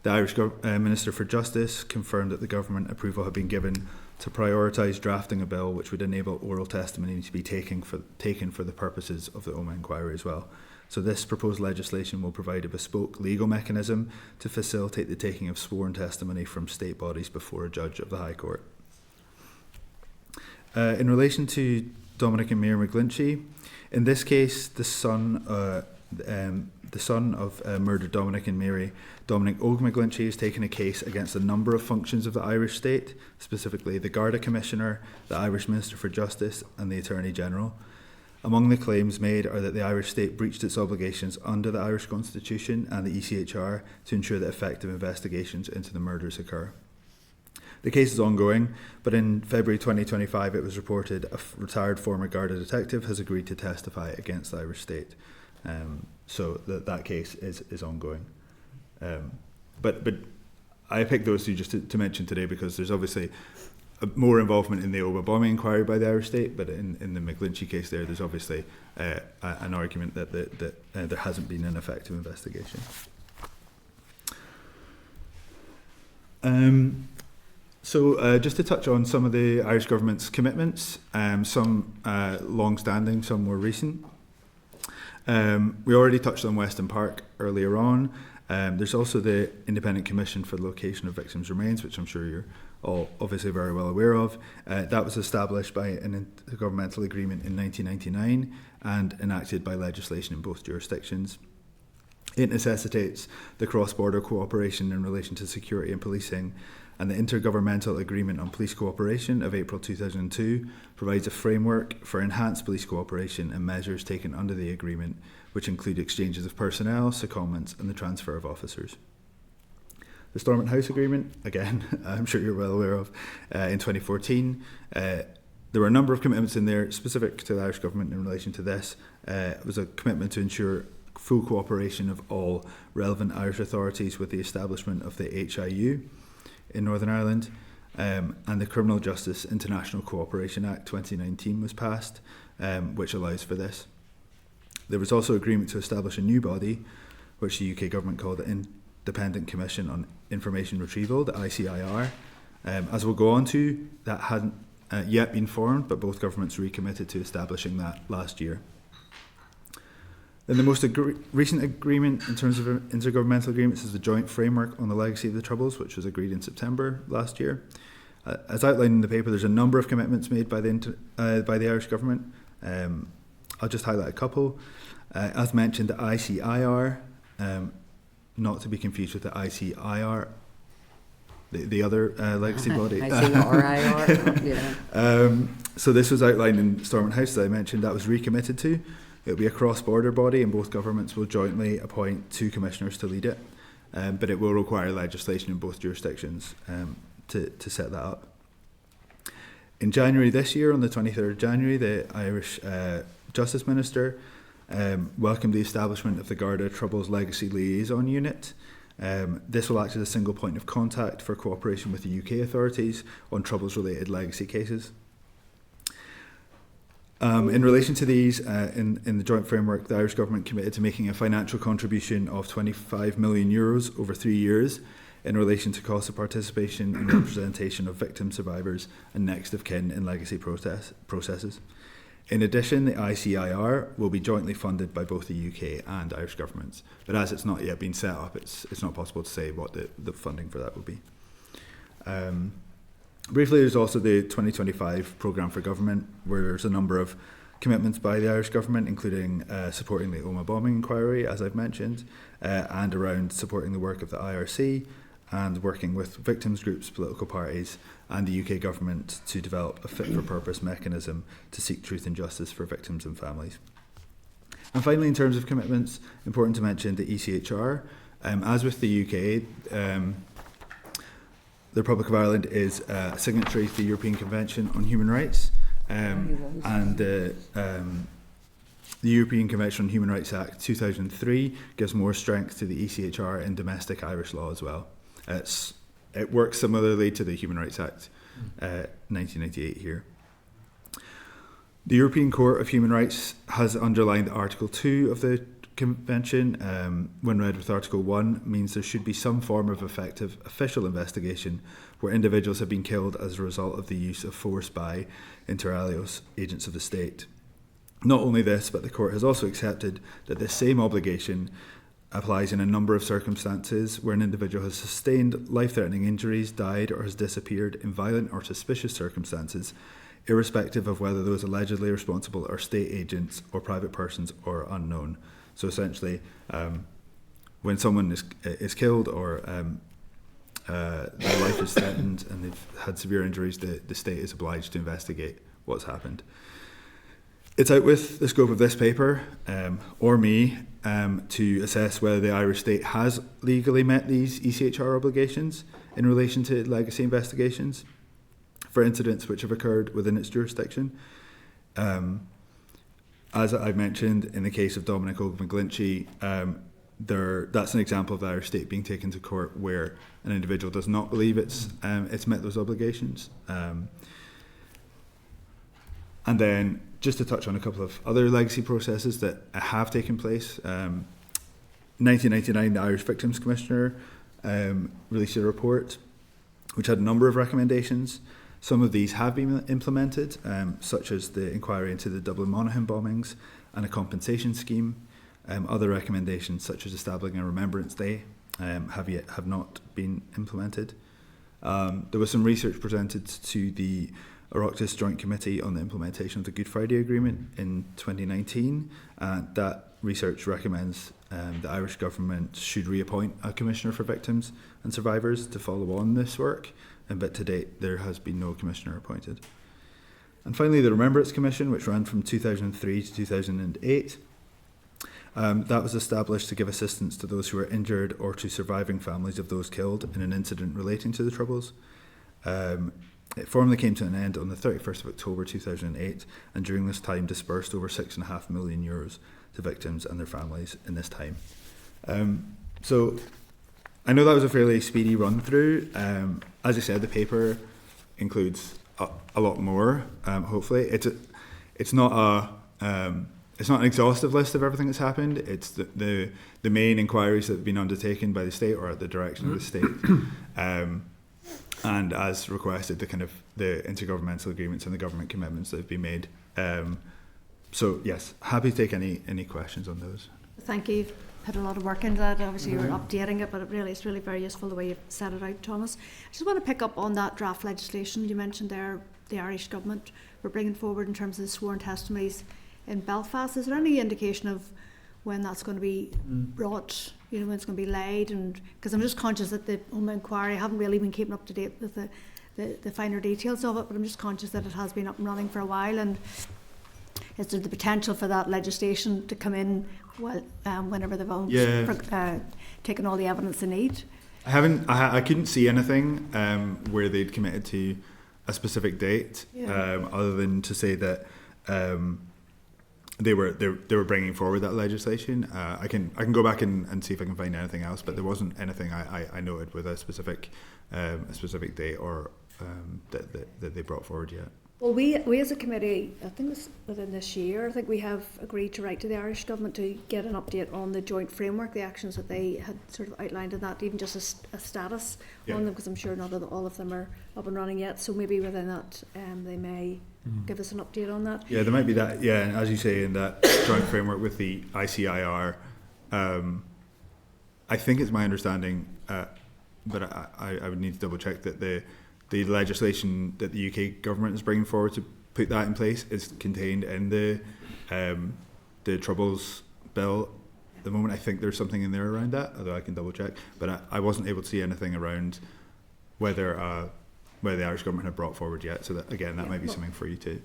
the Irish Minister for Justice confirmed that the government approval had been given to prioritise drafting a bill which would enable oral testimony to be taken for the purposes of the Omagh inquiry as well. So this proposed legislation will provide a bespoke legal mechanism to facilitate the taking of sworn testimony from state bodies before a judge of the High Court. In relation to Dominic and Mary McGlinchey, in this case, the son of murdered Dominic and Mary, Dominic Og McGlinchey, has taken a case against a number of functions of the Irish state, specifically the Garda Commissioner, the Irish Minister for Justice and the Attorney General. Among the claims made are that the Irish state breached its obligations under the Irish Constitution and the ECHR to ensure that effective investigations into the murders occur. The case is ongoing, but in February 2025 it was reported a retired former Garda detective has agreed to testify against the Irish state. So that case is ongoing. But I picked those two just to mention today because there's obviously more involvement in the Omagh bombing inquiry by the Irish state, but in the McGlinchey case there's obviously an argument that there hasn't been an effective investigation. So just to touch on some of the Irish Government's commitments, some long-standing, some more recent. We already touched on Weston Park earlier on. There's also the Independent Commission for the Location of Victims' Remains, which I'm sure you're all obviously very well aware of. That was established by an intergovernmental agreement in 1999 and enacted by legislation in both jurisdictions. It necessitates the cross-border cooperation in relation to security and policing, and the Intergovernmental Agreement on Police Cooperation of April 2002 provides a framework for enhanced police cooperation and measures taken under the agreement, which include exchanges of personnel, secondments and the transfer of officers. The Stormont House Agreement, again, I'm sure you're well aware of, in 2014. There were a number of commitments in there specific to the Irish Government in relation to this. It was a commitment to ensure full cooperation of all relevant Irish authorities with the establishment of the HIU in Northern Ireland, and the Criminal Justice International Cooperation Act 2019 was passed, which allows for this. There was also agreement to establish a new body, which the UK Government called the Independent Commission on Information Retrieval, the ICIR. As we'll go on to, that hadn't yet been formed, but both governments recommitted to establishing that last year. Then the most recent agreement in terms of intergovernmental agreements is the Joint Framework on the Legacy of the Troubles, which was agreed in September last year. As outlined in the paper, there's a number of commitments made by the Irish Government. I'll just highlight a couple. As mentioned, the ICIR, not to be confused with the ICIR, the other legacy body. ICRIR, yeah. So this was outlined in Stormont House, as I mentioned, that was recommitted to. It'll be a cross-border body and both governments will jointly appoint 2 commissioners to lead it, but it will require legislation in both jurisdictions to set that up. In January this year, on the 23rd of January, the Irish Justice Minister welcomed the establishment of the Garda Troubles Legacy Liaison Unit. This will act as a single point of contact for cooperation with the UK authorities on Troubles-related legacy cases. In relation to these, in the joint framework, the Irish Government committed to making a financial contribution of €25 million over 3 years in relation to costs of participation in representation of victims, survivors and next of kin in legacy processes. In addition, the ICIR will be jointly funded by both the UK and Irish governments, but as it's not yet been set up, it's not possible to say what the funding for that will be. Briefly, there's also the 2025 Programme for Government, where there's a number of commitments by the Irish Government, including supporting the Omagh bombing inquiry, as I've mentioned, and around supporting the work of the IRC and working with victims groups, political parties and the UK Government to develop a fit-for-purpose mechanism to seek truth and justice for victims and families. And finally, in terms of commitments, important to mention the ECHR. As with the UK, the Republic of Ireland is a signatory to the European Convention on Human Rights, and the European Convention on Human Rights Act 2003 gives more strength to the ECHR in domestic Irish law as well. It works similarly to the Human Rights Act 1998 here. The European Court of Human Rights has underlined Article 2 of the Convention, when read with Article 1, means there should be some form of effective official investigation where individuals have been killed as a result of the use of force by, inter alia, agents of the state. Not only this, but the Court has also accepted that this same obligation applies in a number of circumstances where an individual has sustained life-threatening injuries, died or has disappeared in violent or suspicious circumstances, irrespective of whether those allegedly responsible are state agents or private persons or unknown. So essentially, when someone is killed or their life is threatened and they've had severe injuries, the state is obliged to investigate what's happened. It's out with the scope of this paper, or me, to assess whether the Irish state has legally met these ECHR obligations in relation to legacy investigations for incidents which have occurred within its jurisdiction. As I've mentioned, in the case of Dominic McGlinchey, that's an example of the Irish state being taken to court where an individual does not believe it's met those obligations. And then, just to touch on a couple of other legacy processes that have taken place. 1999, the Irish Victims Commissioner released a report which had a number of recommendations. Some of these have been implemented, such as the inquiry into the Dublin Monaghan bombings and a compensation scheme. Other recommendations, such as establishing a Remembrance Day, have not been implemented. There was some research presented to the Oireachtas Joint Committee on the implementation of the Good Friday Agreement in 2019. That research recommends the Irish government should reappoint a Commissioner for Victims and Survivors to follow on this work, but to date there has been no Commissioner appointed. And finally, the Remembrance Commission, which ran from 2003 to 2008. That was established to give assistance to those who were injured or to surviving families of those killed in an incident relating to the Troubles. It formally came to an end on the 31st of October 2008, and during this time disbursed over €6.5 million to victims and their families in this time. So I know that was a fairly speedy run through. As I said, the paper includes a lot more. Hopefully, it's not an exhaustive list of everything that's happened. It's the main inquiries that have been undertaken by the state or at the direction of the state. And as requested, the intergovernmental agreements and the government commitments that have been made. So yes, happy to take any questions on those. Thank you. You've put a lot of work into that. Obviously, you're updating it, but it's really very useful the way you've set it out, Thomas. I just want to pick up on that draft legislation you mentioned there. The Irish government were bringing forward in terms of the sworn testimonies in Belfast. Is there any indication of when that's going to be brought? When it's going to be laid? And because I'm just conscious that the Home Inquiry, I haven't really been keeping up to date with the finer details of it, but I'm just conscious that it has been up and running for a while. And is there the potential for that legislation to come in whenever they've taken all the evidence they need? I couldn't see anything where they'd committed to a specific date, other than to say that they were bringing forward that legislation. I can go back and see if I can find anything else, but there wasn't anything I noted with a specific date or that they brought forward yet. Well, we as a committee, I think it's within this year, I think we have agreed to write to the Irish government to get an update on the joint framework, the actions that they had sort of outlined in that, even just a status on them, because I'm sure not all of them are up and running yet. So maybe within that, they may give us an update on that. Yeah, there might be that. Yeah, and as you say, in that joint framework with the ICIR, I think it's my understanding, but I would need to double check that the legislation that the UK government is bringing forward to put that in place is contained in the Troubles bill. At the moment, I think there's something in there around that, although I can double check. But I wasn't able to see anything around whether the Irish government had brought forward yet. So that might be something for you to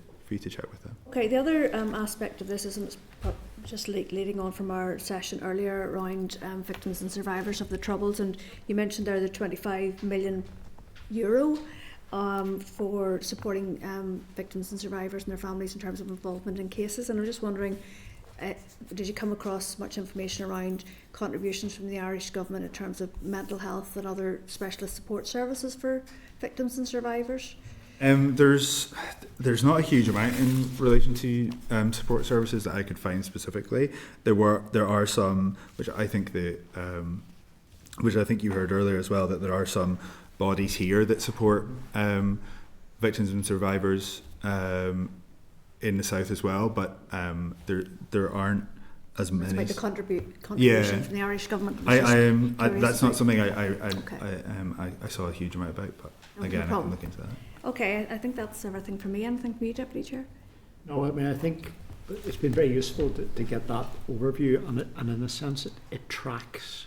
check with them. Okay, the other aspect of this is just leading on from our session earlier around victims and survivors of the Troubles, and you mentioned there the €25 million for supporting victims and survivors and their families in terms of involvement in cases. And I'm just wondering, did you come across much information around contributions from the Irish government in terms of mental health and other specialist support services for victims and survivors? There's not a huge amount in relation to support services that I could find specifically. There are some, which I think you heard earlier as well, that there are some bodies here that support victims and survivors in the south as well, but there aren't as many. It's about the contribution from the Irish government. That's not something I saw a huge amount about, but again, I can look into that. Okay, I think that's everything from me. Anything from you, Deputy Chair? No, I mean, I think it's been very useful to get that overview, and in a sense it tracks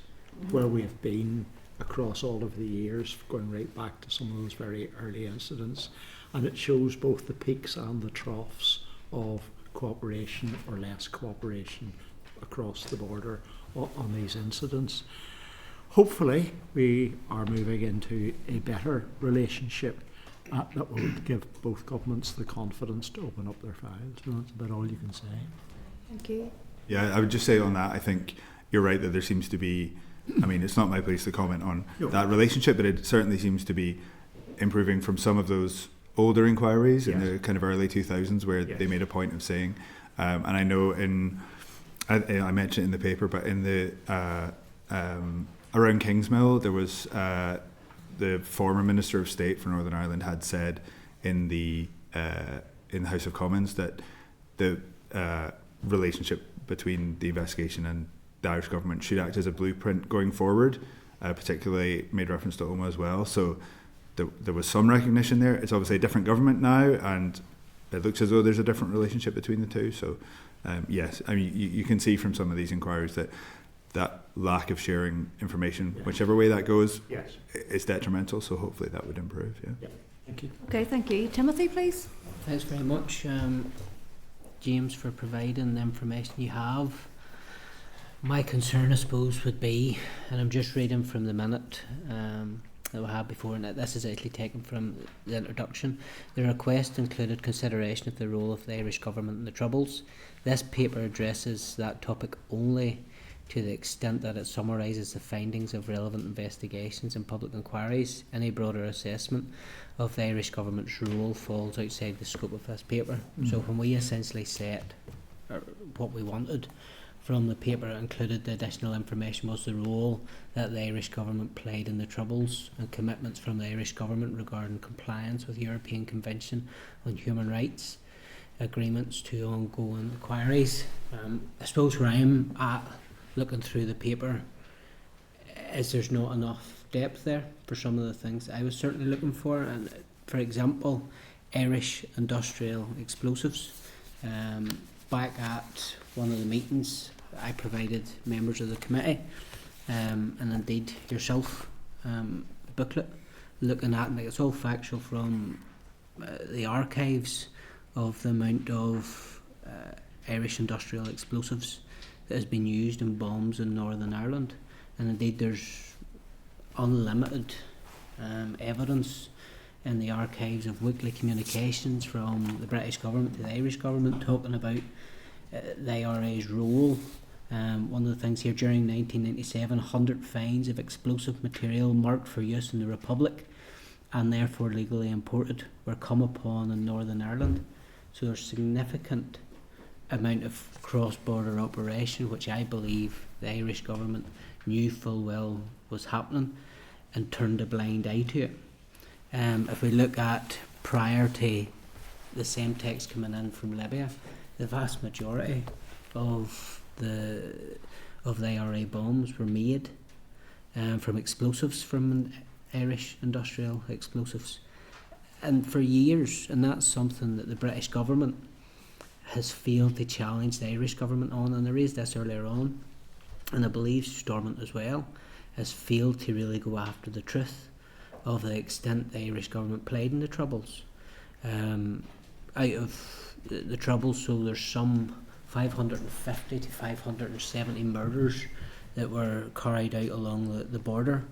where we have been across all of the years, going right back to some of those very early incidents, and it shows both the peaks and the troughs of cooperation or less cooperation across the border on these incidents. Hopefully we are moving into a better relationship that will give both governments the confidence to open up their files. So that's about all you can say. Thank you. Yeah, I would just say on that, I think you're right that there seems to be, I mean, it's not my place to comment on that relationship, but it certainly seems to be improving from some of those older inquiries in the kind of early 2000s where they made a point of saying, and I know I mentioned it in the paper, but in the around Kingsmill there was the former Minister of State for Northern Ireland had said in the House of Commons that the relationship between the investigation and the Irish government should act as a blueprint going forward, particularly made reference to OMA as well. So there was some recognition there. It's obviously a different government now, and it looks as though there's a different relationship between the two. So yes, I mean, you can see from some of these inquiries that lack of sharing information, whichever way that goes, is detrimental. So hopefully that would improve. Yeah. Thank you. Okay, thank you. Timothy, please. Thanks very much, James, for providing the information you have. My concern, I suppose, would be, and I'm just reading from the minute that we had before, and this is actually taken from the introduction. The request included consideration of the role of the Irish government in the Troubles. This paper addresses that topic only to the extent that it summarises the findings of relevant investigations and public inquiries. Any broader assessment of the Irish government's role falls outside the scope of this paper. So when we essentially set what we wanted from the paper, it included the additional information was the role that the Irish government played in the Troubles and commitments from the Irish government regarding compliance with European Convention on Human Rights, agreements to ongoing inquiries. I suppose where I'm at looking through the paper is there's not enough depth there for some of the things I was certainly looking for. And for example, Irish industrial explosives. Back at one of the meetings, I provided members of the committee and indeed yourself a booklet looking at, and it's all factual from the archives of the amount of Irish industrial explosives that has been used in bombs in Northern Ireland, and indeed there's unlimited evidence in the archives of weekly communications from the British government to the Irish government talking about the IRA's role. One of the things here, during 1997, 100 finds of explosive material marked for use in the Republic and therefore legally imported were come upon in Northern Ireland. So there's significant amount of cross-border operation which I believe the Irish government knew full well was happening and turned a blind eye to it. If we look at prior to the same text coming in from Libya, the vast majority of the IRA bombs were made from explosives, from Irish industrial explosives, and for years, and that's something that the British government has failed to challenge the Irish government on, and I raised this earlier on, and I believe Stormont as well has failed to really go after the truth of the extent the Irish government played in the Troubles. Out of the Troubles, so there's some 550 to 570 murders that were carried out along the border,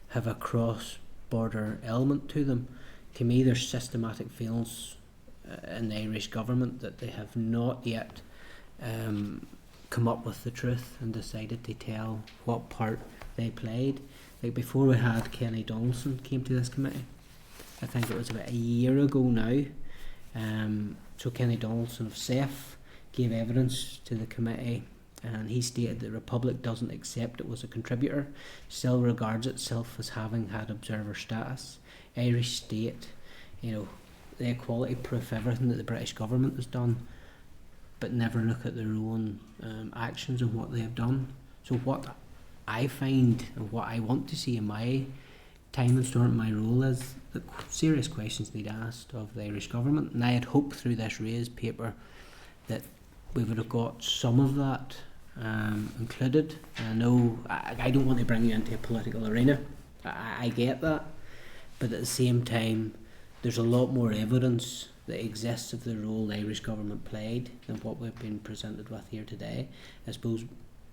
have a cross-border element to them. To me, there's systematic failings in the Irish government that they have not yet come up with the truth and decided to tell what part they played. Like before we had Kenny Donaldson came to this committee, I think it was about a year ago now. So Kenny Donaldson of SEF gave evidence to the committee, and he stated that the Republic doesn't accept it was a contributor, still regards itself as having had observer status. Irish state, the equality proof everything that the British government has done, but never look at their own actions and what they have done. So what I find and what I want to see in my time in Stormont, my role is that serious questions need asked of the Irish government, and I had hoped through this raised paper that we would have got some of that included. I know I don't want to bring you into a political arena, I get that, but at the same time there's a lot more evidence that exists of the role the Irish government played than what we've been presented with here today. I suppose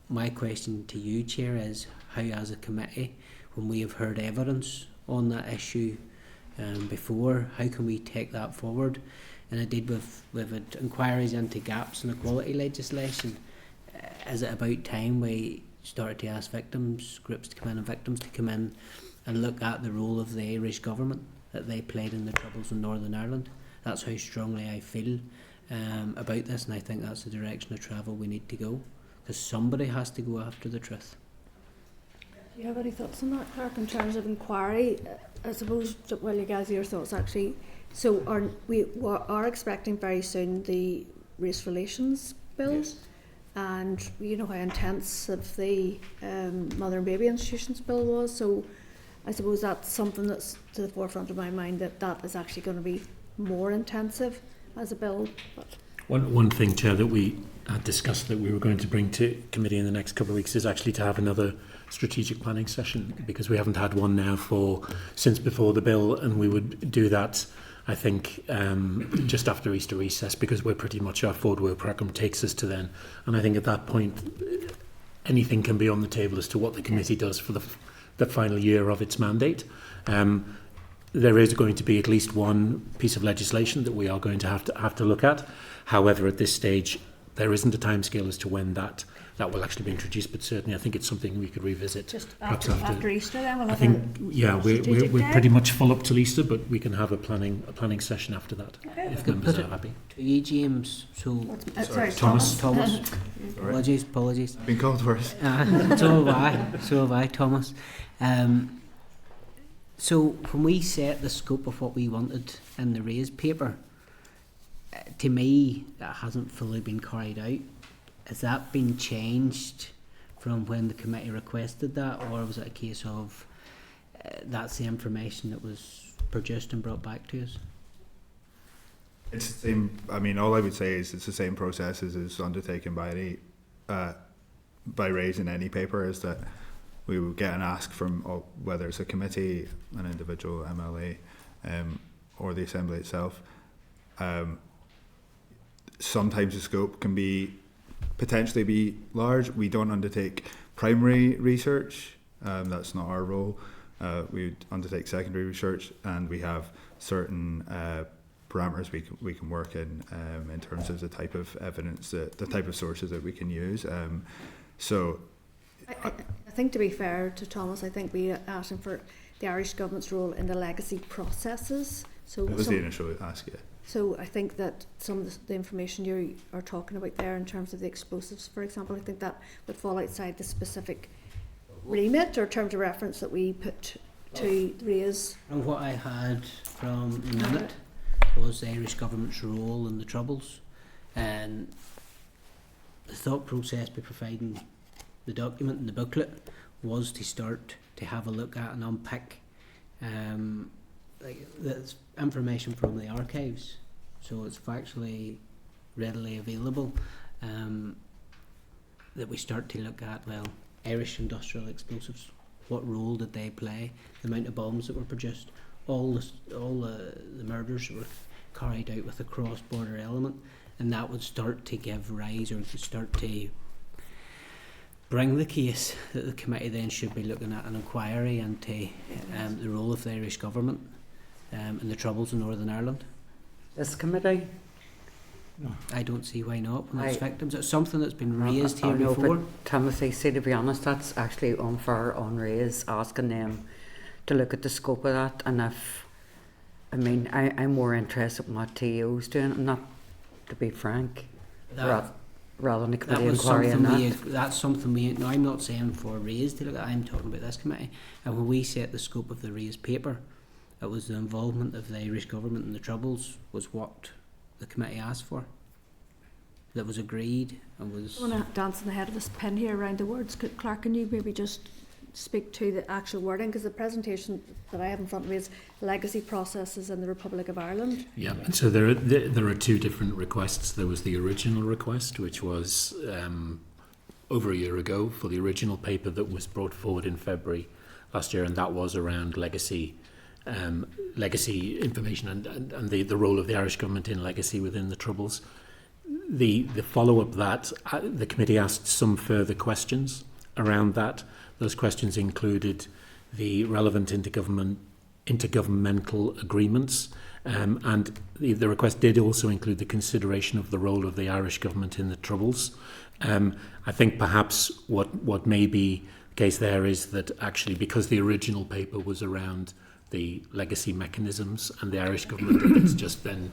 my question to you, Chair, is how as a committee, when we have heard evidence on that issue before, how can we take that forward? And indeed we've had inquiries into gaps in equality legislation. Is it about time we started to ask groups to come in and victims to come in and look at the role of the Irish government that they played in the Troubles in Northern Ireland? That's how strongly I feel about this, and I think that's the direction of travel we need to go, because somebody has to go after the truth. Do you have any thoughts on that, Clark, in terms of inquiry? I suppose, well, you guys, your thoughts actually. So we are expecting very soon the race relations bill, Yes. and you know how intensive the mother and baby institutions bill was. So I suppose that's something that's to the forefront of my mind, that is actually going to be more intensive as a bill. But One thing, Chair, that we had discussed that we were going to bring to committee in the next couple of weeks is actually to have another strategic planning session, because we haven't had one now since before the bill, and we would do that, I think, just after Easter recess, because we're pretty much, our forward work programme takes us to then. And I think at that point, anything can be on the table as to what the committee does for the final year of its mandate. There is going to be at least one piece of legislation that we are going to have to look at. However, at this stage, there isn't a timescale as to when that will actually be introduced, but certainly I think it's something we could revisit. just perhaps after Easter, then we'll I have think, yeah, we're day. pretty much full up till Easter, but we can have a planning session after that, if members are happy. To you, James. So, sorry, Thomas. Apologies. Been called for it. So have I, Thomas. So when we set the scope of what we wanted in the raised paper, to me, that hasn't fully been carried out. Has that been changed from when the committee requested that, or was it a case of that's the information that was produced and brought back to us? It's the same. I mean, all I would say is it's the same process as is undertaken by by raising any paper, is that we will get an ask from whether it's a committee, an individual MLA, or the Assembly itself. Sometimes the scope can potentially be large. We don't undertake primary research. That's not our role. We undertake secondary research, and we have certain parameters we can work in terms of the type of evidence, the type of sources that we can use. I think, to be fair to Thomas, I think we asked him for the Irish government's role in the legacy processes. So that was the initial ask, yeah. So I think that some of the information you are talking about there, in terms of the explosives, for example, I think that would fall outside the specific remit or terms of reference that we put to raise. And what I had from the minute was the Irish government's role in the Troubles, and the thought process by providing the document and the booklet was to start to have a look at and unpick that's information from the archives, so it's factually readily available, that we start to look at, well, Irish industrial explosives, what role did they play, the amount of bombs that were produced, all the murders that were carried out with a cross-border element, and that would start to give rise, or start to bring the case that the committee then should be looking at an inquiry into the role of the Irish government in the Troubles in Northern Ireland. This committee? No. I don't see why not when it's victims. It's something that's been raised here know, before. but Timothy, see, to be honest, that's actually unfair on Ray's asking them to look at the scope of that. And I'm more interested in what TO's doing, and not, to be frank, rather than the committee inquiry on that. That's something we. Now, I'm not saying for Ray's to look at. I'm talking about this committee. And when we set the scope of the Ray's paper, it was the involvement of the Irish government in the Troubles was what the committee asked for. That was agreed and was. I want to dance on the head of this pin here around the words. Clark, can you maybe just speak to the actual wording, because the presentation that I have in front of me is legacy processes in the Republic of Ireland. Yeah, and so there are two different requests. There was the original request, which was over a year ago, for the original paper that was brought forward in February last year, and that was around legacy information and the role of the Irish government in legacy within the Troubles. The follow-up that the committee asked some further questions around that. Those questions included the relevant intergovernmental agreements, and the request did also include the consideration of the role of the Irish government in the Troubles. I think perhaps what may be the case there is that actually, because the original paper was around the legacy mechanisms, and the Irish government it's just then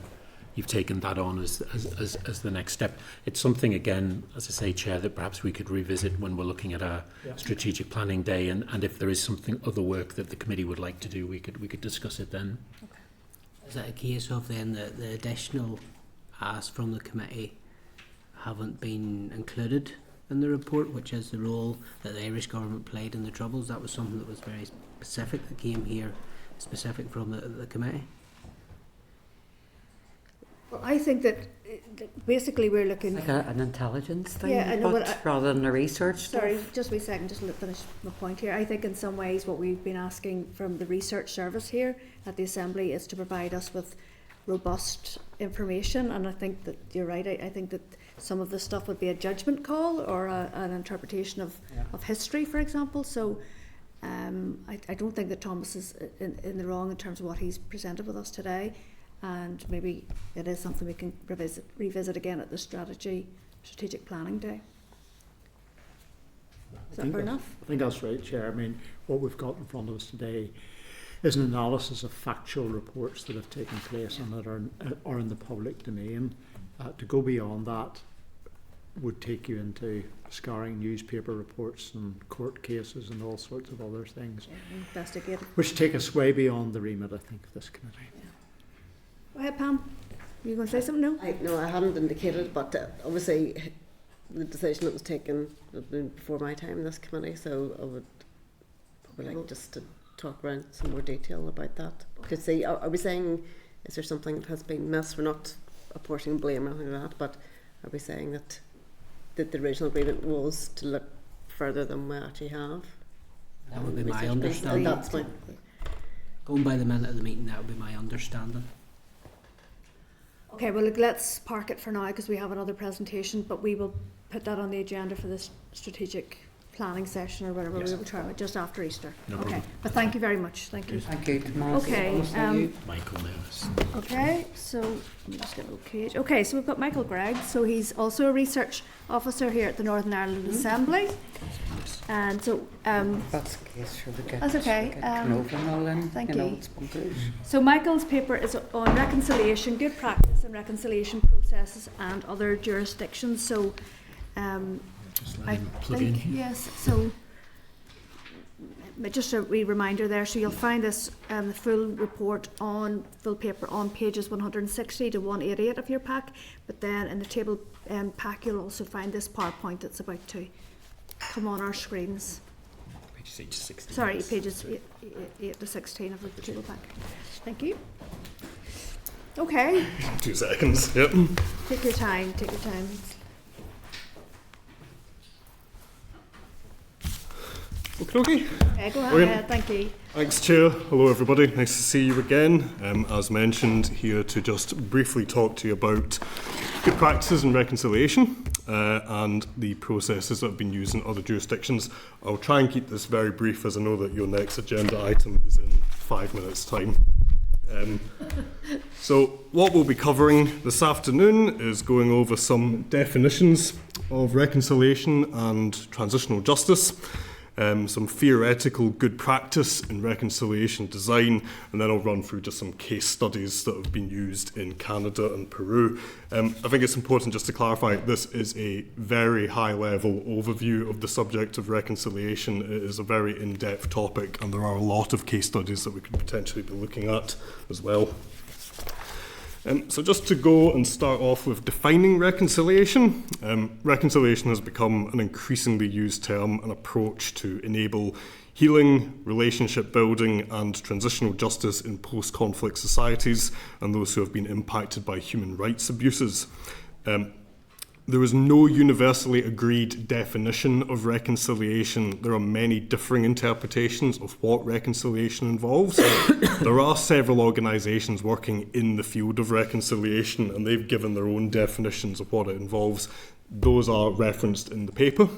you've taken that on as the next step. It's something, again, as I say, Chair, that perhaps we could revisit when we're looking at our strategic planning day, and if there is something other work that the committee would like to do, we could discuss it then. Okay. Is that a case of then the additional asks from the committee haven't been included in the report, which is the role that the Irish government played in the Troubles? That was something that was very specific, that came here specific from the committee. Well, I think that basically we're looking... Like an intelligence thing, Yeah, I know, but rather than a research Sorry, stuff. just wait a second, just to finish my point here. I think in some ways what we've been asking from the research service here at the Assembly is to provide us with robust information, and I think that you're right. I think that some of this stuff would be a judgment call or an interpretation of history, for example. So I don't think that Thomas is in the wrong in terms of what he's presented with us today, and maybe it is something we can revisit again at the strategic planning day. Is that fair enough? I think that's right, Chair. I mean, what we've got in front of us today is an analysis of factual reports that have taken place and that are in the public domain. To go beyond that would take you into scouring newspaper reports and court cases and all sorts of other things, Investigate. which take us way beyond the remit, I think, of this committee. Go ahead, Pam. Are you going to say something? No? No, I hadn't indicated, but obviously the decision that was taken had been before my time in this committee, so I would probably like just to talk around some more detail about that. To see, are we saying, is there something that has been missed? We're not apportioning blame or anything like that, but are we saying that the original agreement was to look further than we actually have? That would be my understanding. That's my... Going by the minute of the meeting, that would be my understanding. Okay, well, look, let's park it for now because we have another presentation, but we will put that on the agenda for this strategic planning session or whatever we will try it just after Easter. No okay, problem. but thank you very much. Thank you. Thank you, Thomas. Okay, Michael Lewis. okay, so let me just get a little page. Okay, so we've got Michael Gregg, so he's also a research officer here at the Northern Ireland Assembly. And so That's the case for the That's okay. Thank you. So Michael's paper is on reconciliation, good practice and reconciliation processes and other jurisdictions. So I think, yes, so just a wee reminder there. So you'll find this the full report on full paper on pages 160 to 188 of your pack, but then in the table pack you'll also find this PowerPoint that's about to come on our screens. Pages 8 to 16. Sorry, pages 8 to 16 of the table pack. Thank you. Okay. 2 seconds, yep. Take your time, take your time. Okay. Okay, go ahead, thank you. Thanks, Chair. Hello, everybody. Nice to see you again. As mentioned, here to just briefly talk to you about good practices in reconciliation and the processes that have been used in other jurisdictions. I'll try and keep this very brief, as I know that your next agenda item is in 5 minutes' time. So what we'll be covering this afternoon is going over some definitions of reconciliation and transitional justice, some theoretical good practice in reconciliation design, and then I'll run through just some case studies that have been used in Canada and Peru. I think it's important just to clarify, this is a very high-level overview of the subject of reconciliation. It is a very in-depth topic, and there are a lot of case studies that we could potentially be looking at as well. So just to go and start off with defining reconciliation. Reconciliation has become an increasingly used term and approach to enable healing, relationship building and transitional justice in post-conflict societies and those who have been impacted by human rights abuses. There is no universally agreed definition of reconciliation. There are many differing interpretations of what reconciliation involves. There are several organisations working in the field of reconciliation, and they've given their own definitions of what it involves. Those are referenced in the paper.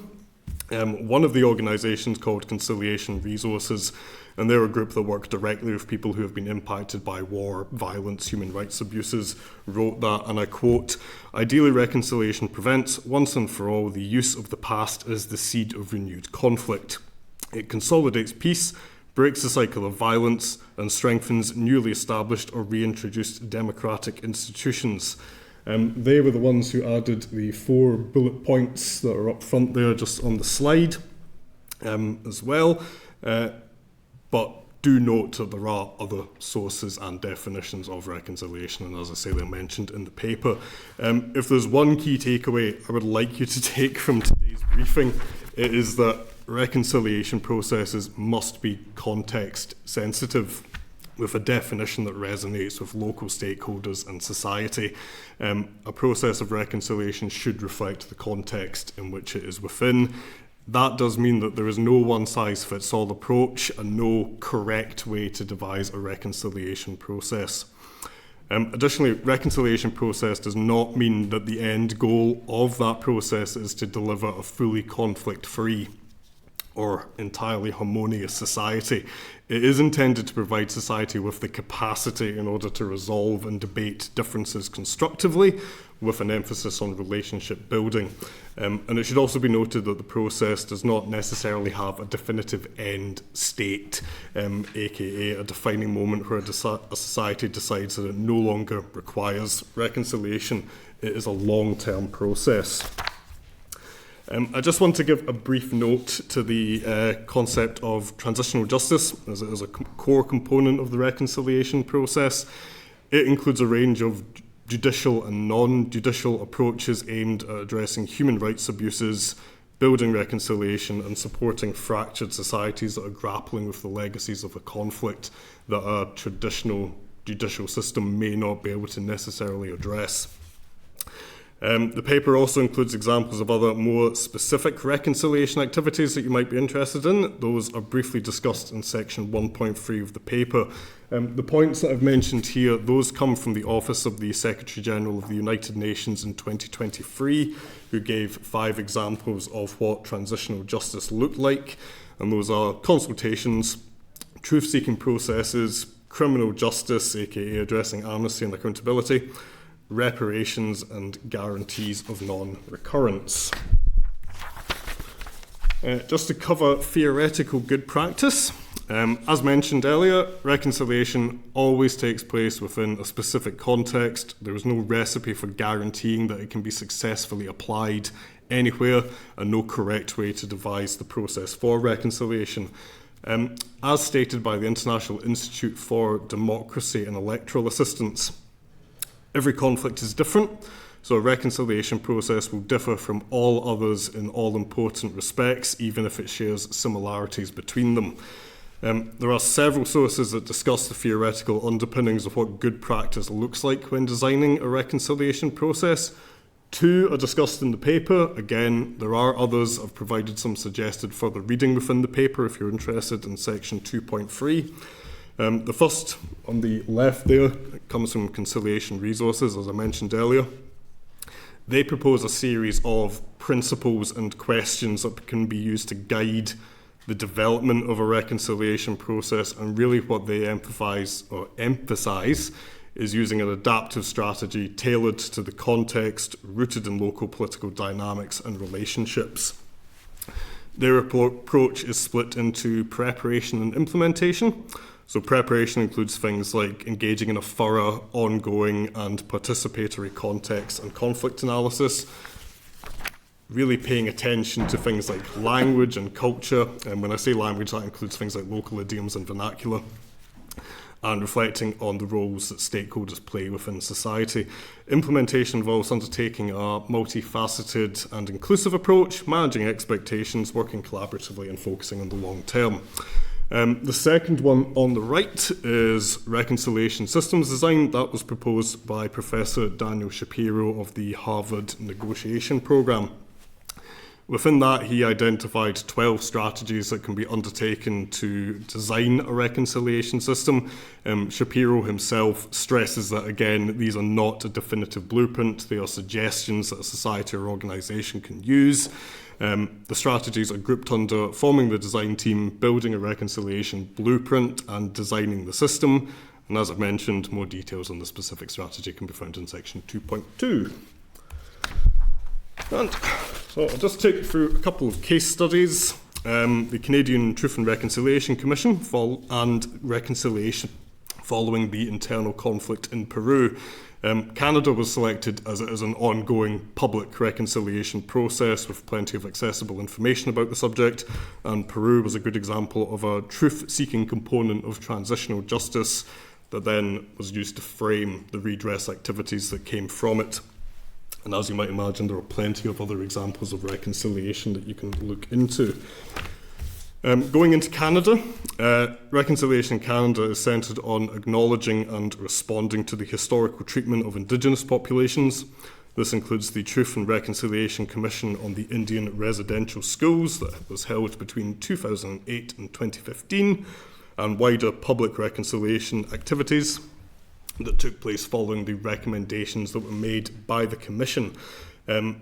One of the organisations, called Conciliation Resources, and they're a group that work directly with people who have been impacted by war, violence, human rights abuses, wrote that, and I quote, "Ideally, reconciliation prevents, once and for all, the use of the past as the seed of renewed conflict. It consolidates peace, breaks the cycle of violence, and strengthens newly established or reintroduced democratic institutions. They were the ones who added the 4 bullet points that are up front there just on the slide as well. But do note that there are other sources and definitions of reconciliation, and as I say, they're mentioned in the paper. If there's one key takeaway I would like you to take from today's briefing, it is that reconciliation processes must be context sensitive, with a definition that resonates with local stakeholders and society. A process of reconciliation should reflect the context in which it is within. That does mean that there is no one-size-fits-all approach and no correct way to devise a reconciliation process. Additionally, reconciliation process does not mean that the end goal of that process is to deliver a fully conflict-free or entirely harmonious society. It is intended to provide society with the capacity in order to resolve and debate differences constructively, with an emphasis on relationship building. And it should also be noted that the process does not necessarily have a definitive end state, aka a defining moment where a society decides that it no longer requires reconciliation. It is a long-term process. I just want to give a brief note to the concept of transitional justice, as it is a core component of the reconciliation process. It includes a range of judicial and non-judicial approaches aimed at addressing human rights abuses, building reconciliation, and supporting fractured societies that are grappling with the legacies of a conflict that a traditional judicial system may not be able to necessarily address. The paper also includes examples of other more specific reconciliation activities that you might be interested in. Those are briefly discussed in section 1.3 of the paper. The points that I've mentioned here, those come from the Office of the Secretary General of the United Nations in 2023, who gave 5 examples of what transitional justice looked like. And those are consultations, truth-seeking processes, criminal justice, aka addressing amnesty and accountability, reparations, and guarantees of non-recurrence. Just to cover theoretical good practice, as mentioned earlier, reconciliation always takes place within a specific context. There is no recipe for guaranteeing that it can be successfully applied anywhere, and no correct way to devise the process for reconciliation. As stated by the International Institute for Democracy and Electoral Assistance, every conflict is different, so a reconciliation process will differ from all others in all important respects, even if it shares similarities between them. There are several sources that discuss the theoretical underpinnings of what good practice looks like when designing a reconciliation process. 2 are discussed in the paper. Again, there are others. I've provided some suggested further reading within the paper if you're interested in section 2.3. The first on the left there comes from Conciliation Resources, as I mentioned earlier. They propose a series of principles and questions that can be used to guide the development of a reconciliation process, and really what they emphasize is using an adaptive strategy tailored to the context, rooted in local political dynamics and relationships. Their approach is split into preparation and implementation. So preparation includes things like engaging in a thorough, ongoing and participatory context and conflict analysis, really paying attention to things like language and culture, and when I say language, that includes things like local idioms and vernacular, and reflecting on the roles that stakeholders play within society. Implementation involves undertaking a multifaceted and inclusive approach, managing expectations, working collaboratively and focusing on the long term. The second one on the right is reconciliation systems design. That was proposed by Professor Daniel Shapiro of the Harvard Negotiation Programme. Within that, he identified 12 strategies that can be undertaken to design a reconciliation system. Shapiro himself stresses that, again, these are not a definitive blueprint. They are suggestions that a society or organisation can use. The strategies are grouped under forming the design team, building a reconciliation blueprint, and designing the system. And as I've mentioned, more details on the specific strategy can be found in section 2.2. And so I'll just take you through a couple of case studies. the Canadian Truth and Reconciliation Commission and reconciliation following the internal conflict in Peru. Canada was selected as it is an ongoing public reconciliation process with plenty of accessible information about the subject, and Peru was a good example of a truth-seeking component of transitional justice that then was used to frame the redress activities that came from it. And as you might imagine, there are plenty of other examples of reconciliation that you can look into. Going into Canada, reconciliation in Canada is centred on acknowledging and responding to the historical treatment of Indigenous populations. This includes the Truth and Reconciliation Commission on the Indian Residential Schools that was held between 2008 and 2015, and wider public reconciliation activities that took place following the recommendations that were made by the Commission.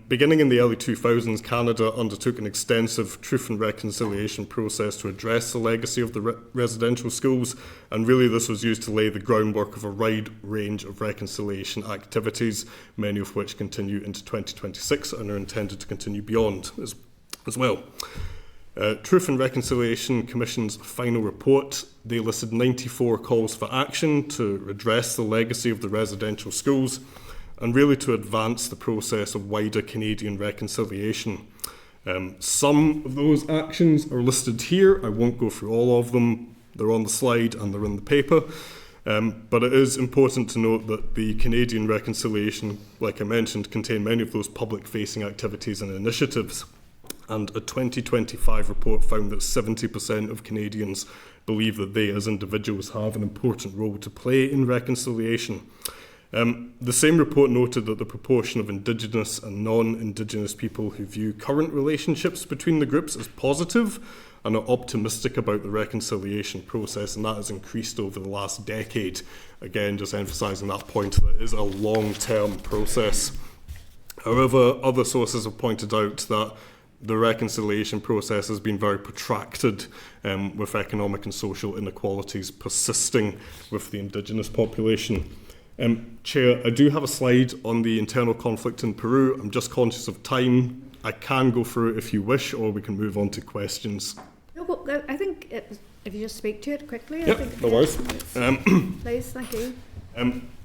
Beginning in the early 2000s, Canada undertook an extensive truth and reconciliation process to address the legacy of the residential schools, and really this was used to lay the groundwork of a wide range of reconciliation activities, many of which continue into 2026 and are intended to continue beyond as well. Truth and Reconciliation Commission's final report, they listed 94 calls for action to redress the legacy of the residential schools, and really to advance the process of wider Canadian reconciliation. Some of those actions are listed here. I won't go through all of them. They're on the slide and they're in the paper. But it is important to note that the Canadian reconciliation, like I mentioned, contain many of those public-facing activities and initiatives. And a 2025 report found that 70% of Canadians believe that they as individuals have an important role to play in reconciliation. The same report noted that the proportion of Indigenous and non-Indigenous people who view current relationships between the groups as positive and are optimistic about the reconciliation process, and that has increased over the last decade. Again, just emphasising that point that it is a long-term process. However, other sources have pointed out that the reconciliation process has been very protracted, with economic and social inequalities persisting with the Indigenous population. Chair, I do have a slide on the internal conflict in Peru. I'm just conscious of time. I can go through it if you wish, or we can move on to questions. No, well, I think if you just speak to it quickly. Yep, I think, no worries. Please, thank you.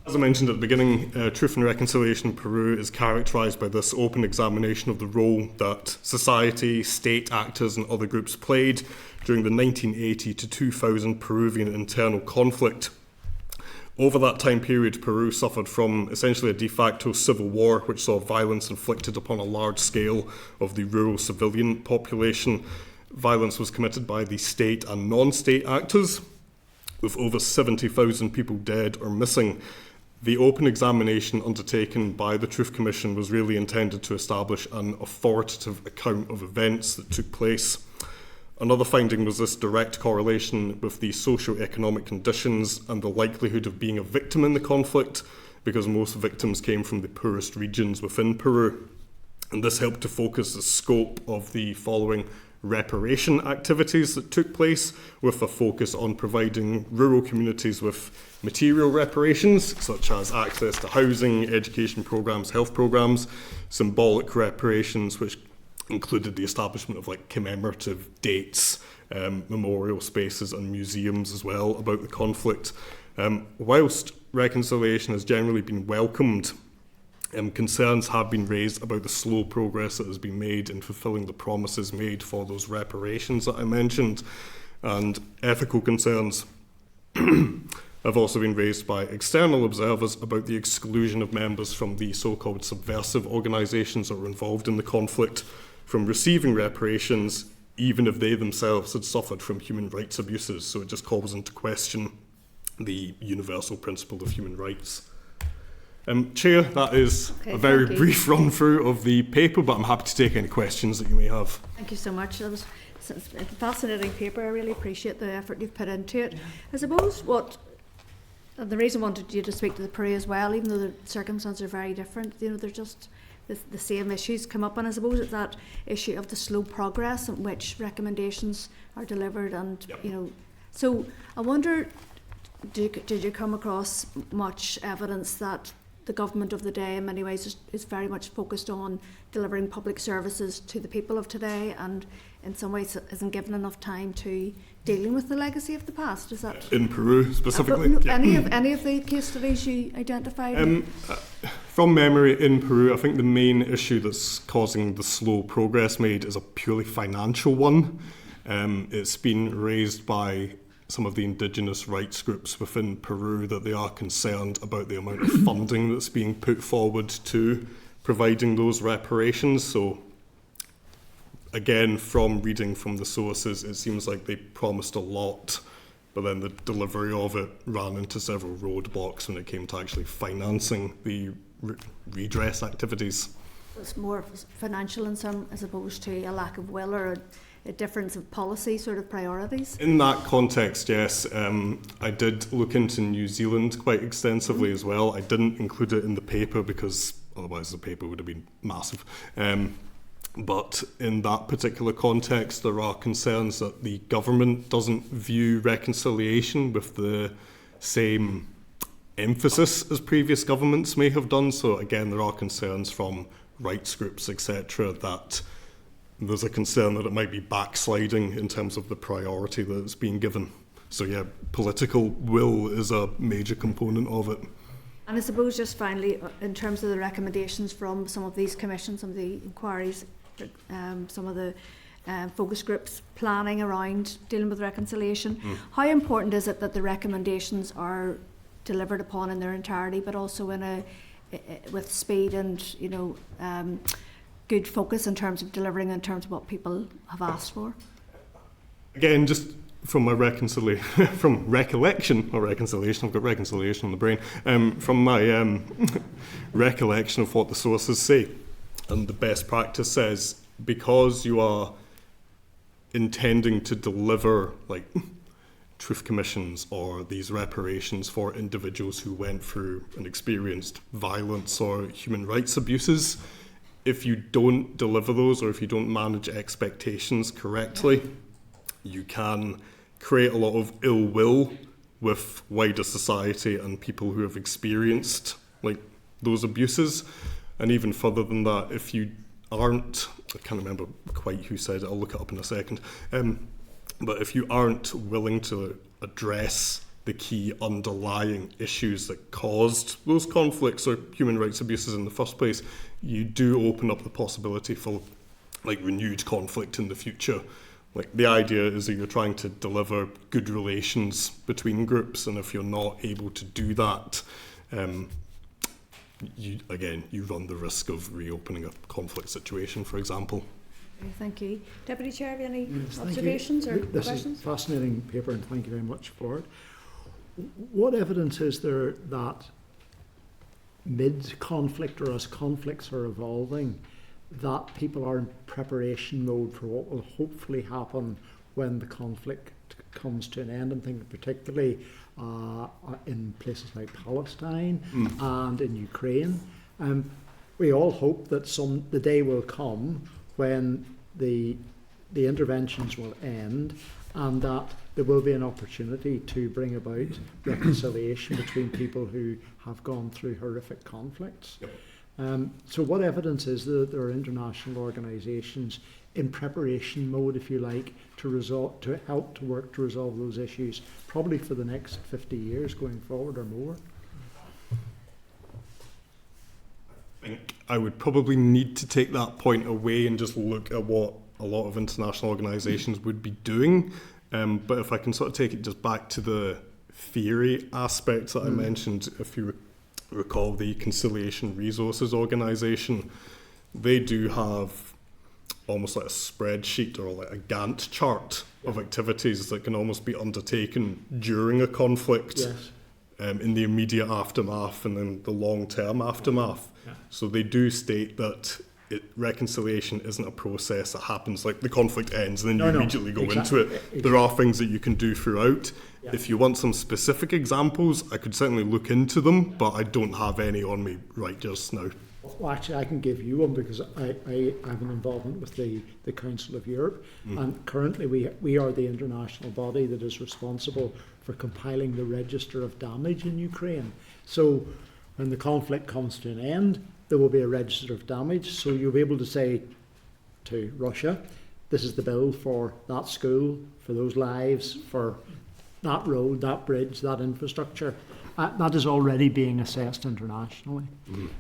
As I mentioned at the beginning, Truth and Reconciliation in Peru is characterised by this open examination of the role that society, state actors and other groups played during the 1980 to 2000 Peruvian internal conflict. Over that time period, Peru suffered from essentially a de facto civil war, which saw violence inflicted upon a large scale of the rural civilian population. Violence was committed by the state and non-state actors, with over 70,000 people dead or missing. The open examination undertaken by the Truth Commission was really intended to establish an authoritative account of events that took place. Another finding was this direct correlation with the socio-economic conditions and the likelihood of being a victim in the conflict, because most victims came from the poorest regions within Peru. And this helped to focus the scope of the following reparation activities that took place, with a focus on providing rural communities with material reparations, such as access to housing, education programs, health programs, symbolic reparations, which included the establishment of commemorative dates, memorial spaces and museums as well about the conflict. Whilst reconciliation has generally been welcomed, concerns have been raised about the slow progress that has been made in fulfilling the promises made for those reparations that I mentioned, and ethical concerns have also been raised by external observers about the exclusion of members from the so-called subversive organisations that were involved in the conflict from receiving reparations, even if they themselves had suffered from human rights abuses. So it just calls into question the universal principle of human rights. Chair, that is a very brief run through of the paper, but I'm happy to take any questions that you may have. Thank you so much. That was a fascinating paper. I really appreciate the effort you've put into it. I suppose the reason I wanted you to speak to the Peru as well, even though the circumstances are very different, they're just the same issues come up, and I suppose it's that issue of the slow progress in which recommendations are delivered, and so I wonder, did you come across much evidence that the government of the day in many ways is very much focused on delivering public services to the people of today, and in some ways isn't given enough time to dealing with the legacy of the past. Is that in Peru specifically? no, any of the case studies you identified? From memory, in Peru, I think the main issue that's causing the slow progress made is a purely financial one. It's been raised by some of the indigenous rights groups within Peru that they are concerned about the amount of funding that's being put forward to providing those reparations. So again, from reading from the sources, it seems like they promised a lot, but then the delivery of it ran into several roadblocks when it came to actually financing the redress activities. It's more financial in some, as opposed to a lack of will or a difference of policy sort of priorities? In that context, yes. I did look into New Zealand quite extensively as well. I didn't include it in the paper because otherwise the paper would have been massive. But in that particular context, there are concerns that the government doesn't view reconciliation with the same emphasis as previous governments may have done. So again, there are concerns from rights groups, etc., that there's a concern that it might be backsliding in terms of the priority that it's being given. So yeah, political will is a major component of it. And I suppose just finally, in terms of the recommendations from some of these commissions, some of the inquiries, some of the focus groups planning around dealing with reconciliation, how important is it that the recommendations are delivered upon in their entirety, but also in with speed and good focus in terms of delivering, in terms of what people have asked for? Again, just from my recollection, or reconciliation, I've got reconciliation on the brain, from my recollection of what the sources say, and the best practice says, because you are intending to deliver like truth commissions or these reparations for individuals who went through and experienced violence or human rights abuses, if you don't deliver those, or if you don't manage expectations correctly, you can create a lot of ill will with wider society and people who have experienced like those abuses. And even further than that, if you aren't, I can't remember quite who said it, I'll look it up in a second, but if you aren't willing to address the key underlying issues that caused those conflicts or human rights abuses in the first place, you do open up the possibility for like renewed conflict in the future. Like the idea is that you're trying to deliver good relations between groups, and if you're not able to do that, you run the risk of reopening a conflict situation, for example. Okay, thank you. Deputy Chair, have you any Yes, observations or this questions? This is a fascinating paper, and thank you very much for it. What evidence is there that mid-conflict, or as conflicts are evolving, that people are in preparation mode for what will hopefully happen when the conflict comes to an end? I'm thinking particularly in places like Palestine and in Ukraine. We all hope that the day will come when the interventions will end, and that there will be an opportunity to bring about reconciliation between people who have gone through horrific conflicts. So what evidence is there that there are international organisations in preparation mode, if you like, to help to work to resolve those issues, probably for the next 50 years going forward or more? I think I would probably need to take that point away and just look at what a lot of international organisations would be doing. But if I can sort of take it just back to the theory aspects that I mentioned, if you recall the Conciliation Resources Organisation, they do have almost like a spreadsheet or like a Gantt chart of activities that can almost be undertaken during a conflict, in the immediate aftermath and then the long-term aftermath. So they do state that reconciliation isn't a process that happens like the conflict ends and then you immediately go into it. There are things that you can do throughout. If you want some specific examples, I could certainly look into them, but I don't have any on me right just now. Well, actually, I can give you one because I have an involvement with the Council of Europe, and currently we are the international body that is responsible for compiling the register of damage in Ukraine. So when the conflict comes to an end, there will be a register of damage. So you'll be able to say to Russia, this is the bill for that school, for those lives, for that road, that bridge, that infrastructure. That is already being assessed internationally.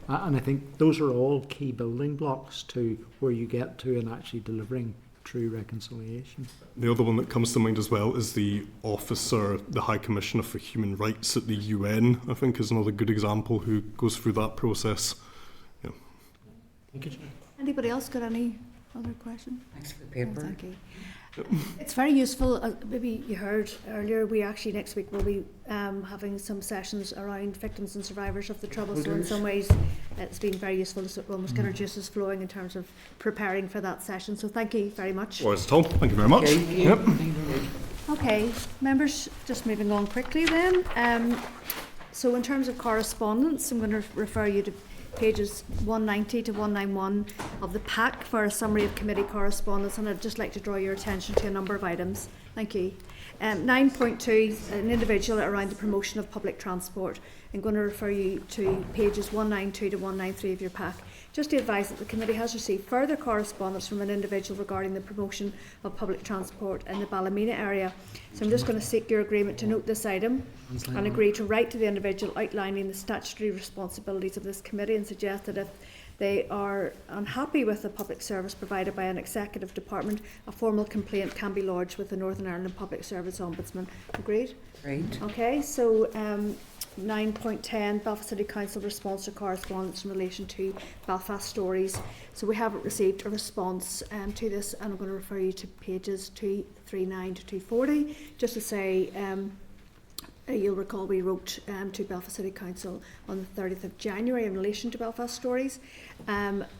And I think those are all key building blocks to where you get to in actually delivering true reconciliation. The other one that comes to mind as well is the officer, the High Commissioner for Human Rights at the UN, I think is another good example who goes through that process. Yeah. Thank you. Anybody else got any other questions? Thanks for the paper. Thank you. It's very useful. Maybe you heard earlier, we actually next week will be having some sessions around victims and survivors of the Trouble. So in some ways it's been very useful to almost get our juices flowing in terms of preparing for that session. So thank you very much. Well, Tom, thank you very much. Yep. Okay, members, just moving on quickly then. So in terms of correspondence, I'm going to refer you to pages 190 to 191 of the pack for a summary of committee correspondence, and I'd just like to draw your attention to a number of items. Thank you. 9.2, an individual around the promotion of public transport. I'm going to refer you to pages 192 to 193 of your pack. Just to advise that the committee has received further correspondence from an individual regarding the promotion of public transport in the Ballymena area. So I'm just going to seek your agreement to note this item and agree to write to the individual outlining the statutory responsibilities of this committee, and suggest that if they are unhappy with the public service provided by an executive department, a formal complaint can be lodged with the Northern Ireland Public Service Ombudsman. Agreed? Great. Okay, so 9.10, Belfast City Council response to correspondence in relation to Belfast Stories. So we haven't received a response to this, and I'm going to refer you to pages 239 to 240, just to say you'll recall we wrote to Belfast City Council on the 30th of January in relation to Belfast Stories.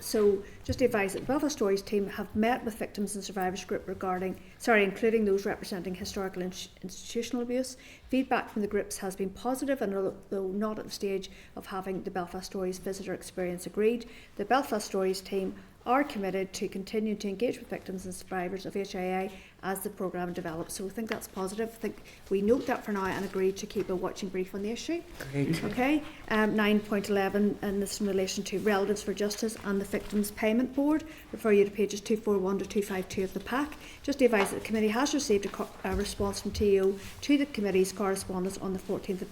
So just to advise that the Belfast Stories team have met with victims and survivors group including those representing historical institutional abuse. Feedback from the groups has been positive, and although not at the stage of having the Belfast Stories visitor experience agreed, the Belfast Stories team are committed to continue to engage with victims and survivors of HIA as the programme develops. So I think that's positive. I think we note that for now and agree to keep a watching brief on the issue. Great. Okay. 9.11, and this in relation to Relatives for Justice and the Victims Payment Board. Refer you to pages 241 to 252 of the pack. Just to advise that the committee has received a response from TEO to the committee's correspondence on the 14th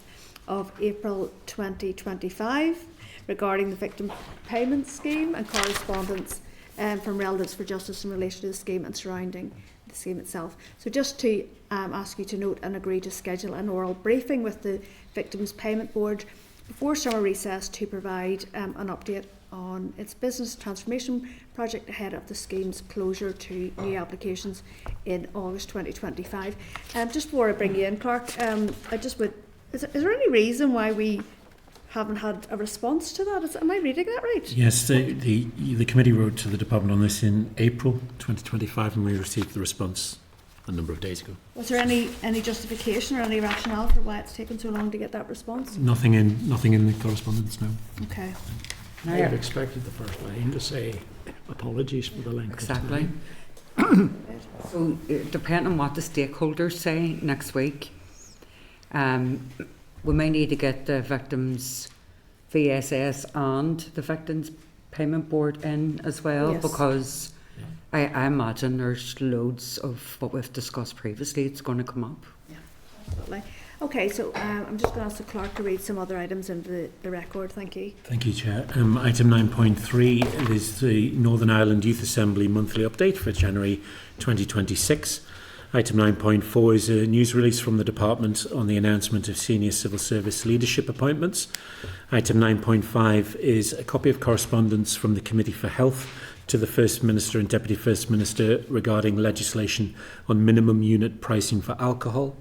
of April 2025 regarding the Victim Payment Scheme, and correspondence from Relatives for Justice in relation to the scheme and surrounding the scheme itself. So just to ask you to note and agree to schedule an oral briefing with the Victims Payment Board before summer recess to provide an update on its business transformation project ahead of the scheme's closure to new applications in August 2025. Just before I bring you in, Clark, I just would, is there any reason why we haven't had a response to that? Am I reading that right? Yes, the committee wrote to the department on this in April 2025, and we received the response a number of days ago. Was there any justification or any rationale for why it's taken so long to get that response? Nothing in the correspondence, no. Okay. I had expected the first line to say apologies for the length Exactly. of time. So, depending on what the stakeholders say next week, we may need to get the Victims VSS and the Victims Payment Board in as well, Yes. because I imagine there's loads of what we've discussed previously it's going to come up. Yeah, absolutely. Okay, so I'm just going to ask the clerk to read some other items into the record. Thank you. Thank you, Chair. Item 9.3 is the Northern Ireland Youth Assembly monthly update for January 2026. Item 9.4 is a news release from the Department on the announcement of senior civil service leadership appointments. Item 9.5 is a copy of correspondence from the Committee for Health to the First Minister and Deputy First Minister regarding legislation on minimum unit pricing for alcohol.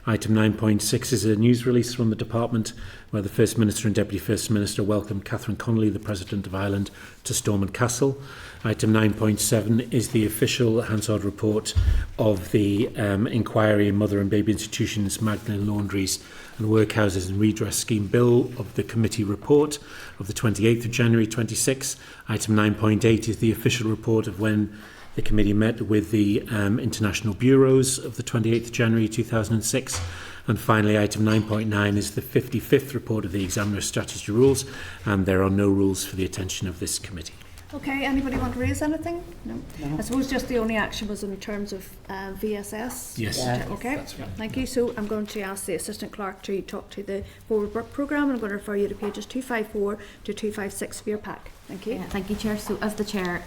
Item 9.6 is a news release from the Department where the First Minister and Deputy First Minister welcomed Catherine Connolly, the President of Ireland, to Stormont Castle. Item 9.7 is the official Hansard report of the inquiry in mother and baby institutions, Magdalen Laundries and Workhouses and Redress Scheme Bill of the committee report of the 28th of January 26. Item 9.8 is the official report of when the committee met with the international bureaus of the 28th of January 2006. And finally, item 9.9 is the 55th report of the Examiner Strategy Rules, and there are no rules for the attention of this committee. Okay, anybody want to raise anything? No. I suppose just the only action was in terms of VSS. Yes. Okay, thank you. So I'm going to ask the Assistant Clerk to talk to the Forward Work Programme. I'm going to refer you to pages 254 to 256 for your pack. Thank you. Thank you, Chair. So as the Chair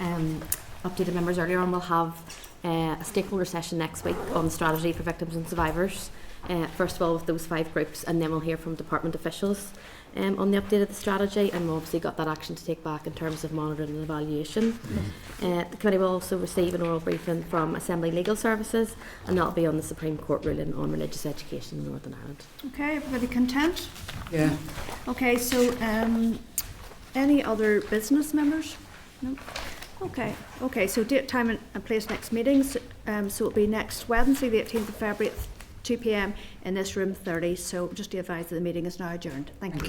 updated members earlier on, we'll have a stakeholder session next week on strategy for victims and survivors. First of all with those 5 groups, and then we'll hear from department officials on the update of the strategy, and we've obviously got that action to take back in terms of monitoring and evaluation. The committee will also receive an oral briefing from Assembly Legal Services, and that'll be on the Supreme Court ruling on religious education in Northern Ireland. Okay, everybody content? Yeah. Okay, so any other business members? No? Okay, so date, time and place next meetings. So it'll be next Wednesday, the 18th of February at 2 p.m. in this room 30. So just to advise that the meeting is now adjourned. Thank you.